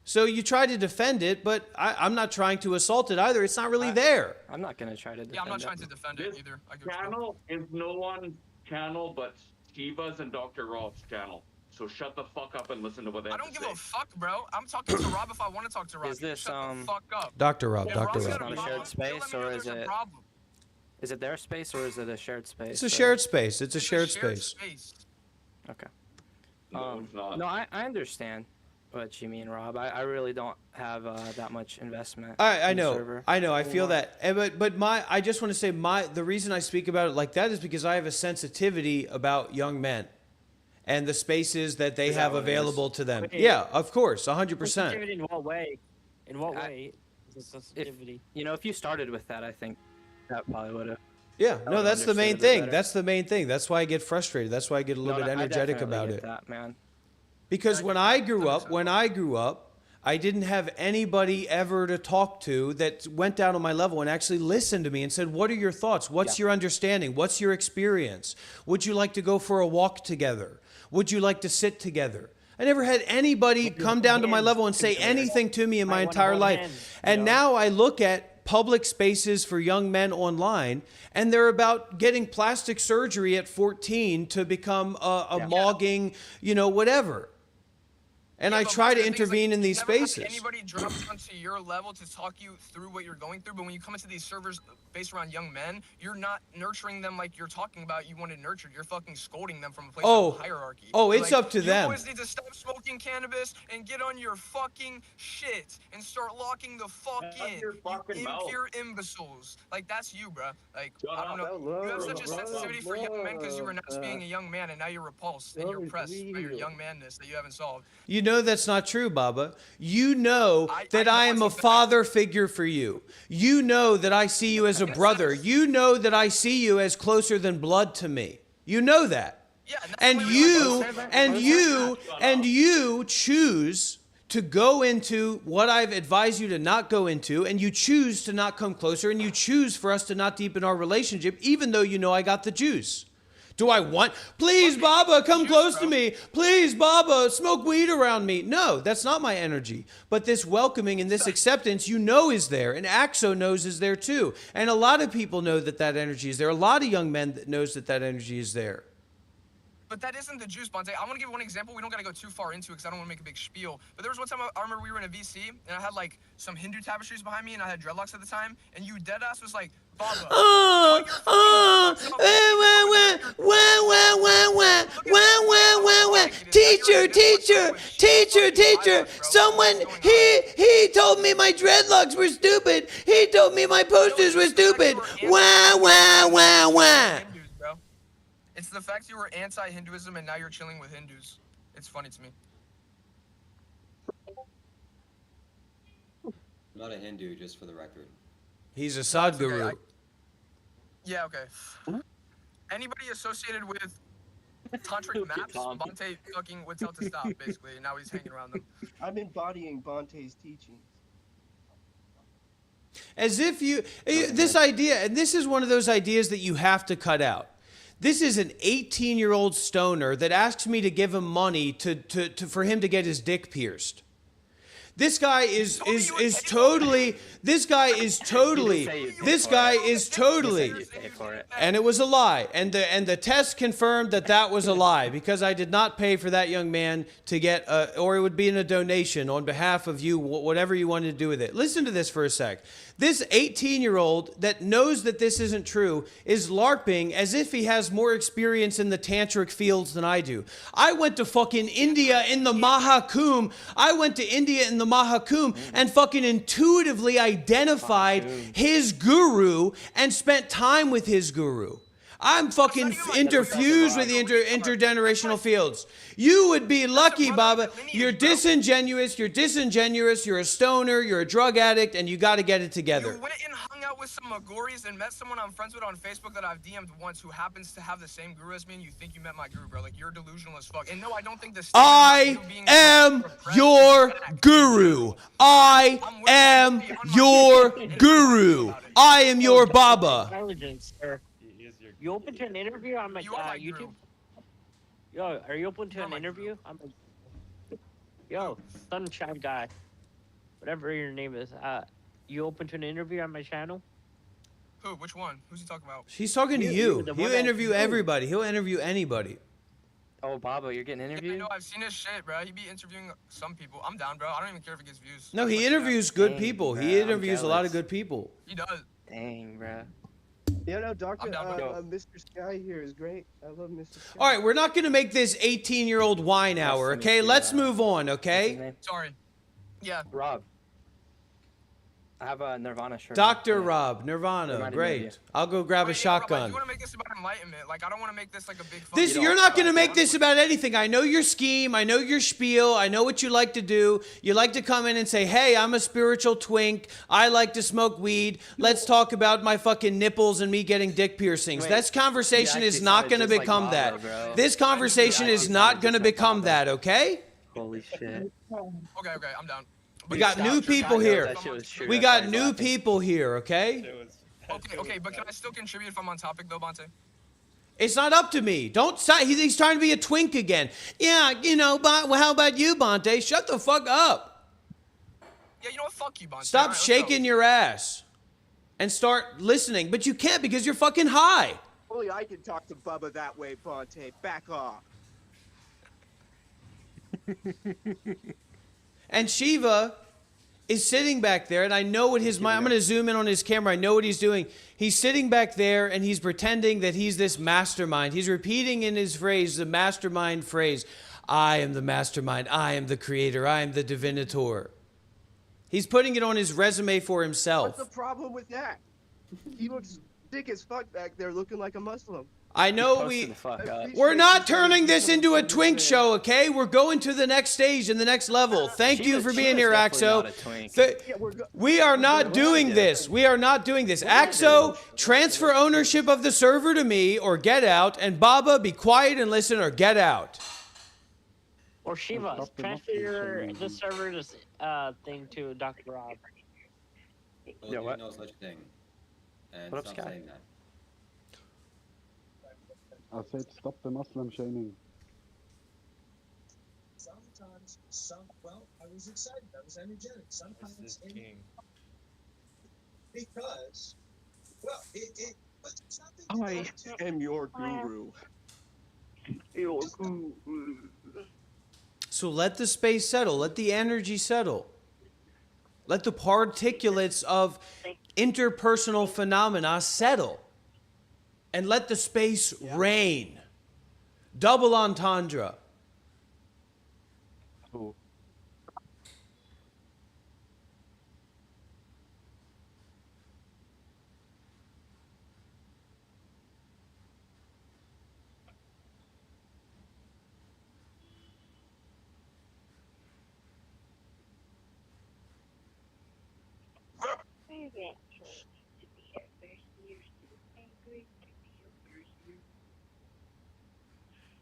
So you try to defend it, but I'm not trying to assault it either. It's not really there. I'm not going to try to defend Yeah, I'm not it. trying to defend it either. I get what you're saying. Channel is no one's channel but Shiva's and Dr. Rob's channel. So shut the fuck up and listen to what they I have don't to give say. a fuck, bro. I'm talking to Rob if I want to talk to Rob. Is this, Shut the fuck up. Dr. Rob, If Dr. Rob's Rob. got a Not a shared problem, space, he'll let me or know is there's a it- problem. Is it their space or is it a shared space? It's a shared space. It's a shared space. Okay. No, it's not. No, I understand what you mean, Rob. I really don't have that much investment. I in the know. server I know. I feel anymore. that. But I just want to say the reason I speak about it like that is because I have a sensitivity about young men and the spaces that they Is that have what it is? available to them. Wait. Yeah, of course, 100%. Sensitivity in what way? In what I- way is this sensitivity? If you started with that, I think that probably would have. Yeah, I no, would that's the understand main a bit thing. better. That's the main thing. That's why I get frustrated. That's why I get a little bit energetic about it. That, man. Because when I grew up, I didn't have anybody ever to talk to that went down on my level and actually listened to me and said, what are your thoughts? What's your understanding? What's your experience? Would you like to go for a walk together? Would you like to sit together? I never had anybody come down to my level and say anything to me in my Might wanna entire hold life. hands, And you know? now I look at public spaces for young men online, and they're about getting plastic surgery at 14 to become a mogging, whatever. And Yeah, I but try to the thing is, like, intervene in you these never have spaces. Anybody drop onto your level to talk you through what you're going through, but when you come into these servers based around young men, you're not nurturing them like you're talking about you wanted nurtured. You're fucking scolding them from a place Oh. of hierarchy. Oh, You're it's like, up to you them. boys need to stop smoking cannabis and get on your fucking shit and start locking the fuck Shut in. your fucking You mouth. impure imbeciles. Like, that's you, bruh. Like, Shut I don't up. know. You have such a Shut up. sensitivity for young men because you were announced being a young man, and now you're repulsed and you're oppressed by your young manness that you haven't solved. You know that's not true, Baba. You know I that know I am it's a a fact. father figure for you. You know that I see you as a brother. You know that I see you as closer than blood to me. You know that. Yeah, and that's And the way we you like to and live. you and you choose to go into what I've advised you to not go into, and you choose to not come closer, and you choose for us to not deepen our relationship, even though you know I got the juice. Do I want, please, Baba, come close to me. Please, Baba, smoke weed around me. No, that's not my energy. But this welcoming and this acceptance, you know, is there. And Axo knows is there too. And a lot of people know that that energy is there. A lot of young men that knows that that energy is there. But that isn't the juice, Bonte. I want to give one example. We don't got to go too far into it because I don't want to make a big spiel. But there was one time I remember we were in a VC and I had like some Hindu tapestries behind me and I had dreadlocks at the time. And you deadass was like, Baba. Teacher, someone, he told me my dreadlocks were stupid. He told me my posters were stupid. Hindus, bro. It's the fact you were anti-Hinduism and now you're chilling with Hindus. It's funny to me. I'm not a Hindu, just for the record. He's a Sadhguru. Yeah, okay. Anybody associated with tantric maps, Bonte fucking would tell to stop, basically. And now he's hanging around them. I'm embodying Bonte's teachings. As if you, this idea, and this is one of those ideas that you have to cut out. This is an 18-year-old stoner that asks me to give him money for him to get his dick pierced. This guy is totally, and it was a lie. And the test confirmed that was a lie because I did not pay for that young man to get, or it would be in a donation on behalf of you, whatever you wanted to do with it. Listen to this for a sec. This 18-year-old that knows that this isn't true is LARPing as if he has more experience in the tantric fields than I do. I went to fucking India in the Mahakumbh. And fucking intuitively identified his guru and spent time with his guru. I'm fucking interfused with the intergenerational fields. You would be lucky, Baba. You're disingenuous, you're a stoner, you're a drug addict, and you got to get it together. You went and hung out with some Magoris and met someone I'm friends with on Facebook that I've DM'd once who happens to have the same guru as me, and you think you met my guru, bro. Like, you're delusional as fuck. And no, I don't think this. I am your guru. I am your guru. I am your Baba. Intelligence, sir. You open to an interview on my YouTube? Guru. Yo, are you open to an interview? Yo, sunshine guy, whatever your name is. You open to an interview on my channel? Who? Which one? Who's he talking about? He's talking to you. the He'll one that- interview everybody. He'll interview anybody. Oh, Baba, you're getting Yeah, I interviewed? know. I've seen his shit, bro. He be interviewing some people. I'm down, bro. I don't even care if he gets views. No, he Like, interviews good Dang, people. bruh, He I'm interviews a lot of jealous. good people. He does. Dang, bro. Yeah, no, Doctor, I'm down, bro. Mr. Sky here is great. I love Mr. Sky. All right, we're not going to make this 18-year-old wine hour, Nice to okay? meet you, Let's man. move on, What's his okay? name? Sorry. Yeah. Rob. I have a Nirvana shirt. Dr. Yeah. Rob, Nirvana, Reminded me of great. you. I'll go grab a Wait, I shotgun. do want to make this about enlightenment. Like, I don't want to make this like a big. This, fucking- you're not going to make this about anything. I know your scheme. I know your spiel. I know what you like to do. You like to come in and say, hey, I'm a spiritual twink. I like to smoke weed. Let's talk about my fucking nipples and me getting dick piercings. Wait, This conversation you is actually not sounded going to just like become Baba, that. bro. This conversation You is actually not sounded going to just like become Baba. that, okay? Holy shit. Okay, I'm down. We But got stop, new you're people not- here. That shit was true. We That's got why he's new laughing. people here, okay? Okay, but can I still contribute if I'm on topic though, Bonte? It's not up to me. Don't stop. He's trying to be a twink again. Yeah, you know, but how about you, Bonte? Shut the fuck up. Yeah, you know what? Fuck you, Bonte. Stop Alright, let's shaking go. your ass and start listening. But you can't because you're fucking high. Only I can talk to Bubba that way, Bonte. Back off. And Shiva is sitting back there, and I know what his mind. I'm going to zoom in on his camera. I know what he's doing. He's sitting back there, and he's pretending that he's this mastermind. He's repeating in his phrase the mastermind phrase. I am the mastermind. I am the creator. I am the divinator. He's putting it on his resume for himself. What's the problem with that? He looks thick as fuck back there, looking like a Muslim. I know Posting the fuck up. we're not turning this into a twink show, okay? We're going to the next stage and the next level. Thank you for being here, Axo. We are not doing this. We are not doing this. Axo, transfer ownership of the server to me or get out. And Baba, be quiet and listen or get out. Or Shiva, transfer the server thing to Dr. Rob. Well, Yeah, there's what? no such thing. And What up, stop Sky? saying that. I said stop the Muslim shaming. Sometimes, well, I was excited. I was energetic. Sometimes, This is king. because, well, but it's nothing. I am your guru. Your guru. So let the space settle. Let the energy settle. Let the particulates of interpersonal phenomena settle. And let the space reign. Double entendre. Ooh.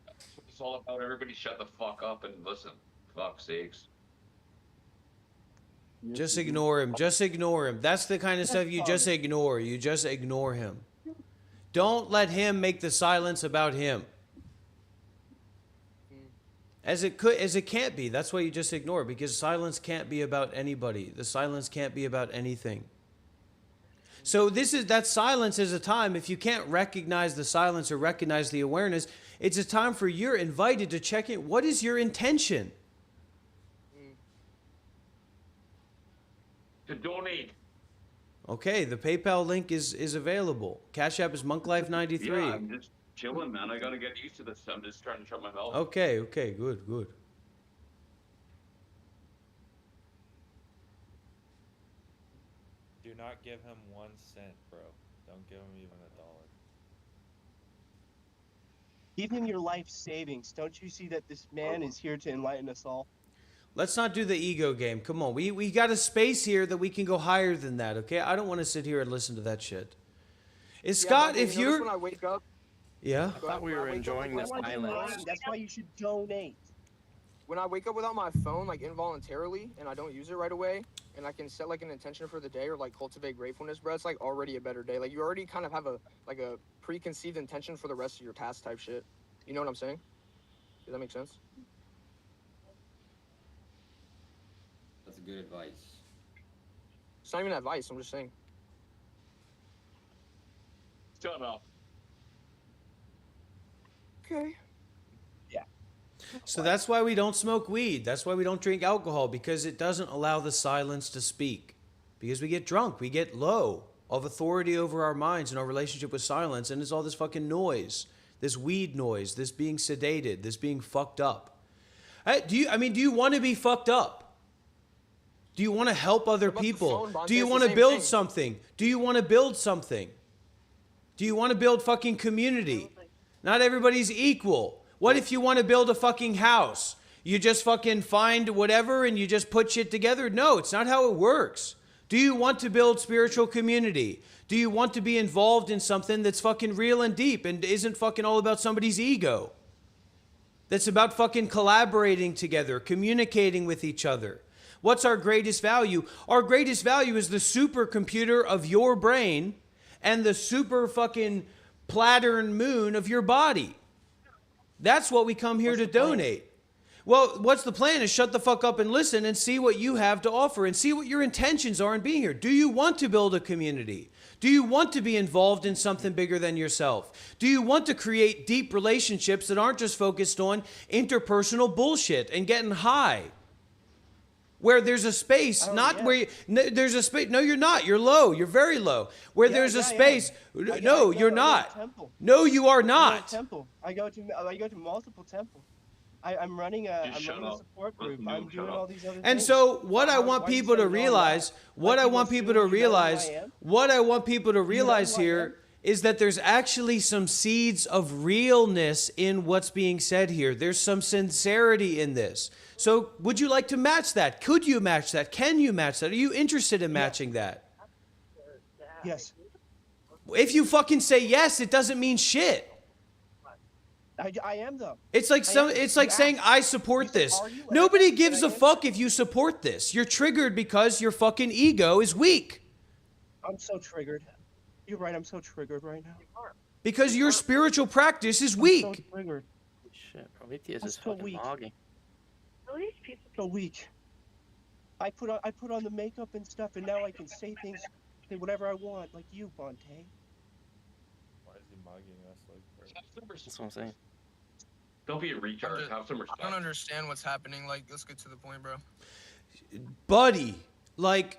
That's what it's all about. Everybody shut the fuck up and listen. Fuck sakes. Just ignore him. Just ignore him. That's the kind of stuff you just ignore. You just ignore him. Don't let him make the silence about him. As it can't be. That's why you just ignore it, because silence can't be about anybody. The silence can't be about anything. So that silence is a time, if you can't recognize the silence or recognize the awareness, it's a time for you're invited to check in. What is your intention? To donate. Okay, the PayPal link is available. Cash App is MonkLife93. Yeah, I'm just chilling, man. I gotta get used to this. I'm just trying to shut my mouth. Okay, good. Do not give him 1 cent, bro. Don't give him even $1. Give him your life savings. Don't you see that this man is here to enlighten us all? Let's not do the ego game. Come on. We got a space here that we can go higher than that, okay? I don't want to sit here and listen to that shit. Scott, but if you notice you're... when I wake up, Yeah? I thought we were enjoying this silence. That's why you should donate. when I wake up without my phone, like involuntarily, and I don't use it right away, and I can set like an intention for the day or like cultivate gratefulness, bro, it's like already a better day. Like you already kind of have a preconceived intention for the rest of your task type shit. You know what I'm saying? Does that make sense? That's good advice. It's not even advice. I'm just saying. Shut up. Okay. So that's why we don't smoke weed. That's why we don't drink alcohol, because it doesn't allow the silence to speak. Because we get drunk. We get low of authority over our minds and our relationship with silence. And it's all this fucking noise, this weed noise, this being sedated, this being fucked up. Do you want to be fucked up? Do you want to help other people? Do you want to build something? Do you want to build something? Do you want to build fucking community? Not everybody's equal. What if you want to build a fucking house? You just fucking find whatever and you just put shit together? No, it's not how it works. Do you want to build spiritual community? Do you want to be involved in something that's fucking real and deep and isn't fucking all about somebody's ego? That's about fucking collaborating together, communicating with each other. What's our greatest value? Our greatest value is the supercomputer of your brain and the super fucking Plattern moon of your body. That's what we come here to donate. Well, what's the plan is shut the fuck up and listen and see what you have to offer and see what your intentions are in being here. Do you want to build a community? Do you want to be involved in something bigger than yourself? Do you want to create deep relationships that aren't just focused on interpersonal bullshit and getting high? Where there's a space, there's a space. No, you're not. You're low. You're very low. Where there's a space. No, you're not. No, you are not. I go to multiple temples. I'm running a support group. I'm doing all these other things. And so what I want people to realize, here is that there's actually some seeds of realness in what's being said here. There's some sincerity in this. So would you like to match that? Could you match that? Can you match that? Are you interested in matching that? Yes. If you fucking say yes, it doesn't mean shit. I am though. It's like saying I support this. Nobody gives a fuck if you support this. You're triggered because your fucking ego is weak. I'm so triggered. You're right. I'm so triggered right now. Because your spiritual practice is weak. I'm so triggered. Shit, Prometheus is so fucking weak. logging. So weak. I put on the makeup and stuff, and now I can say whatever I want, like you, Bonte. Why is he mugging us like That's what I'm saying. Don't be a retard. Have some respect. I don't understand what's happening. Like, let's get to the point, bro. Buddy, like,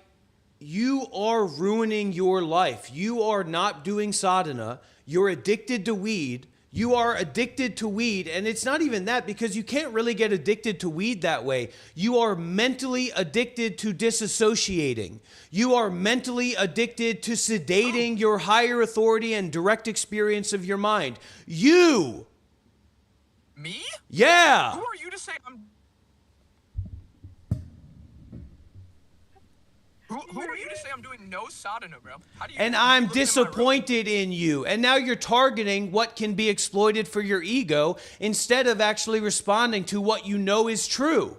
you are ruining your life. You are not doing sadhana. You're addicted to weed. You are addicted to weed, and it's not even that, because you can't really get addicted to weed that way. You are mentally addicted to disassociating. You are mentally addicted to sedating your higher authority and direct experience of your mind. You! Me? Yeah! Who are you to say I'm... Who are you to say I'm doing no sadhana, bro? How do you? And I'm disappointed in you. And now you're targeting what can be exploited for your ego instead of actually responding to what you know is true.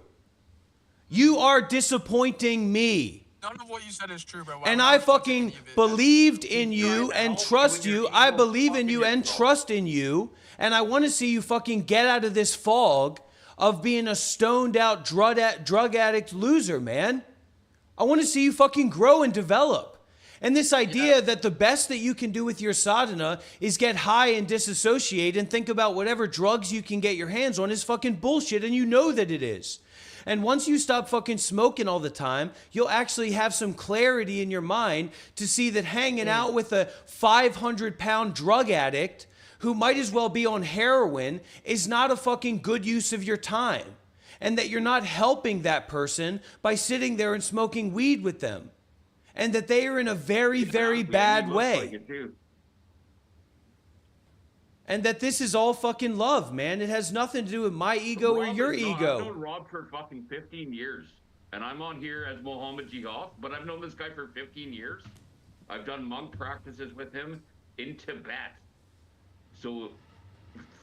You are disappointing me. None of what you said is true, bro. And I fucking believed in you and trust you. I believe in you and trust in you. And I want to see you fucking get out of this fog of being a stoned out drug addict loser, man. I want to see you fucking grow and develop. And this idea that the best that you can do with your sadhana is get high and disassociate and think about whatever drugs you can get your hands on is fucking bullshit, and you know that it is. And once you stop fucking smoking all the time, you'll actually have some clarity in your mind to see that hanging out with a 500-pound drug addict who might as well be on heroin is not a fucking good use of your time. And that you're not helping that person by sitting there and smoking weed with them. And that they are in a very, very bad way. And that this is all fucking love, man. It has nothing to do with my ego or your ego. I've known Rob for fucking 15 years. And I'm on here as Mohammed Jihad, but I've known this guy for 15 years. I've done monk practices with him in Tibet. So,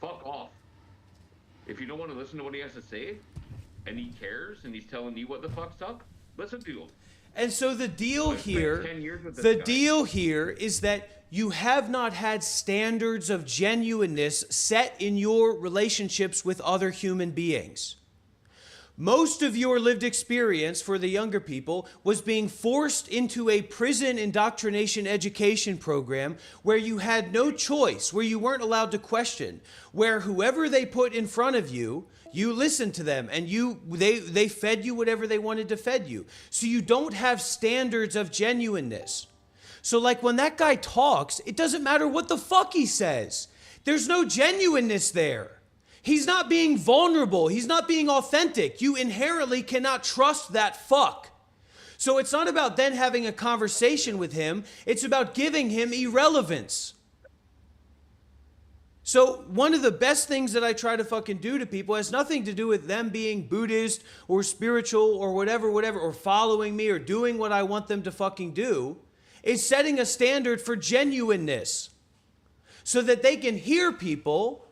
fuck off. If you don't want to listen to what he has to say, and he cares, and he's telling me what the fuck's up, listen to him. And so the deal here is that you have not had standards of genuineness set in your relationships with other human beings. Most of your lived experience for the younger people was being forced into a prison indoctrination education program where you had no choice, where you weren't allowed to question, where whoever they put in front of you, you listened to them and they fed you whatever they wanted to fed you. So you don't have standards of genuineness. So like when that guy talks, it doesn't matter what the fuck he says. There's no genuineness there. He's not being vulnerable. He's not being authentic. You inherently cannot trust that fuck. So it's not about then having a conversation with him. It's about giving him irrelevance. So one of the best things that I try to fucking do to people has nothing to do with them being Buddhist or spiritual or whatever, or following me or doing what I want them to fucking do, is setting a standard for genuineness so that they can hear people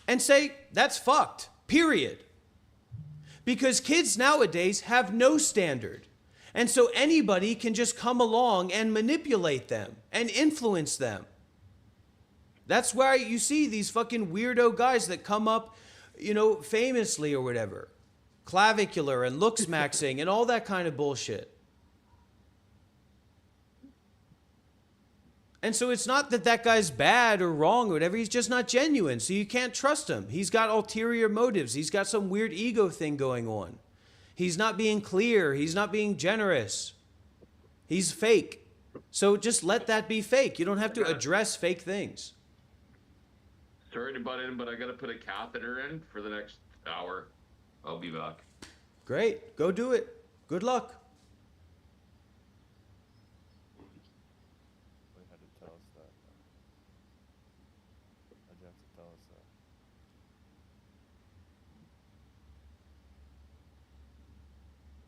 and say, that's fucked, period. Because kids nowadays have no standard. And so anybody can just come along and manipulate them and influence them. That's why you see these fucking weirdo guys that come up, famously or whatever. clavicular and looks maxing and all that kind of bullshit. And so it's not that that guy's bad or wrong or whatever. He's just not genuine. So you can't trust him. He's got ulterior motives. He's got some weird ego thing going on. He's not being clear. He's not being generous. He's fake. So just let that be fake. You don't have to address fake things. Sorry to butt in, but I got to put a catheter in for the next hour. I'll be back. Great. Go do it. Good luck. They had to tell us that. Why'd you have to tell us that?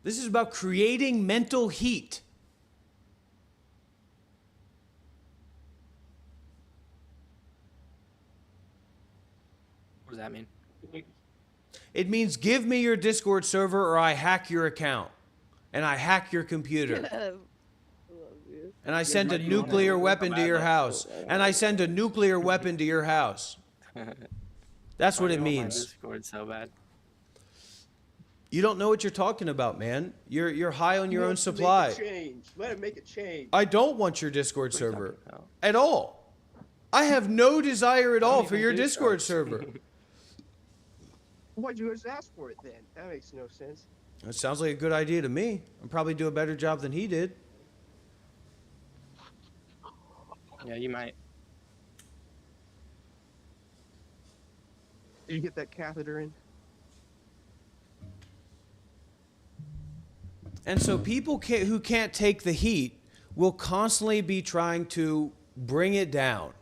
This is about creating mental heat. What does that mean? It means give me your Discord server or I hack your account. And I hack your computer. And I send a nuclear weapon to your house. And I send a nuclear weapon to your house. That's what it means. Discord so bad. You don't know what you're talking about, man. You're high on your own supply. Let him make a change. I don't want your Discord server at all. I have no desire at all for your Discord server. Why'd you just ask for it then? That makes no sense. It sounds like a good idea to me. I'll probably do a better job than he did. Yeah, you might. Did you get that catheter in? And so people who can't take the heat will constantly be trying to bring it down.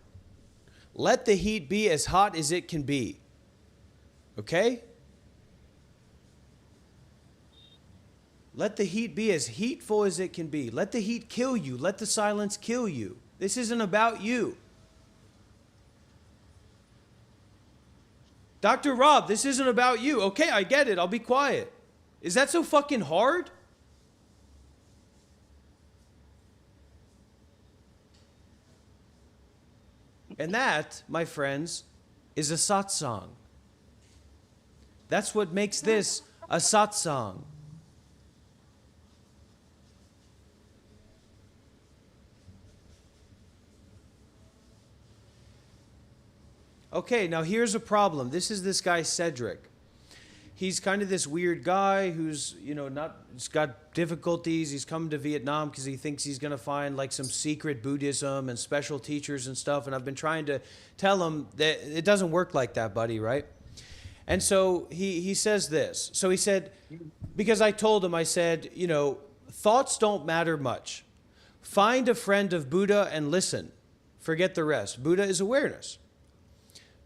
Let the heat be as hot as it can be. Okay? Let the heat be as heatful as it can be. Let the heat kill you. Let the silence kill you. This isn't about you. Dr. Rob, this isn't about you. Okay, I get it. I'll be quiet. Is that so fucking hard? And that, my friends, is a satsang. That's what makes this a satsang. Okay, now here's a problem. This is this guy, Cedric. He's kind of this weird guy who's, he's got difficulties. He's come to Vietnam because he thinks he's going to find like some secret Buddhism and special teachers and stuff. And I've been trying to tell him that it doesn't work like that, buddy, right? And so he says this. So he said, because I told him, I said, thoughts don't matter much. Find a friend of Buddha and listen. Forget the rest. Buddha is awareness.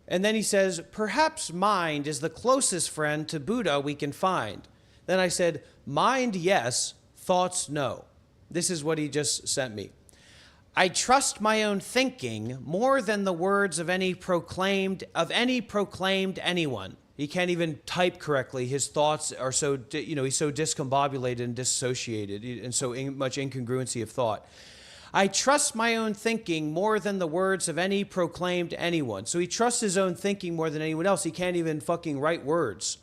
And then he says, perhaps mind is the closest friend to Buddha we can find. Then I said, mind, yes, thoughts, no. This is what he just sent me. I trust my own thinking more than the words of any proclaimed anyone. He can't even type correctly. His thoughts are so, he's so discombobulated and dissociated and so much incongruency of thought. I trust my own thinking more than the words of any proclaimed anyone. So he trusts his own thinking more than anyone else. He can't even fucking write words.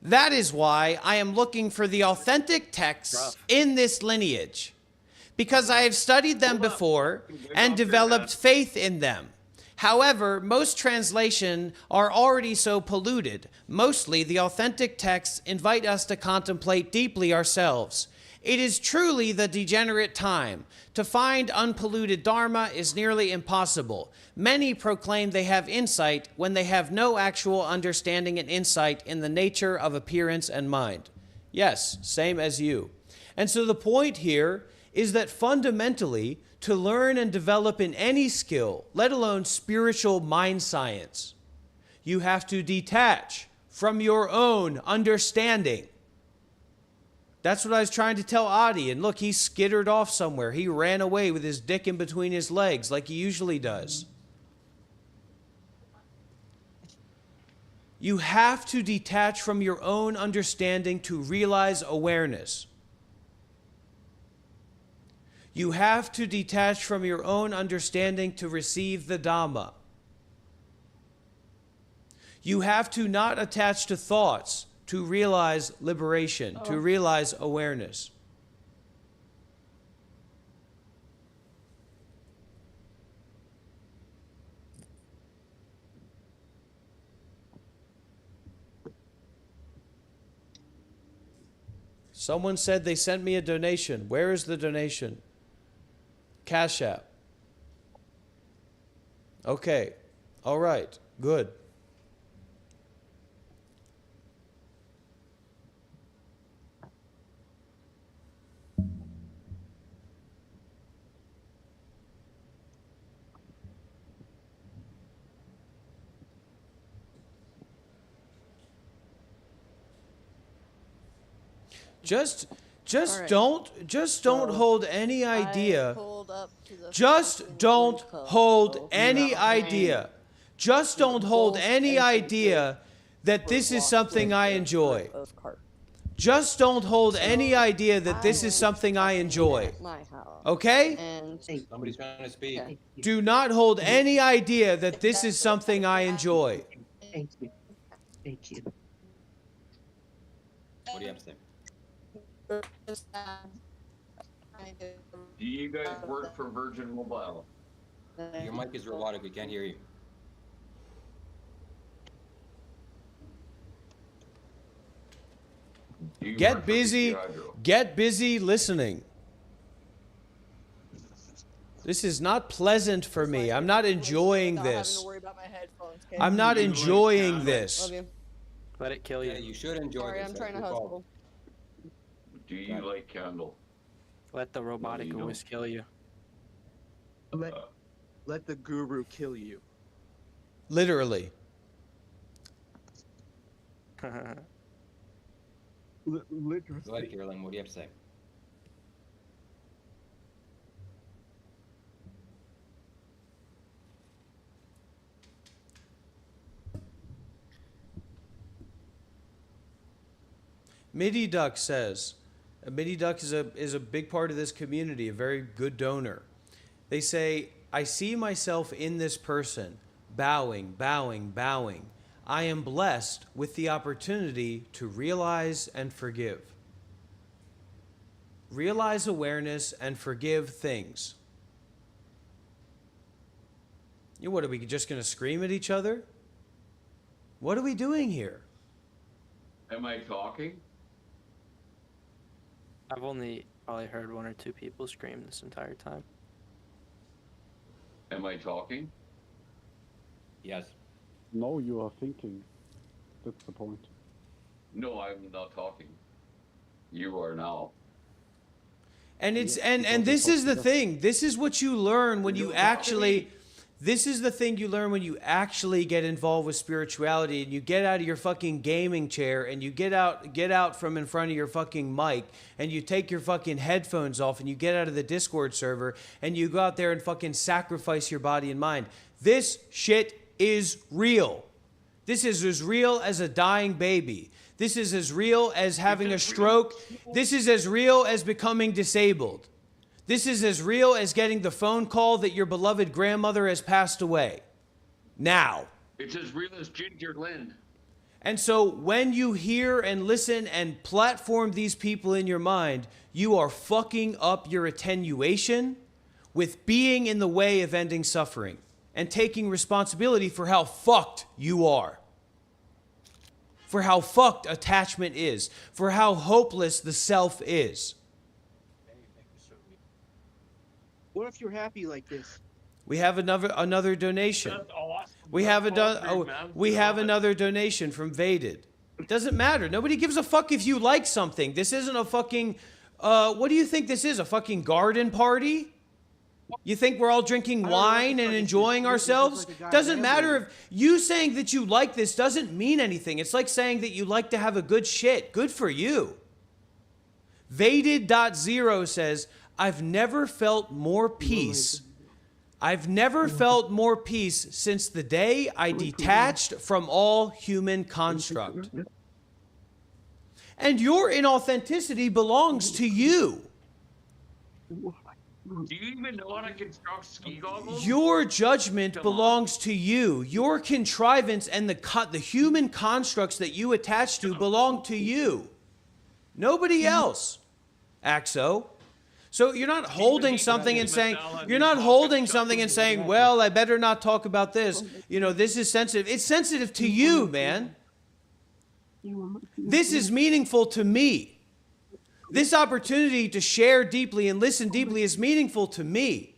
That is why I am looking for the authentic texts in this lineage, because I have studied them before and developed faith in them. However, most translations are already so polluted. Mostly, the authentic texts invite us to contemplate deeply ourselves. It is truly the degenerate time. To find unpolluted Dharma is nearly impossible. Many proclaim they have insight when they have no actual understanding and insight in the nature of appearance and mind. Yes, same as you. And so the point here is that fundamentally, to learn and develop in any skill, let alone spiritual mind science, you have to detach from your own understanding. That's what I was trying to tell Adi. And look, he skittered off somewhere. He ran away with his dick in between his legs like he usually does. You have to detach from your own understanding to realize awareness. You have to detach from your own understanding to receive the Dhamma. You have to not attach to thoughts to realize liberation, to realize awareness. Someone said they sent me a donation. Where is the donation? Cash App. Okay. All right. Good. Just All right. don't hold any idea. I pulled up to the Just fucking don't link of- hold any idea. Just don't hold Bulls any and idea that this is something I enjoy. of cart. Just don't hold any idea that this is something I enjoy. At my house. Okay? And Somebody's trying to speak. Okay. Do not hold any idea that this is something I enjoy. Thank you. Thank you. What do you have to say? Do you guys work for Virgin Mobile? Your mic is robotic. We can't hear you. Do you work Get for busy. BC Hydro? Get busy listening. This is not pleasant for me. I'm not enjoying Not having this. to worry about my headphones, okay? I'm not You like enjoying that? this. Love you. Let it kill you. Yeah, you should enjoy Sorry, this. I'm trying to That's your hustle. Do you like candle? Let the robotic you don't. voice kill you. Let the guru kill you. Literally. Literally. Go ahead, Carolyn. What do you have to say? Midi Duck says, Midi Duck is a big part of this community, a very good donor. They say, I see myself in this person, bowing, bowing, bowing. I am blessed with the opportunity to realize and forgive. Realize awareness and forgive things. What, are we just going to scream at each other? What are we doing here? Am I talking? I've only probably heard one or two people scream this entire time. Am I talking? Yes. No, you are thinking. That's the point. No, I'm not talking. You are now. And it's and this is the thing. This is what you learn when you actually this is the thing you learn when you actually get involved with spirituality and you get out of your fucking gaming chair and you get out from in front of your fucking mic and you take your fucking headphones off and you get out of the Discord server and you go out there and fucking sacrifice your body and mind. This shit is real. This is as real as a dying baby. This is as real as having a stroke. This is as real as becoming disabled. This is as real as getting the phone call that your beloved grandmother has passed away. Now. It's as real as Ginger Lynn. And so when you hear and listen and platform these people in your mind, you are fucking up your attenuation with being in the way of ending suffering and taking responsibility for how fucked you are. For how fucked attachment is. For how hopeless the self is. What if you're happy like this? We have another donation. We have another donation from Vaded. It doesn't matter. Nobody gives a fuck if you like something. This isn't a fucking what do you think this is? A fucking garden party? You think we're all drinking wine and enjoying ourselves? Doesn't matter if you saying that you like this doesn't mean anything. It's like saying that you like to have a good shit. Good for you. Vaded.0 says, I've never felt more peace. I've never felt more peace since the day I detached from all human construct. And your inauthenticity belongs to you. Do you even know how to construct ski goggles? Your judgment Come belongs to you. Your contrivance and the human constructs that you attach to belong to you. Nobody else, Axo. So you're not holding something and saying, well, I better not talk about this. You know, this is sensitive. It's sensitive to you, man. This is meaningful to me. This opportunity to share deeply and listen deeply is meaningful to me.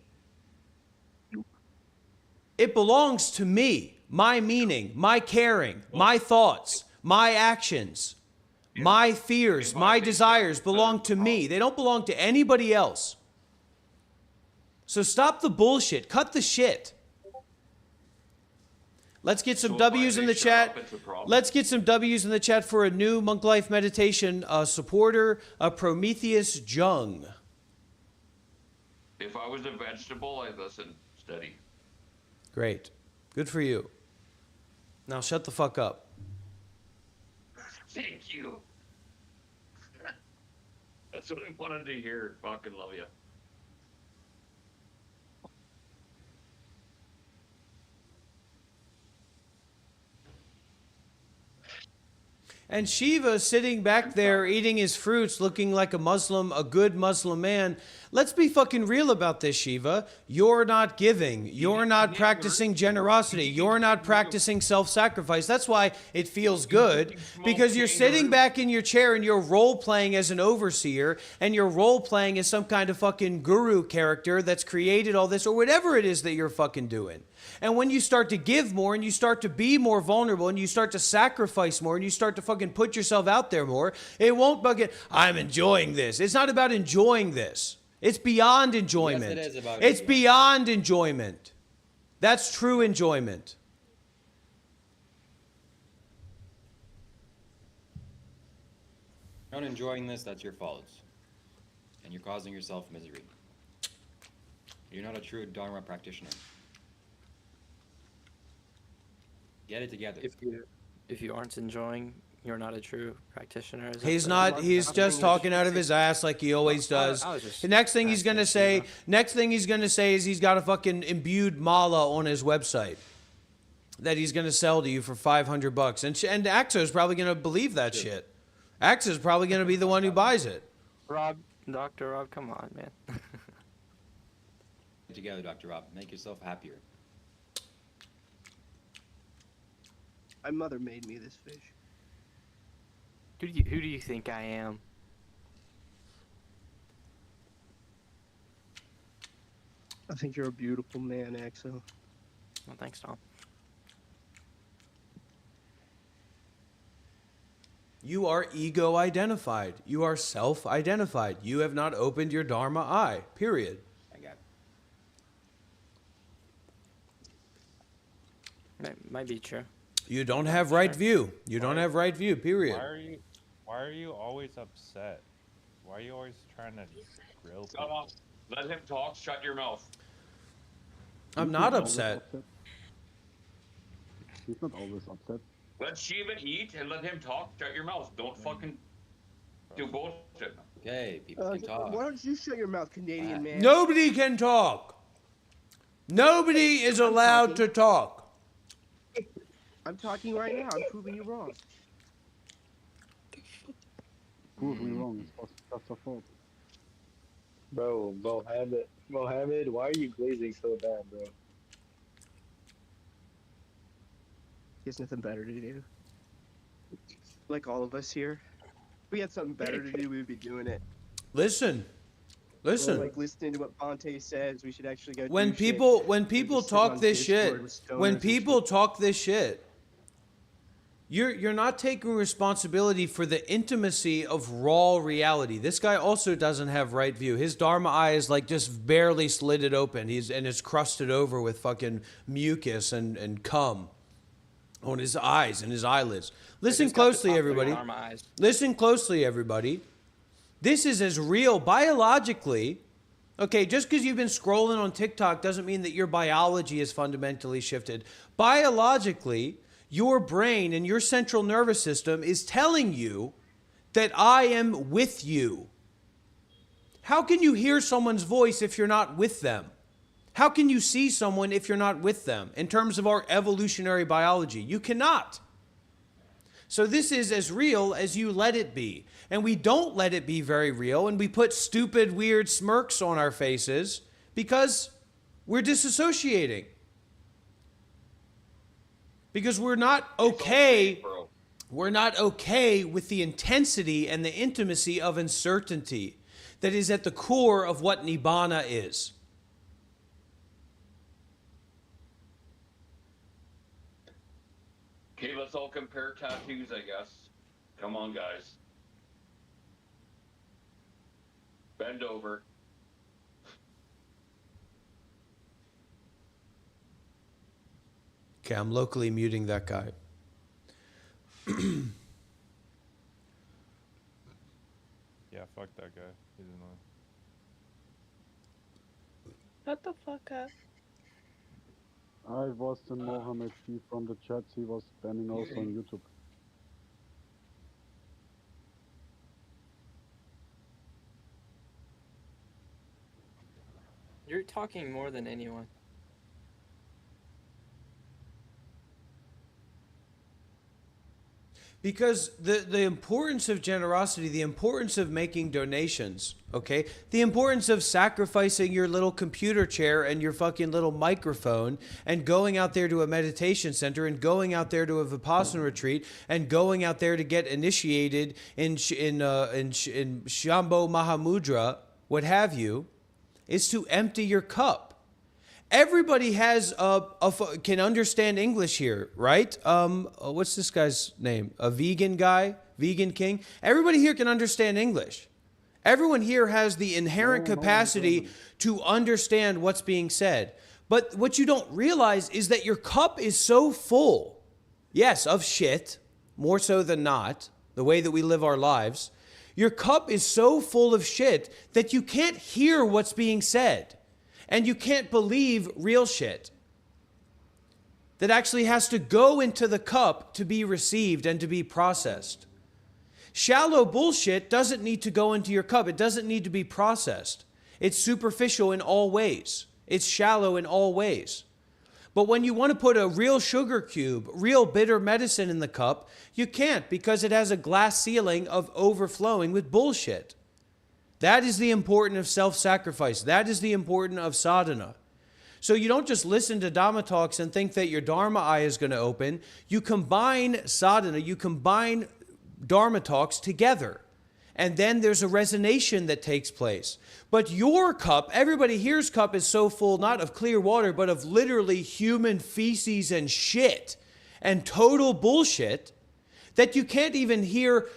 It belongs to me, my meaning, my caring, my thoughts, my actions, my fears, my desires belong to me. They don't belong to anybody else. So stop the bullshit. Cut the shit. Let's get some W's in the chat. Let's get some W's in the chat for a new Monk Life Meditation supporter, Prometheus Jung. If I was a vegetable, I'd listen steady. Great. Good for you. Now shut the fuck up. Thank you. That's what I wanted to hear. Fucking love you. And Shiva sitting back there eating his fruits, looking like a Muslim, a good Muslim man. Let's be fucking real about this, Shiva. You're not giving. You're not practicing generosity. You're not practicing self-sacrifice. That's why it feels good, because you're sitting back in your chair and you're role-playing as an overseer, and you're role-playing as some kind of fucking guru character that's created all this, or whatever it is that you're fucking doing. And when you start to give more and you start to be more vulnerable and you start to sacrifice more and you start to fucking put yourself out there more, it won't bucket. I'm enjoying this. It's not about enjoying this. It's beyond enjoyment. Yes, it is about it's enjoyment. beyond enjoyment. That's true enjoyment. You're not enjoying this, that's your fault. And you're causing yourself misery. You're not a true Dharma practitioner. Get it together. If you aren't enjoying, you're not a true practitioner. Is that He's the- not. He's just talking out of his ass like he always does. I was just The next thing he's gonna say. Next thing he's gonna say is he's got a fucking imbued mala on his website that he's gonna sell to you for $500. And Axo's probably gonna believe that shit. Axo's probably gonna be the one who buys it. Rob, Dr. Rob, come on, man. Get together, Dr. Rob. Make yourself happier. My mother made me this fish. Who do you think I am? I think you're a beautiful man, Axo. Well, thanks, Tom. You are ego identified. You are self identified. You have not opened your Dharma eye. Period. I got That might be true. You don't have right view. You don't have right view. Period. Why are you always upset? Why are you always trying to grill Shut people? up. Let him talk. Shut your mouth. I'm not upset. He's not always upset. Let Shiva eat and let him talk. Shut your mouth. Don't fucking do bullshit. Okay, people can talk. Why don't you shut your mouth, Canadian man? Nobody can talk. Nobody is allowed to talk. I'm talking right now. I'm proving you wrong. Prove me wrong. It's just a fault. Bro, Mohammed, why are you glazing so bad, bro? He has nothing better to do. Like all of us here. If we had something better to do, we would be doing it. Listen. Or, Listen. like listening to what Ponte says, we should actually go. When do shit. people Just sit talk on this Discord shit, with stoners when and people talk this shit, you're not taking responsibility for the intimacy of raw reality. This guy also doesn't have right view. His Dharma eye is like just barely slitted open. And it's crusted over with fucking mucus and cum on his eyes and his eyelids. Listen just got the closely, top of everybody. your Dharma eyes. Listen closely, everybody. This is as real biologically. Okay, just because you've been scrolling on TikTok doesn't mean that your biology is fundamentally shifted. Biologically, your brain and your central nervous system is telling you that I am with you. How can you hear someone's voice if you're not with them? How can you see someone if you're not with them in terms of our evolutionary biology? You cannot. So this is as real as you let it be. And we don't let it be very real, and we put stupid, weird smirks on our faces because we're disassociating. Because we're not okay. We're not okay with the intensity and the intimacy of uncertainty that is at the core of what Nibbana is. Okay, let's all compare tattoos, I guess. Come on, guys. Bend over. Okay, I'm locally muting that guy. Yeah, fuck that guy. He's annoying. Shut the fuck up. I was in Mohammed G from the chats. He was banning also on YouTube. You're talking more than anyone. Because the importance of generosity, the importance of making donations, okay? The importance of sacrificing your little computer chair and your fucking little microphone and going out there to a meditation center and going out there to a Vipassana retreat and going out there to get initiated in Shambho Mahamudra, what have you, is to empty your cup. Everybody has can understand English here, right? What's this guy's name? A vegan guy? Vegan King? Everybody here can understand English. Everyone here has the inherent capacity to understand what's being said. But what you don't realize is that your cup is so full, yes, of shit, more so than not, the way that we live our lives. Your cup is so full of shit that you can't hear what's being said. And you can't believe real shit that actually has to go into the cup to be received and to be processed. Shallow bullshit doesn't need to go into your cup. It doesn't need to be processed. It's superficial in all ways. It's shallow in all ways. But when you want to put a real sugar cube, real bitter medicine in the cup, you can't because it has a glass ceiling of overflowing with bullshit. That is the importance of self-sacrifice. That is the importance of sadhana. So you don't just listen to Dhamma talks and think that your Dharma eye is going to open. You combine sadhana, you combine Dharma talks together. And then there's a resonation that takes place. But your cup, everybody here's cup is so full, not of clear water, but of literally human feces and shit and total bullshit, that you can't even hear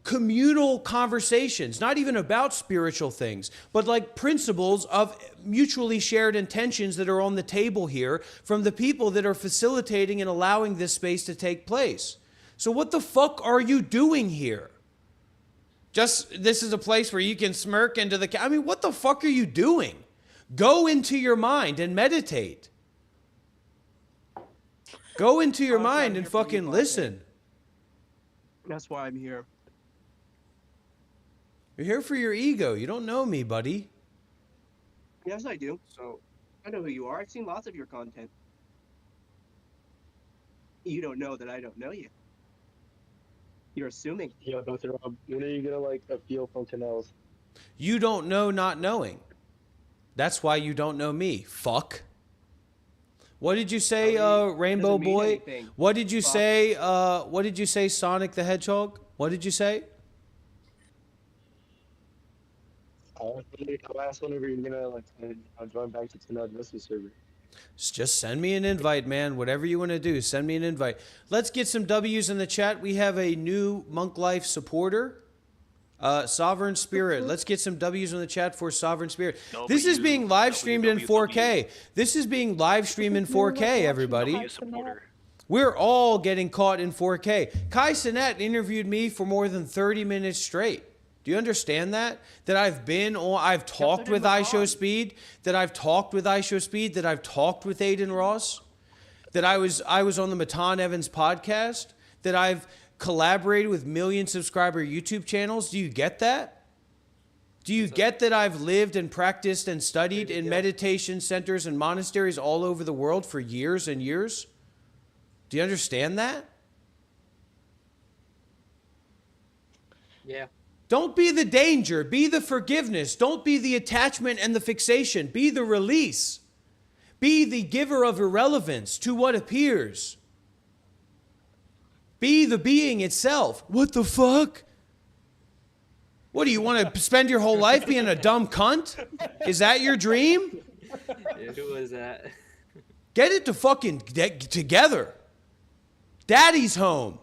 communal conversations, not even about spiritual things, but like principles of mutually shared intentions that are on the table here from the people that are facilitating and allowing this space to take place. So what the fuck are you doing here? Just, this is a place where you can smirk into the... I mean, what the fuck are you doing? Go into your mind and meditate. Go into your mind and fucking listen. That's why I'm here. You're here for your ego. You don't know me, buddy. Yes, I do. So, I know who you are. I've seen lots of your content. You don't know that I don't know you. You're assuming. Yo, Dr. Rob, when are you gonna appeal from Canals? You don't know not knowing. That's why you don't know me. Fuck. What did you say, Rainbow Boy? Anything. What did you say? What did you say, Sonic the Hedgehog? What did you say? I'll ask whenever you're gonna join back to the Adventist server. Just send me an invite, man. Whatever you want to do, send me an invite. Let's get some W's in the chat. We have a new Monk Life supporter, Sovereign Spirit. Let's get some W's in the chat for Sovereign Spirit. This is being live streamed in 4K. This is being live streamed in 4K, everybody. We're all getting caught in 4K. Kai Cenat interviewed me for more than 30 minutes straight. Do you understand that? That I've talked with IShowSpeed, that I've talked with IShowSpeed, that I've talked with Aiden Ross, that I was on the Matan Evans podcast, that I've collaborated with million subscriber YouTube channels. Do you get that? Do you get that I've lived and practiced and studied in meditation centers and monasteries all over the world for years and years? Do you understand that? Yeah. Don't be the danger. Be the forgiveness. Don't be the attachment and the fixation. Be the release. Be the giver of irrelevance to what appears. Be the being itself. What the fuck? What, do you want to spend your whole life being a dumb cunt? Is that your dream? Yeah, who was that? Get it to fucking together. Daddy's home.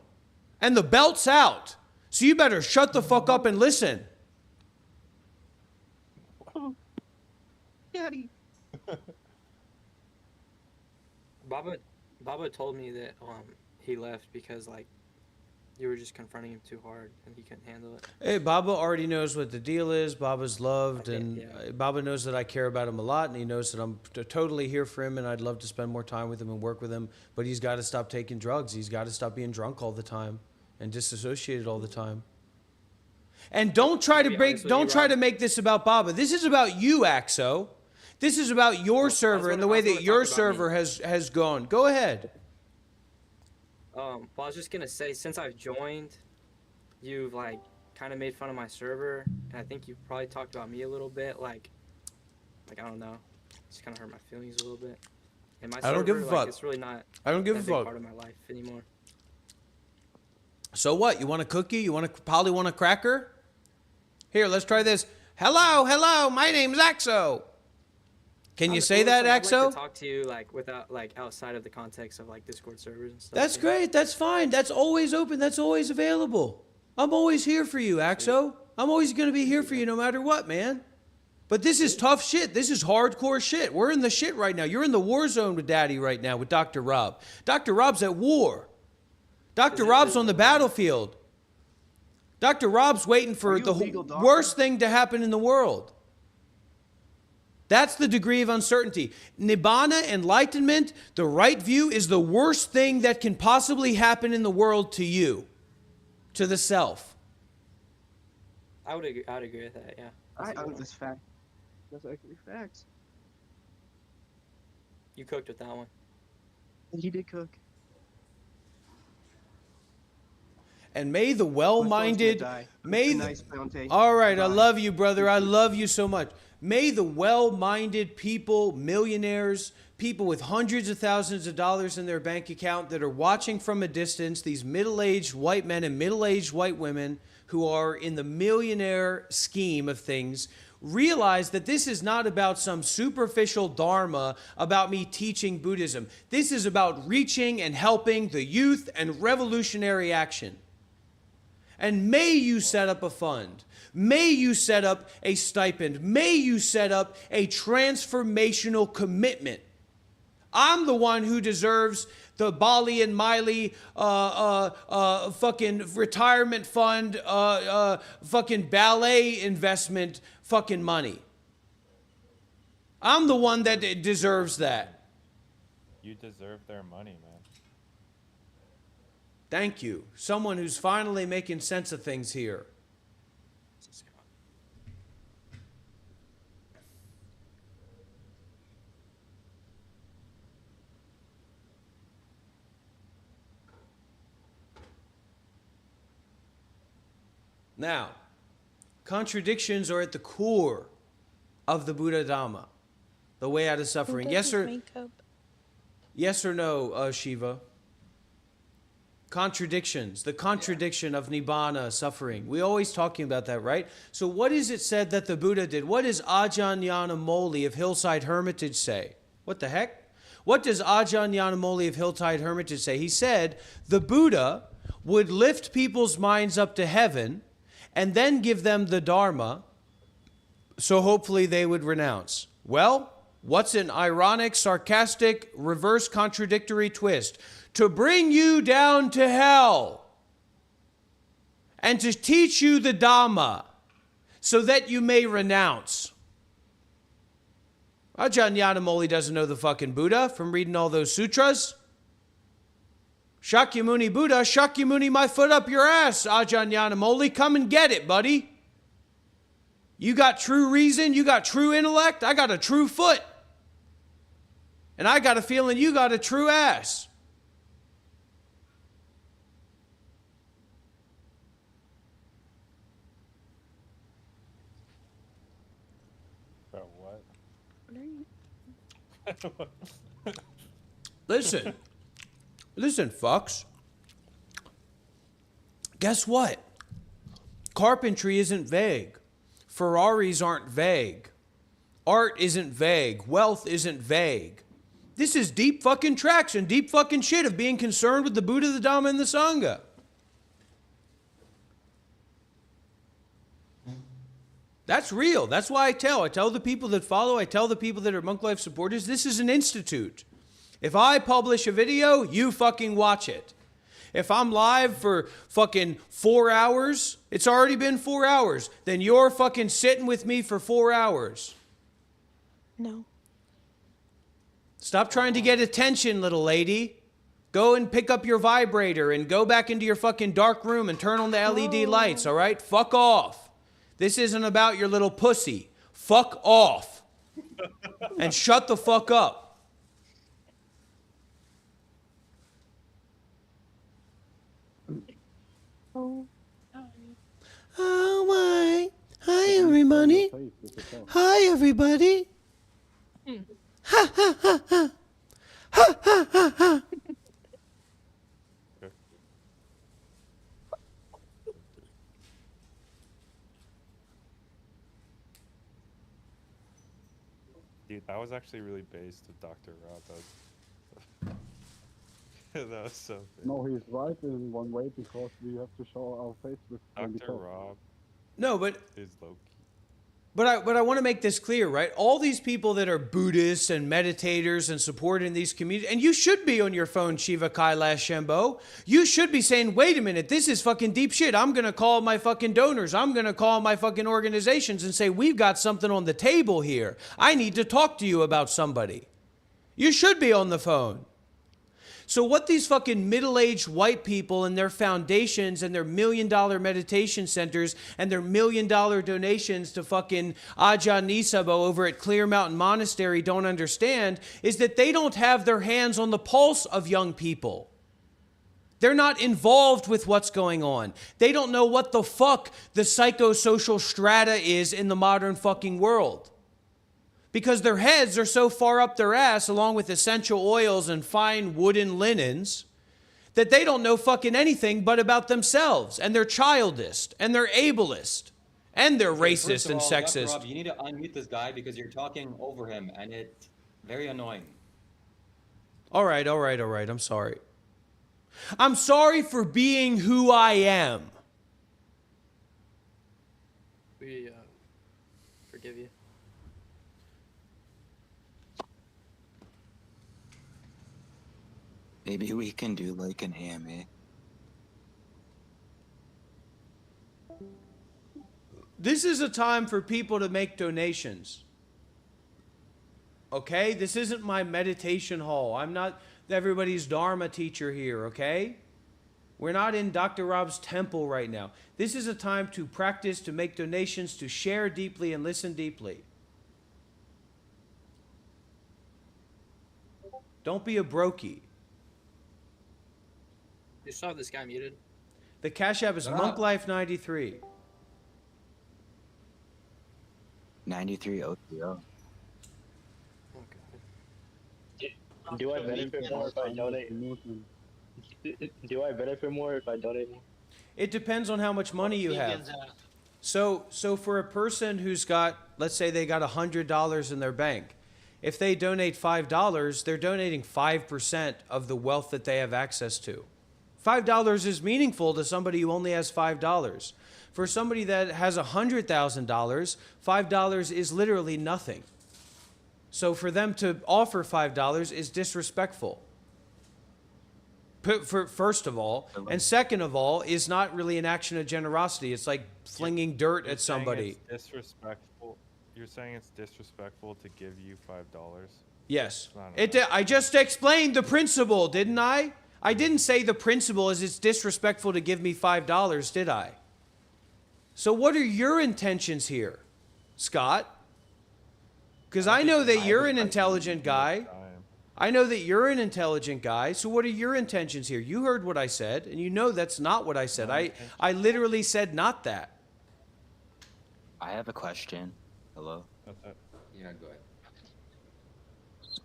And the belt's out. So you better shut the fuck up and listen. Daddy. Baba told me that he left because like you were just confronting him too hard and he couldn't handle it. Hey, Baba already knows what the deal is. Baba's loved, Okay, and yeah. Baba knows that I care about him a lot, and he knows that I'm totally here for him, and I'd love to spend more time with him and work with him. But he's got to stop taking drugs. He's got to stop being drunk all the time and disassociated all the time. And don't try to make this about Baba. This is about you, Axo. This is about your server and the way that your server has gone. Go ahead. Well, I was just gonna say, since I've joined, you've like kind of made fun of my server, and I think you've probably talked about me a little bit. Like I don't know, just kind of hurt my feelings a little bit. And my server, I don't give a fuck. It's really not. I don't give a that big fuck. part of my life anymore. So what? You want a cookie? You probably want a cracker? Here, let's try this. Hello, my name's Axo. Can you say that, I'd Axo? like to talk to you like without like outside of the context of like Discord servers and stuff. That's great. That's fine. That's always open. That's always available. I'm always here for you, Axo. I'm always going to be here for you no matter what, man. But this is tough shit. This is hardcore shit. We're in the shit right now. You're in the war zone with Daddy right now with Dr. Rob. Dr. Rob's at war. Dr. Rob's on the battlefield. Dr. Rob's waiting for the worst thing to happen in the world. That's the degree of uncertainty. Nibbana, enlightenment, the right view is the worst thing that can possibly happen in the world to you, to the self. I would agree with that. Yeah. That's fact. That's actually facts. You cooked with that one. He did cook. And may the well-minded, All all right, I love you, brother. I love you so much. May the well-minded people, millionaires, people with hundreds of thousands of dollars in their bank account that are watching from a distance, these middle-aged white men and middle-aged white women who are in the millionaire scheme of things, realize that this is not about some superficial dharma about me teaching Buddhism. This is about reaching and helping the youth and revolutionary action. And may you set up a fund. May you set up a stipend. May you set up a transformational commitment. I'm the one who deserves the Bali and Miley fucking retirement fund, fucking ballet investment fucking money. I'm the one that deserves that. You deserve their money, man. Thank you. Someone who's finally making sense of things here. Now, contradictions are at the core of the Buddha Dhamma, the way out of suffering. Yes or no, Shiva? Contradictions, the contradiction of Nibbana, suffering. We always talking about that, right? So what is it said that the Buddha did? What does Ajahn Yanamoli of Hillside Hermitage say? What the heck? What does Ajahn Yanamoli of Hillside Hermitage say? He said the Buddha would lift people's minds up to heaven and then give them the Dharma, so hopefully they would renounce. Well, what's an ironic, sarcastic, reverse contradictory twist? To bring you down to hell and to teach you the Dhamma so that you may renounce. Ajahn Yanamoli doesn't know the fucking Buddha from reading all those sutras. Shakyamuni Buddha, Shakyamuni, my foot up your ass, Ajahn Yanamoli. Come and get it, buddy. You got true reason, you got true intellect, I got a true foot. And I got a feeling you got a true ass. Bro, what? Listen, fucks. Guess what? Carpentry isn't vague. Ferraris aren't vague. Art isn't vague. Wealth isn't vague. This is deep fucking tracks and deep fucking shit of being concerned with the Buddha, the Dhamma, and the Sangha. That's real. That's why I tell the people that follow, I tell the people that are Monk Life supporters, this is an institute. If I publish a video, you fucking watch it. If I'm live for fucking 4 hours, it's already been 4 hours, then you're fucking sitting with me for 4 hours. No. Stop trying to get attention, little lady. Go and pick up your vibrator and go back into your fucking dark room and turn on the LED lights, all right? Fuck off. This isn't about your little pussy. Fuck off. And shut the fuck up. Oh. Oh, my. Hi, everybody. Hi, everybody. Ha, ha, ha, ha. Ha, ha, ha, ha. Dude, that was actually really based with Dr. Rob. That was so good. No, he's right in one way because we have to show our face with when we Dr. talk. Rob No, but is low-key. But I want to make this clear, right? All these people that are Buddhists and meditators and supporting these communities, and you should be on your phone, Shiva Kailash Shambho. You should be saying, wait a minute, this is fucking deep shit. I'm going to call my fucking donors. I'm going to call my fucking organizations and say, we've got something on the table here. I need to talk to you about somebody. You should be on the phone. So what these fucking middle-aged white people and their foundations and their $1 million meditation centers and their $1 million donations to fucking Ajahn Nisabo over at Clear Mountain Monastery don't understand is that they don't have their hands on the pulse of young people. They're not involved with what's going on. They don't know what the fuck the psychosocial strata is in the modern fucking world. Because their heads are so far up their ass, along with essential oils and fine wooden linens, that they don't know fucking anything but about themselves. And they're childish, and they're ableist, and they're racist and sexist. Dr. Rob, you need to unmute this guy because you're talking over him, and it's very annoying. All right. I'm sorry. I'm sorry for being who I am. We forgive you. Maybe we can do like an AMA. This is a time for people to make donations. Okay? This isn't my meditation hall. I'm not everybody's Dharma teacher here, okay? We're not in Dr. Rob's temple right now. This is a time to practice, to make donations, to share deeply and listen deeply. Don't be a brokey. You still have this guy muted? The Cash App is Monk Life 93. 93 OTO. Do I benefit more if I donate? Do I benefit more if I donate? It depends on how much money you have. So for a person who's got, let's say they got $100 in their bank, if they donate $5, they're donating 5% of the wealth that they have access to. $5 is meaningful to somebody who only has $5. For somebody that has $100,000, $5 is literally nothing. So for them to offer $5 is disrespectful. First of all, and second of all, is not really an action of generosity. It's like flinging dirt at somebody. It's disrespectful. You're saying it's disrespectful to give you $5? Yes. I just explained the principle, didn't I? I didn't say the principle is it's disrespectful to give me $5, did I? So what are your intentions here? Scott. Because I know that you're an intelligent guy. I know that you're an intelligent guy. So what are your intentions here? You heard what I said, and you know that's not what I said. I literally said not that. I have a question. Hello? Yeah, go ahead.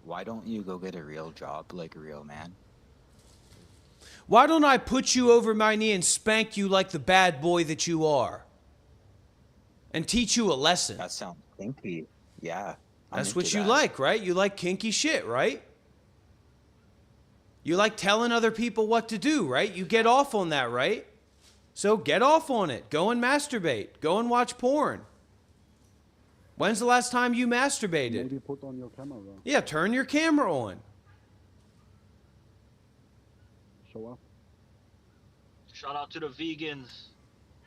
Why don't you go get a real job like a real man? Why don't I put you over my knee and spank you like the bad boy that you are? And teach you a lesson. That sounds kinky. Yeah. I'm That's what into you that. like, right? You like kinky shit, right? You like telling other people what to do, right? You get off on that, right? So get off on it. Go and masturbate. Go and watch porn. When's the last time you masturbated? Maybe put on your camera. Yeah, turn your camera on. Show up. Shout out to the vegans.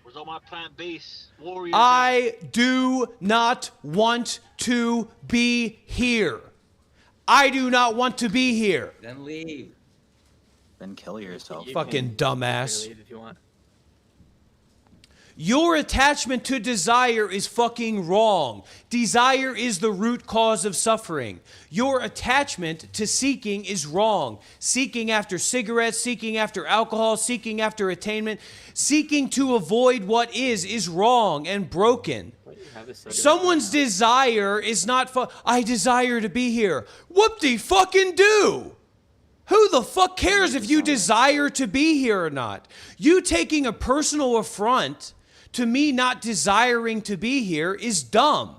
Where's all my plant-based warriors? I do not want to be here. I do not want to be here. Then leave. Then kill yourself. Fucking dumbass. Leave if you want. Your attachment to desire is fucking wrong. Desire is the root cause of suffering. Your attachment to seeking is wrong. Seeking after cigarettes, seeking after alcohol, seeking after attainment, seeking to avoid what is wrong and broken. Someone's desire is not I desire to be here. Whoop-de-fucking do. Who the fuck cares if you desire to be here or not? You taking a personal affront to me not desiring to be here is dumb.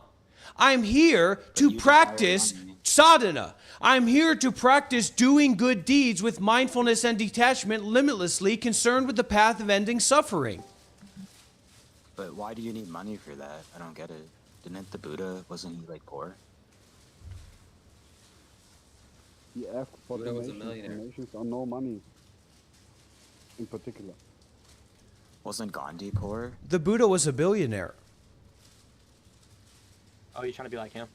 I'm here to practice sadhana. I'm here to practice doing good deeds with mindfulness and detachment, limitlessly concerned with the path of ending suffering. But why do you need money for that? I don't get it. Didn't the Buddha, wasn't he like poor? He asked for Buddha was a donations. millionaire. Donations are no money. In particular. Wasn't Gandhi poor? The Buddha was a billionaire. Oh, you trying to be like him?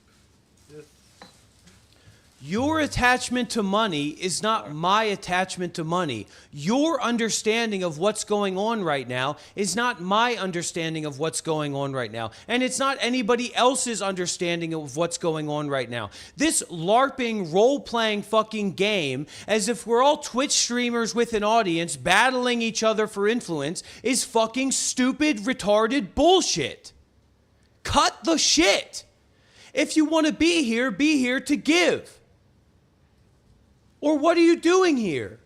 Your attachment to money is not my attachment to money. Your understanding of what's going on right now is not my understanding of what's going on right now. And it's not anybody else's understanding of what's going on right now. This LARPing, role-playing fucking game, as if we're all Twitch streamers with an audience battling each other for influence, is fucking stupid, retarded bullshit. Cut the shit. If you want to be here to give. Or what are you doing here?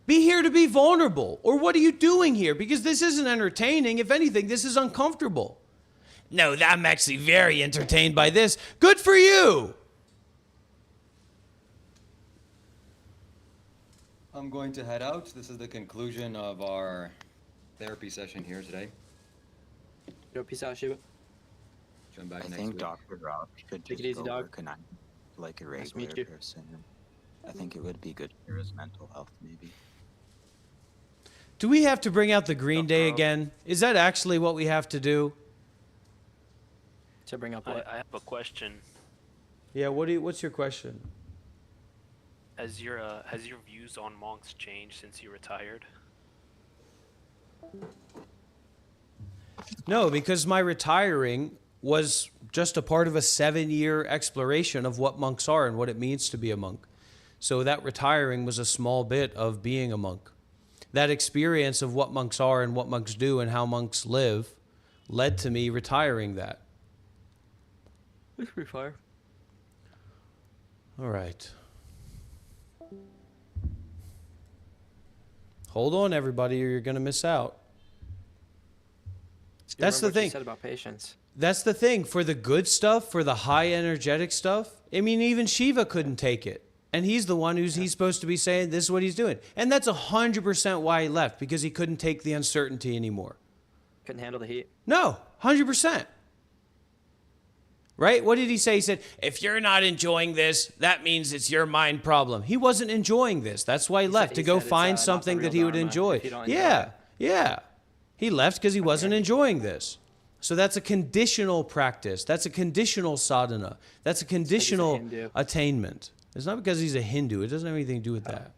Be here to be vulnerable. Or what are you doing here? Because this isn't entertaining. If anything, this is uncomfortable. No, I'm actually very entertained by this. Good for you. I'm going to head out. This is the conclusion of our therapy session here today. Yo, peace out, Shiva. Come back I next think week. Dr. Rob should Take just it easy, go dog. work like a Nice to meet regular you. person. I think it would be good for his mental health, maybe. Do we have to bring out the Green Day again? Is that actually what we have to do? To bring up what? I have a question. Yeah, what's your question? Has your views on monks changed since you retired? No, because my retiring was just a part of a 7-year exploration of what monks are and what it means to be a monk. So that retiring was a small bit of being a monk. That experience of what monks are and what monks do and how monks live led to me retiring that. That's pretty fire. All right. Hold on, everybody, or you're going to miss out. That's the What you thing. said about patience. That's the thing. For the good stuff, for the high energetic stuff, I mean, even Shiva couldn't take it. And he's the one he's supposed to be saying this is what he's doing. And that's 100% why he left, because he couldn't take the uncertainty anymore. Couldn't handle the heat. No, 100%. Right? What did he say? He said, if you're not enjoying this, that means it's your mind problem. He wasn't enjoying this. That's why he left, to go find something that he would enjoy. Yeah, yeah. He left because he wasn't enjoying this. So that's a conditional practice. That's a conditional sadhana. That's a conditional Hindu. attainment. It's not because he's a Hindu. It doesn't have anything to do with that.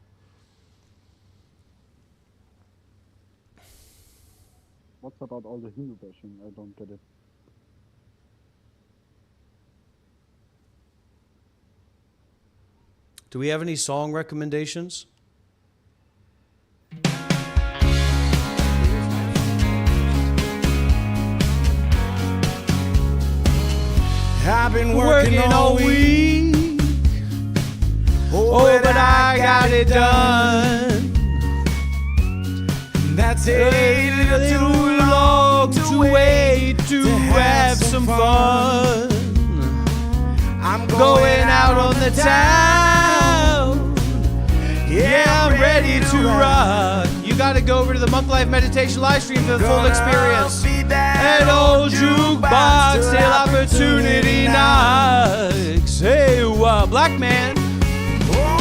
What's about all the Hindu bashing? I don't get it. Do we have any song recommendations? I've been working all week. Oh, but I got it done. That's a little too long to wait to have some fun. I'm Going out on the town. Yeah, I'm ready to rock. You got to go over to the Monk Life Meditation live stream for the full experience. An old jukebox till opportunity knocks. Hey, black man.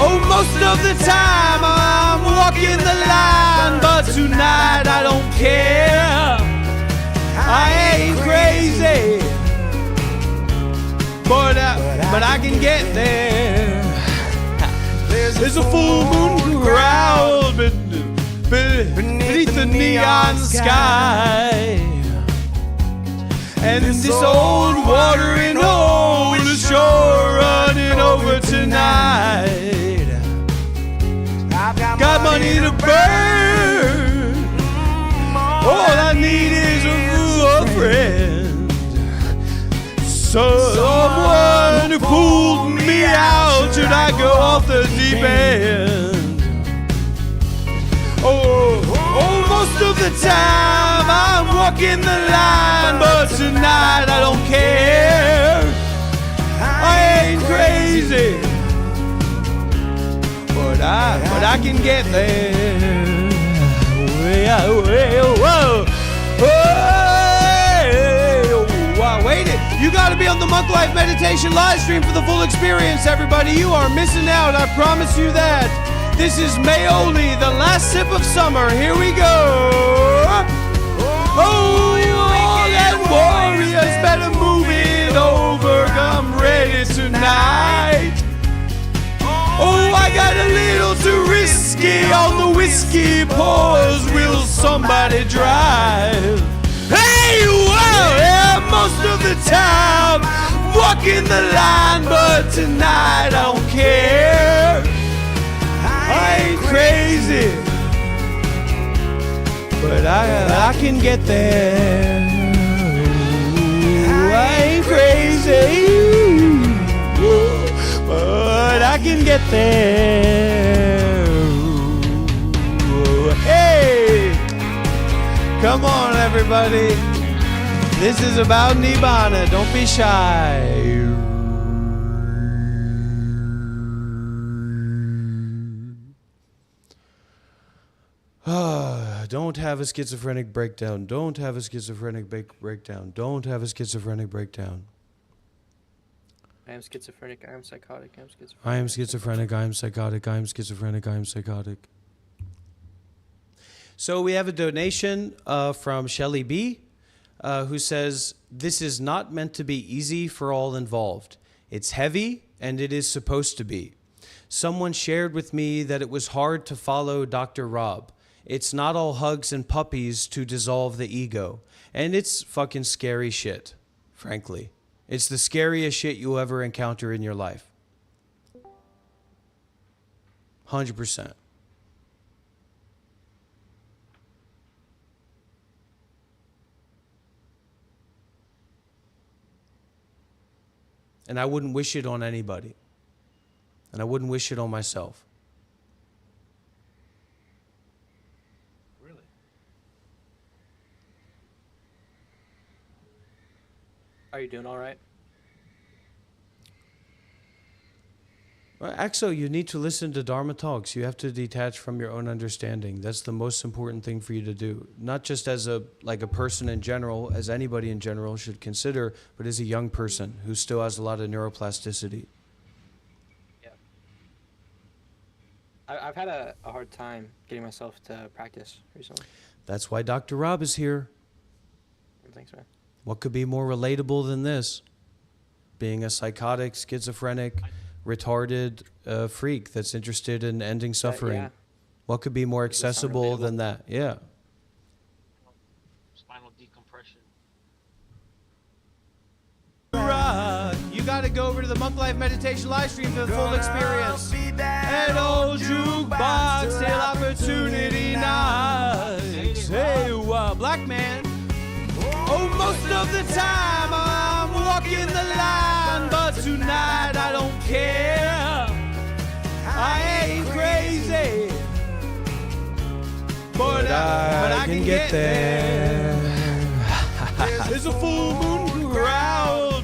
Oh, most of the time I'm walking the line, but tonight I don't care. I ain't crazy, but I can get there. There's a full moon crowd beneath the neon sky, and this old watering hole is sure running over tonight. Got money to burn. All I need is a friend. Someone who pulled me out should I go off the deep end. Oh, most of the time I'm walking the line, but tonight I don't care. I ain't crazy, but I can get there. Whoa. Wait it. You got to be on the Monk Life Meditation live stream for the full experience, everybody. You are missing out. I promise you that. This is Mayoli, the last sip of summer. Here we go. Oh, all that warriors better move it over. I'm ready tonight. Oh, I got a little too risky on the whiskey pours. Will somebody drive? Hey, whoa, yeah, most of the time walking the line, but tonight I don't care. I ain't crazy, but I can get there. I ain't crazy, but I can get there. Hey, come on, everybody. This is about Nibbana. Don't be shy. Don't have a schizophrenic breakdown. Don't have a schizophrenic breakdown. Don't have a schizophrenic breakdown. I am schizophrenic. I am psychotic. I am schizophrenic. I am schizophrenic. I am psychotic. I am schizophrenic. I am psychotic. So we have a donation from Shelly B, who says, "This is not meant to be easy for all involved. It's heavy, and it is supposed to be. Someone shared with me that it was hard to follow Dr. Rob. It's not all hugs and puppies to dissolve the ego. And it's fucking scary shit, frankly. It's the scariest shit you'll ever encounter in your life. 100%. And I wouldn't wish it on anybody. And I wouldn't wish it on myself. Really? Are you doing all right? Well, Axo, you need to listen to Dharma talks. You have to detach from your own understanding. That's the most important thing for you to do. Not just as a person in general, as anybody in general should consider, but as a young person who still has a lot of neuroplasticity. Yeah. I've had a hard time getting myself to practice recently. That's why Dr. Rob is here. Thanks, man. What could be more relatable than this? Being a psychotic, schizophrenic, retarded freak that's interested in ending suffering. Yeah. What could be more accessible than that? Yeah. Spinal decompression. Rock, you got to go over to the Monk Life Meditation live stream for the full experience. An old jukebox till opportunity knocks. Hey, black man. Oh, most of the time I'm walking the line, but tonight I don't care. I ain't crazy, but I can get there. There's a full moon growl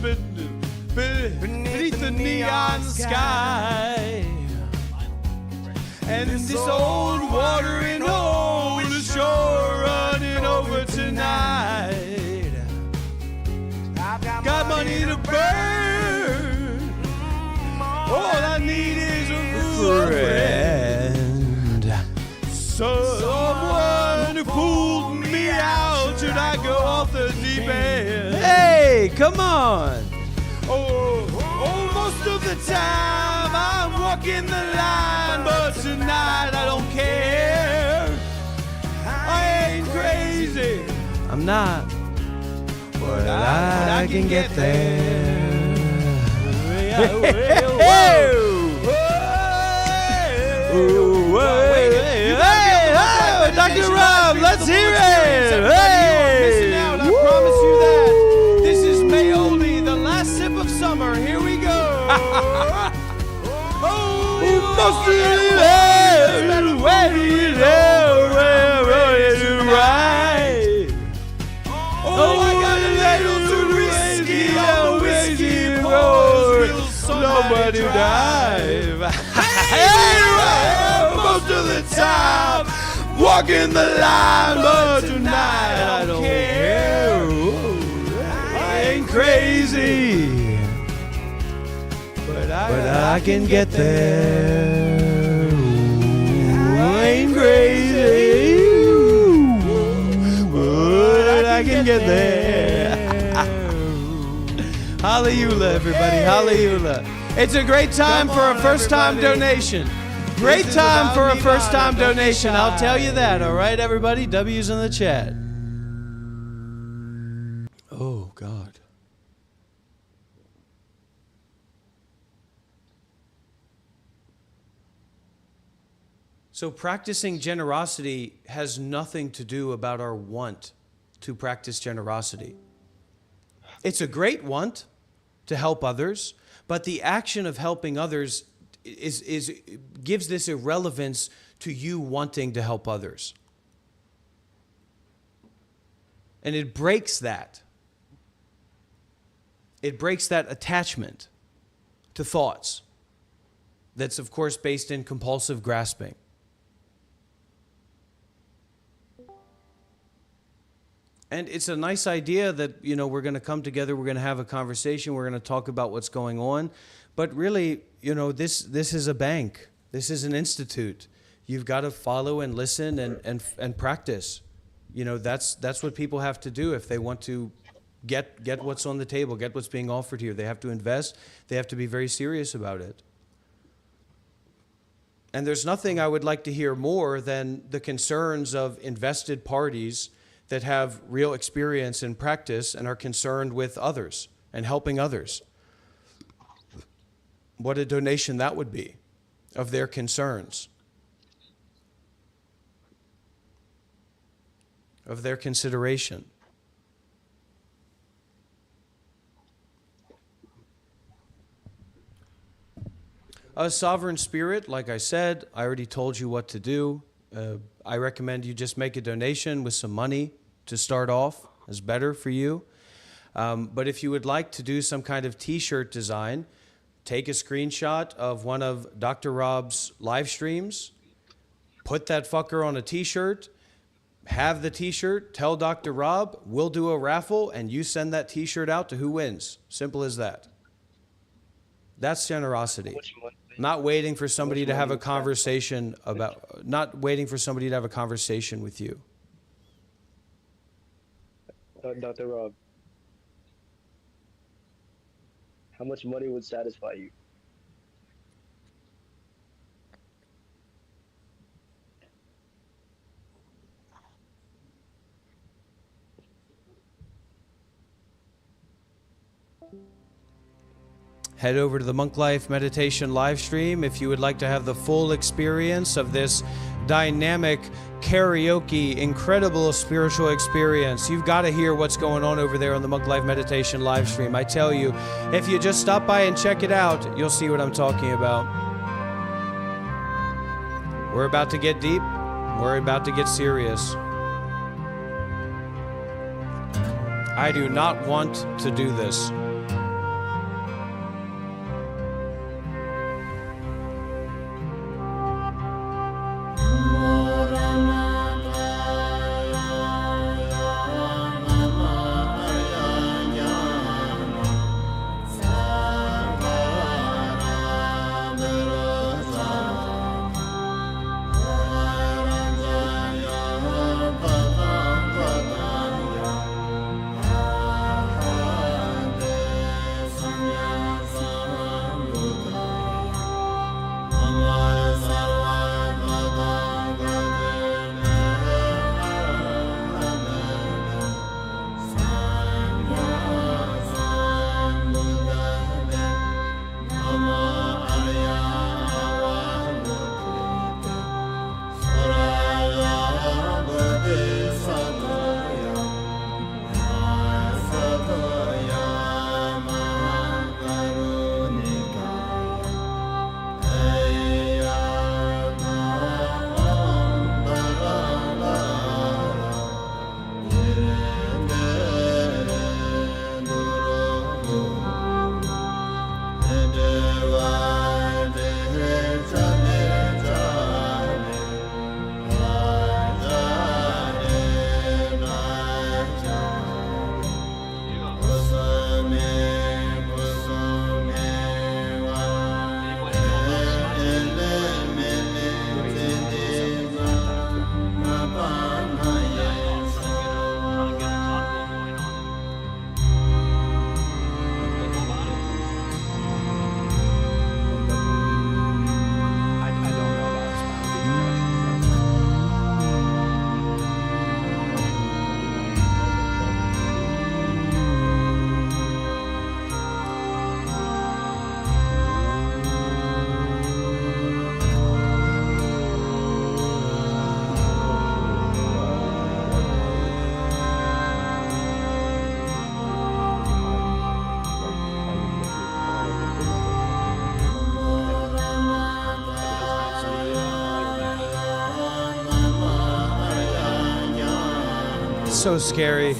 beneath the neon sky, and this old watering hole is sure running over tonight. Got money to burn. All I need is a friend. Someone who pulled me out. Should I go off the deep end? Hey, come on. Oh, most of the time I'm walking the line, but tonight I don't care. I ain't crazy. I'm not. But I can get there. Dr. Rob, let's hear it. Hey, I promise you that. This is Mayoli, the last sip of summer. Here we go. Most of the oh, I got a little too risky. Oh, whiskey rolls. Nobody dive. Hey, most of the time, walking the line, but tonight I don't care. I ain't crazy, but I can get there. I ain't crazy, but I can get there. Hallelujah, everybody. Hallelujah. It's a great time for a first-time donation. Great time for a first-time donation. I'll tell you that. All right, everybody? W's in the chat. Oh, God. So practicing generosity has nothing to do about our want to practice generosity. It's a great want to help others, but the action of helping others gives this irrelevance to you wanting to help others. And it breaks that. It breaks that attachment to thoughts that's, of course, based in compulsive grasping. And it's a nice idea that, you know, we're going to come together, we're going to have a conversation, we're going to talk about what's going on. But really, you know, this is a bank. This is an institute. You've got to follow and listen and practice. You know, that's what people have to do if they want to get what's on the table, get what's being offered here. They have to invest. They have to be very serious about it. And there's nothing I would like to hear more than the concerns of invested parties that have real experience in practice and are concerned with others and helping others. What a donation that would be of their concerns, of their consideration. A sovereign spirit, like I said, I already told you what to do. I recommend you just make a donation with some money to start off. It's better for you. But if you would like to do some kind of t-shirt design, take a screenshot of one of Dr. Rob's live streams, put that fucker on a t-shirt, have the t-shirt, tell Dr. Rob, we'll do a raffle, and you send that t-shirt out to who wins. Simple as that. That's generosity. Not waiting for somebody to have a conversation not waiting for somebody to have a conversation with you. Dr. Rob, how much money would satisfy you? head over to the Monk Life Meditation live stream if you would like to have the full experience of this dynamic karaoke, incredible spiritual experience. You've got to hear what's going on over there on the Monk Life Meditation live stream. I tell you, if you just stop by and check it out, you'll see what I'm talking about. We're about to get deep. We're about to get serious. I do not want to do this. So scary.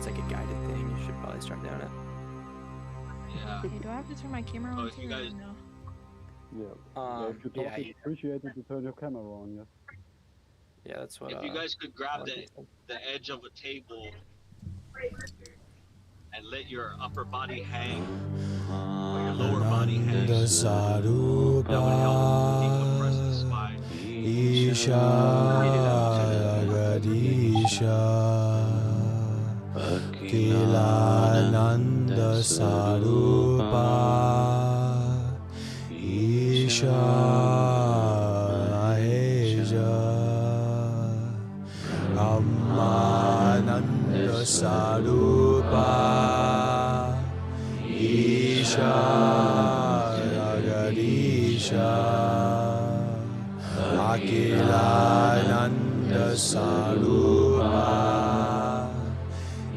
it's like a guided thing, you should probably start doing it. Yeah. Okay, do I have to turn my camera So on if too? you or guys- no? If you talk, it's appreciated to turn your camera on, yes. Yeah, that's what. If you guys could grab the edge of a table and let your upper body hang, or your lower body hang, that would help decompress the spine. Isha Jagadisha Akilananda Sarupa Isha Maheja Ramananda Sarupa Isha Jagadisha Akilananda Sarupa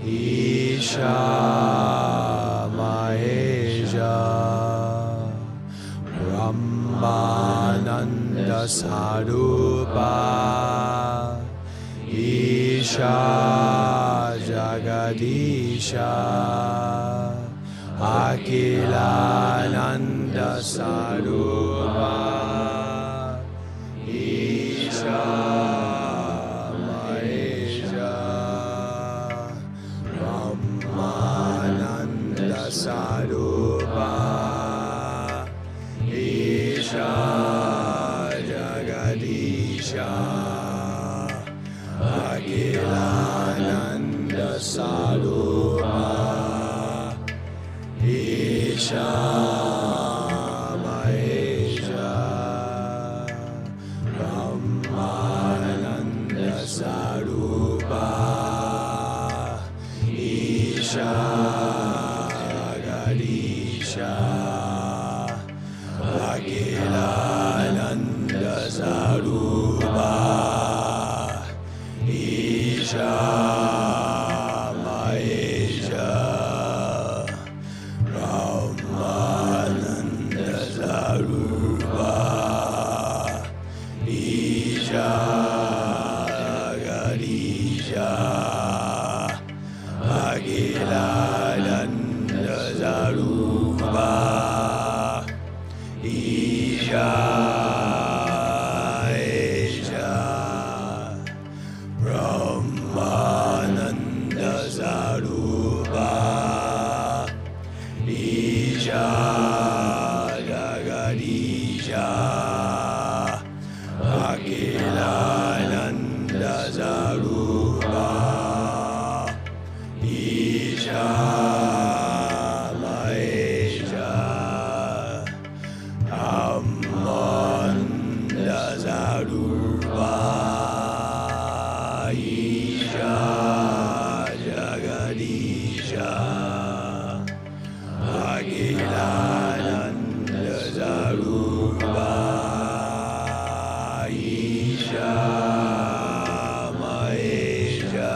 Isha Maheja Brahmananda Sarupa Isha Jagadisha Akilananda Sarupa Isha Maheja Brahmananda Sarupa Isha Jagadisha Akilananda Sarupa Isha Maheja Brahmananda Sarupa Isha Jagadisha Akilananda Sarupa Isha Maheja Brahmananda Sarupa Isha Jagadisha Akilananda Sarupa Isha Maheja Brahmananda Sarupa Isha Jagadisha Akilananda Sarupa Isha Maheja Brahmananda Sarupa Isha Jagadisha Akilananda Sarupa Isha Maheja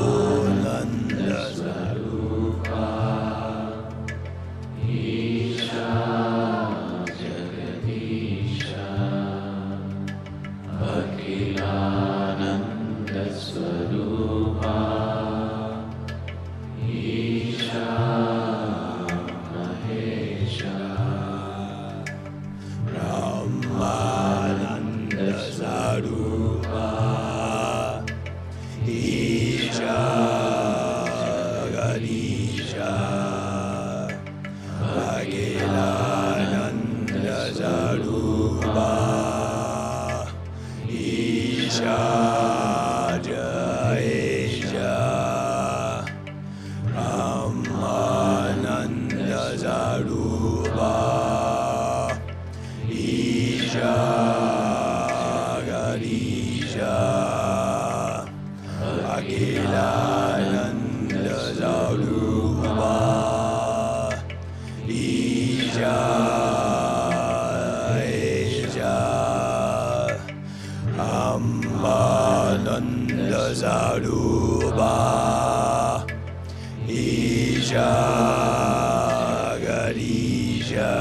Brahmananda Sarupa Isha Jagadisha Akilananda Sarupa Isha Maheja Brahmananda Sarupa Isha Jagadisha Akilananda Sarupa Isha Jagadisha Brahmananda Sarupa Isha Jagadisha Akilananda Sarupa Isha Jagadisha Brahmananda Sarupa Isha Jagadisha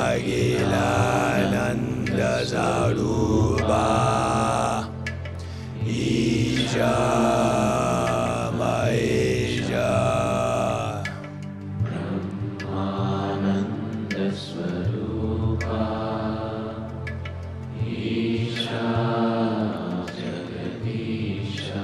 Akilananda Sarupa Maheja Brahmananda Swarupa Isha Jagadisha.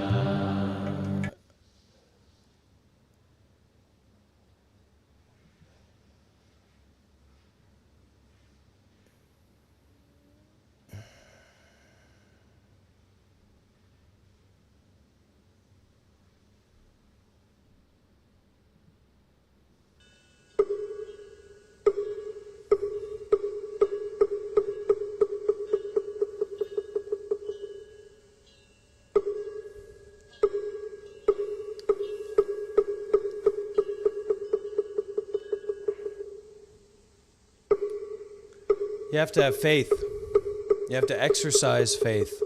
You have to have faith. You have to exercise faith.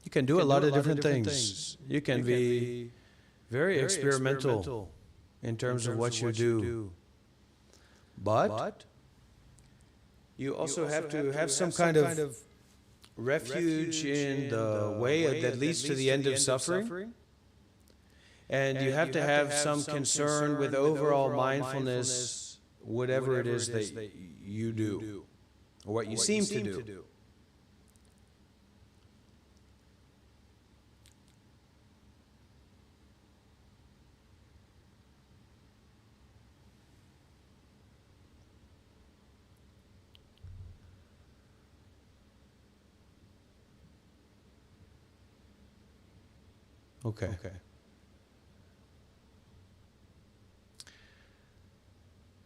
You can do a lot of different things. You can be very experimental in terms of what you do. But you also have to have some kind of refuge in the way that leads to the end of suffering. And you have to have some concern with overall mindfulness, whatever it is that you do, or what you seem to do. Okay.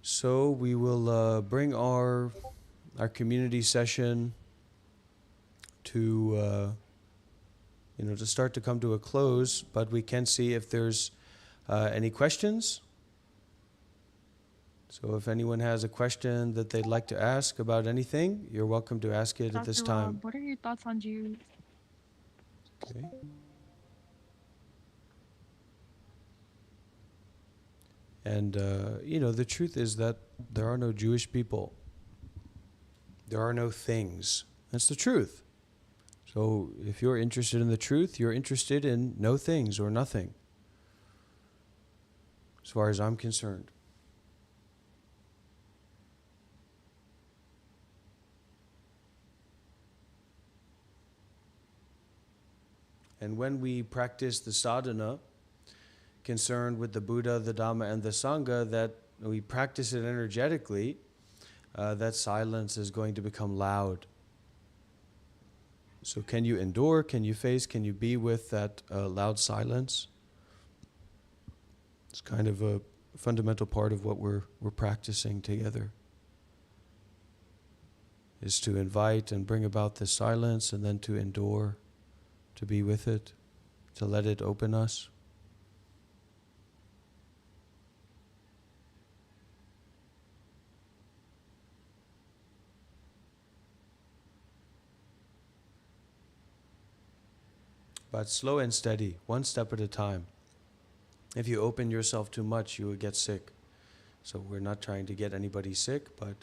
So we will bring our our community session to to start to come to a close, but we can see if there's any questions. So if anyone has a question that they'd like to ask about anything, you're welcome to ask it at this Dr. time. Rob, what are your thoughts on Jews? Okay. And, the truth is that there are no Jewish people. There are no things. That's the truth. So if you're interested in the truth, you're interested in no things or nothing, as far as I'm concerned. And when we practice the sadhana concerned with the Buddha, the Dhamma, and the Sangha, that we practice it energetically, that silence is going to become loud. So can you endure, can you face, can you be with that loud silence? It's kind of a fundamental part of what we're practicing together, is to invite and bring about the silence, and then to endure, to be with it, to let it open us. But slow and steady, one step at a time. If you open yourself too much, you will get sick. So we're not trying to get anybody sick, but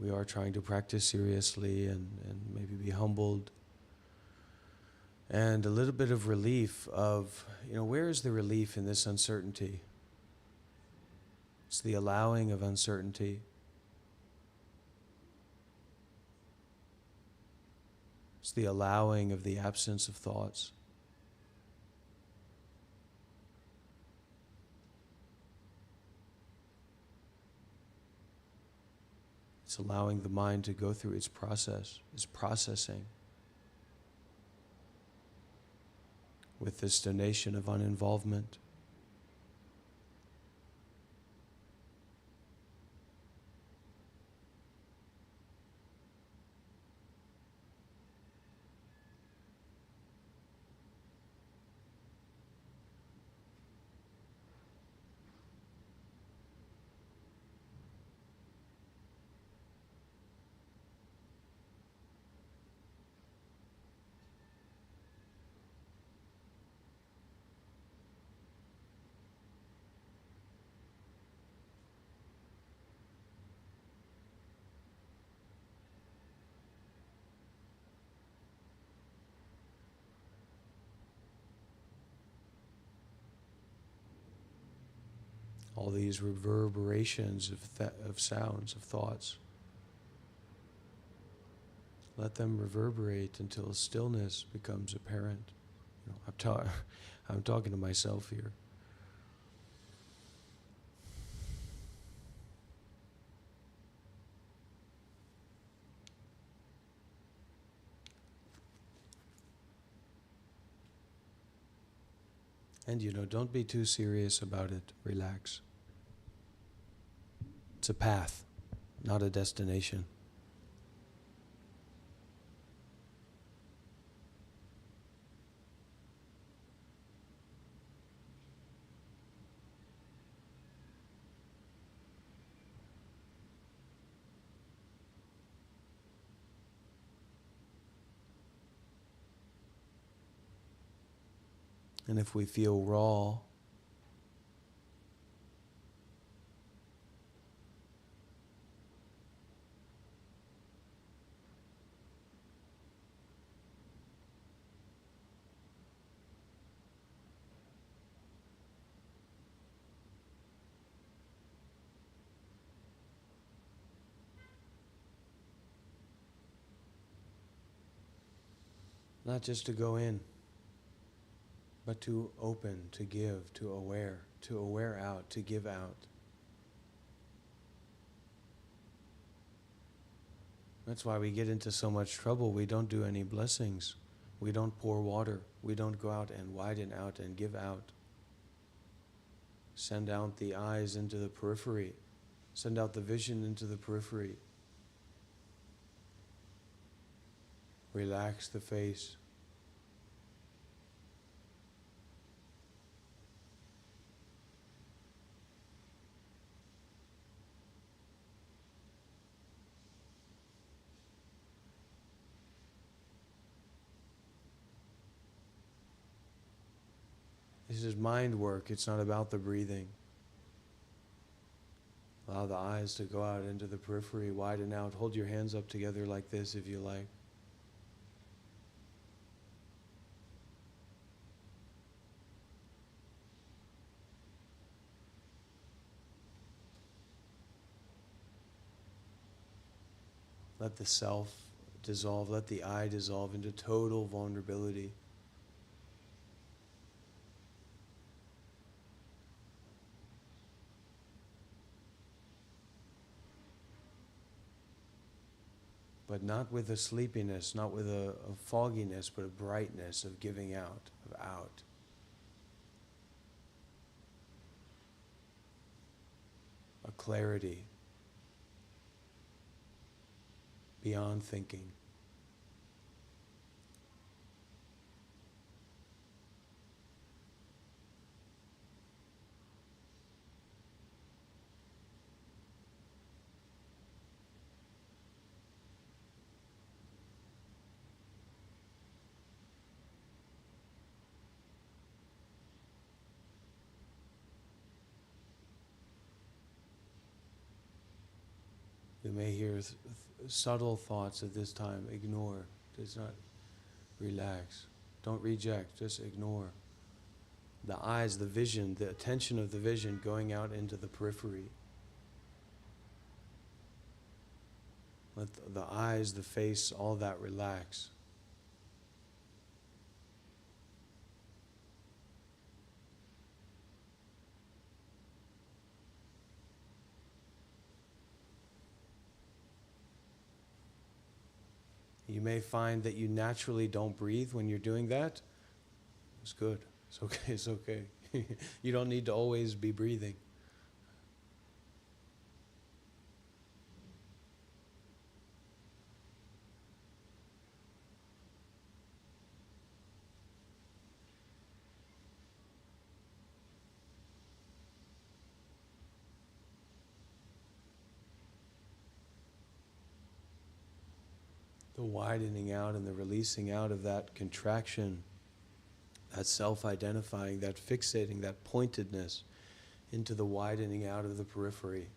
we are trying to practice seriously and maybe be humbled. And a little bit of relief of, where is the relief in this uncertainty? It's the allowing of uncertainty. It's the allowing of the absence of thoughts. It's allowing the mind to go through its process, its processing, with this donation of uninvolvement. All these reverberations of sounds, of thoughts. Let them reverberate until stillness becomes apparent. I'm talking to myself here. And don't be too serious about it. Relax. It's a path, not a destination. And if we feel raw, not just to go in, but to open, to give, to aware out, to give out. That's why we get into so much trouble. We don't do any blessings. We don't pour water. We don't go out and widen out and give out. Send out the eyes into the periphery. Send out the vision into the periphery. Relax the face. This is mind work. It's not about the breathing. Allow the eyes to go out into the periphery, widen out. Hold your hands up together like this if you like. Let the self dissolve. Let the I dissolve into total vulnerability. But not with a sleepiness, not with a fogginess, but a brightness of giving out, of out. A clarity beyond thinking. You may hear subtle thoughts at this time. Ignore. Does not relax. Don't reject. Just ignore. The eyes, the vision, the attention of the vision going out into the periphery. Let the eyes, the face, all that relax. You may find that you naturally don't breathe when you're doing that. It's good. It's okay. It's okay. You don't need to always be breathing. The widening out and the releasing out of that contraction, that self-identifying, that fixating, that pointedness into the widening out of the periphery.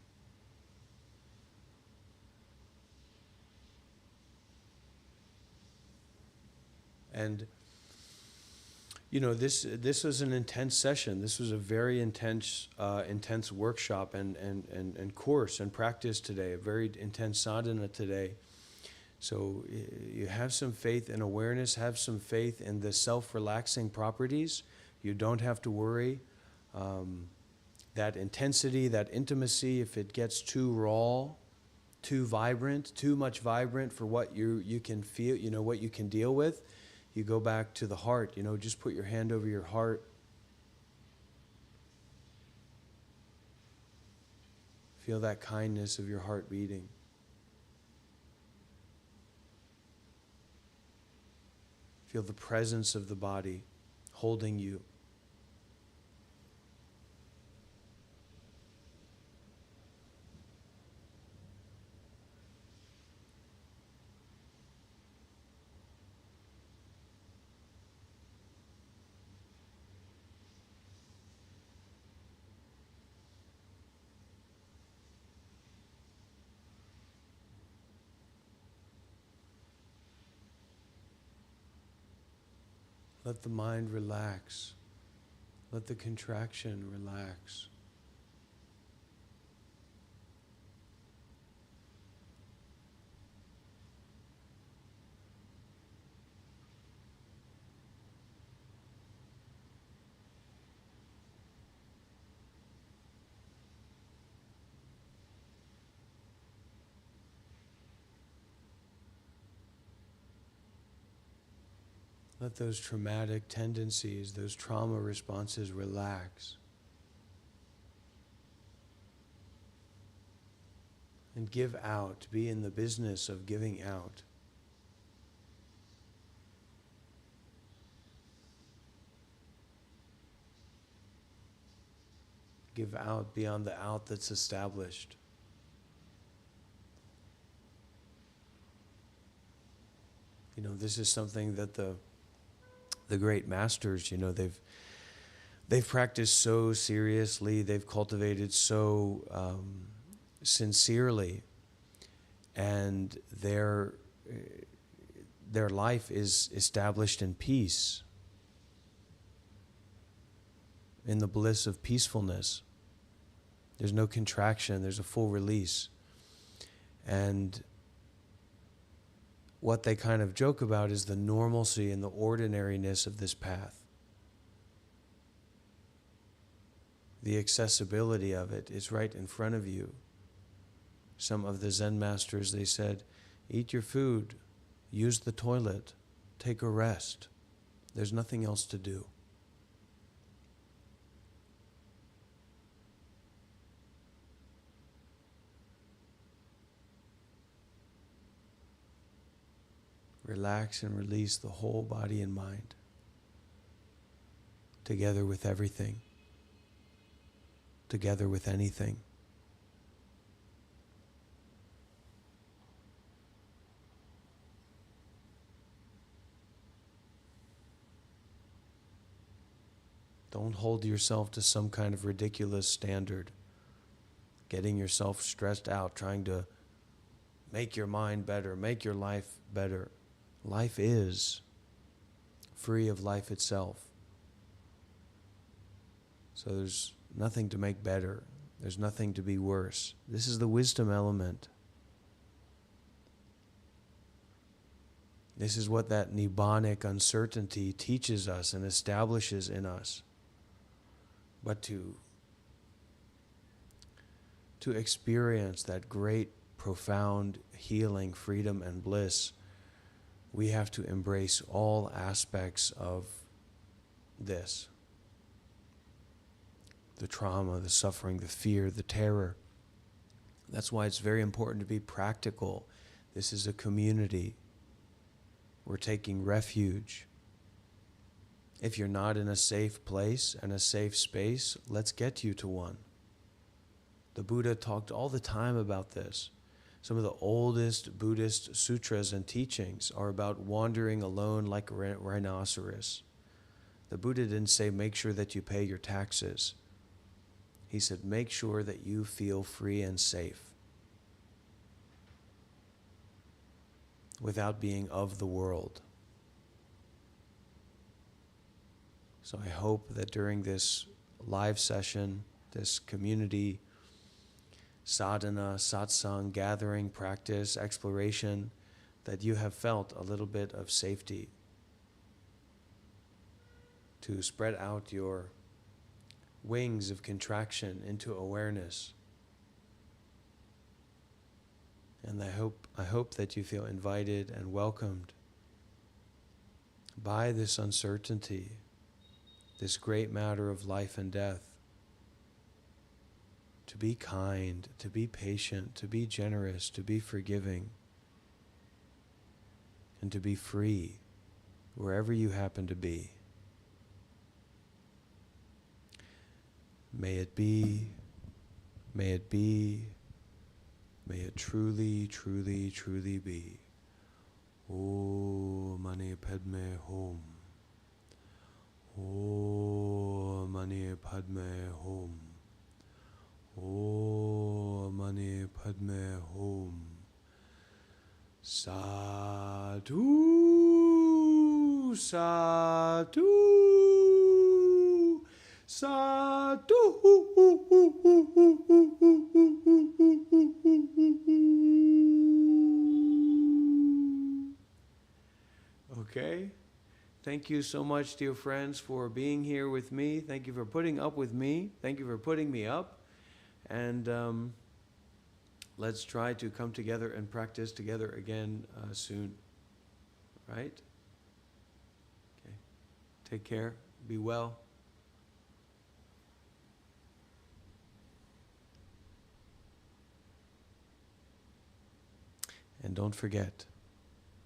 And you know, this was an intense session. This was a very intense workshop and course and practice today, a very intense sadhana today. So you have some faith in awareness, have some faith in the self-relaxing properties. You don't have to worry. That intensity, that intimacy, if it gets too raw, too vibrant, too much vibrant for what you can feel, you know, what you can deal with, you go back to the heart. You know, just put your hand over your heart. Feel that kindness of your heart beating. Feel the presence of the body holding you. Let the mind relax. Let the contraction relax. Let those traumatic tendencies, those trauma responses relax. And give out. Be in the business of giving out. give out beyond the out that's established. You know, this is something that the great masters, you know, they've practiced so seriously, they've cultivated so sincerely, and their life is established in peace, in the bliss of peacefulness. There's no contraction, there's a full release. And what they kind of joke about is the normalcy and the ordinariness of this path. The accessibility of it is right in front of you. Some of the Zen masters, they said, eat your food, use the toilet, take a rest. There's nothing else to do. Relax and release the whole body and mind, together with everything, together with anything. Don't hold yourself to some kind of ridiculous standard, getting yourself stressed out, trying to make your mind better, make your life better. Life is free of life itself. So there's nothing to make better. There's nothing to be worse. This is the wisdom element. This is what that nibbanic uncertainty teaches us and establishes in us. But to experience that great, profound healing, freedom, and bliss, we have to embrace all aspects of this. The trauma, the suffering, the fear, the terror. That's why it's very important to be practical. This is a community. We're taking refuge. If you're not in a safe place and a safe space, let's get you to one. The Buddha talked all the time about this. Some of the oldest Buddhist sutras and teachings are about wandering alone like a rhinoceros. The Buddha didn't say, make sure that you pay your taxes. He said, make sure that you feel free and safe without being of the world. So I hope that during this live session, this community sadhana, satsang, gathering, practice, exploration, that you have felt a little bit of safety to spread out your wings of contraction into awareness. And I hope that you feel invited and welcomed by this uncertainty, this great matter of life and death. To be kind, to be patient, to be generous, to be forgiving, and to be free wherever you happen to be. May it be, may it be, may it truly, truly, truly be. Om Mani Padme Hum. Om Mani Padme Hum. Om Mani Padme Hum. Sadhu, sadhu, sadhu. Okay. Thank you so much, dear friends, for being here with me. Thank you for putting up with me. Thank you for putting me up. And let's try to come together and practice together again soon. Right? Okay. Take care. Be well. And don't forget,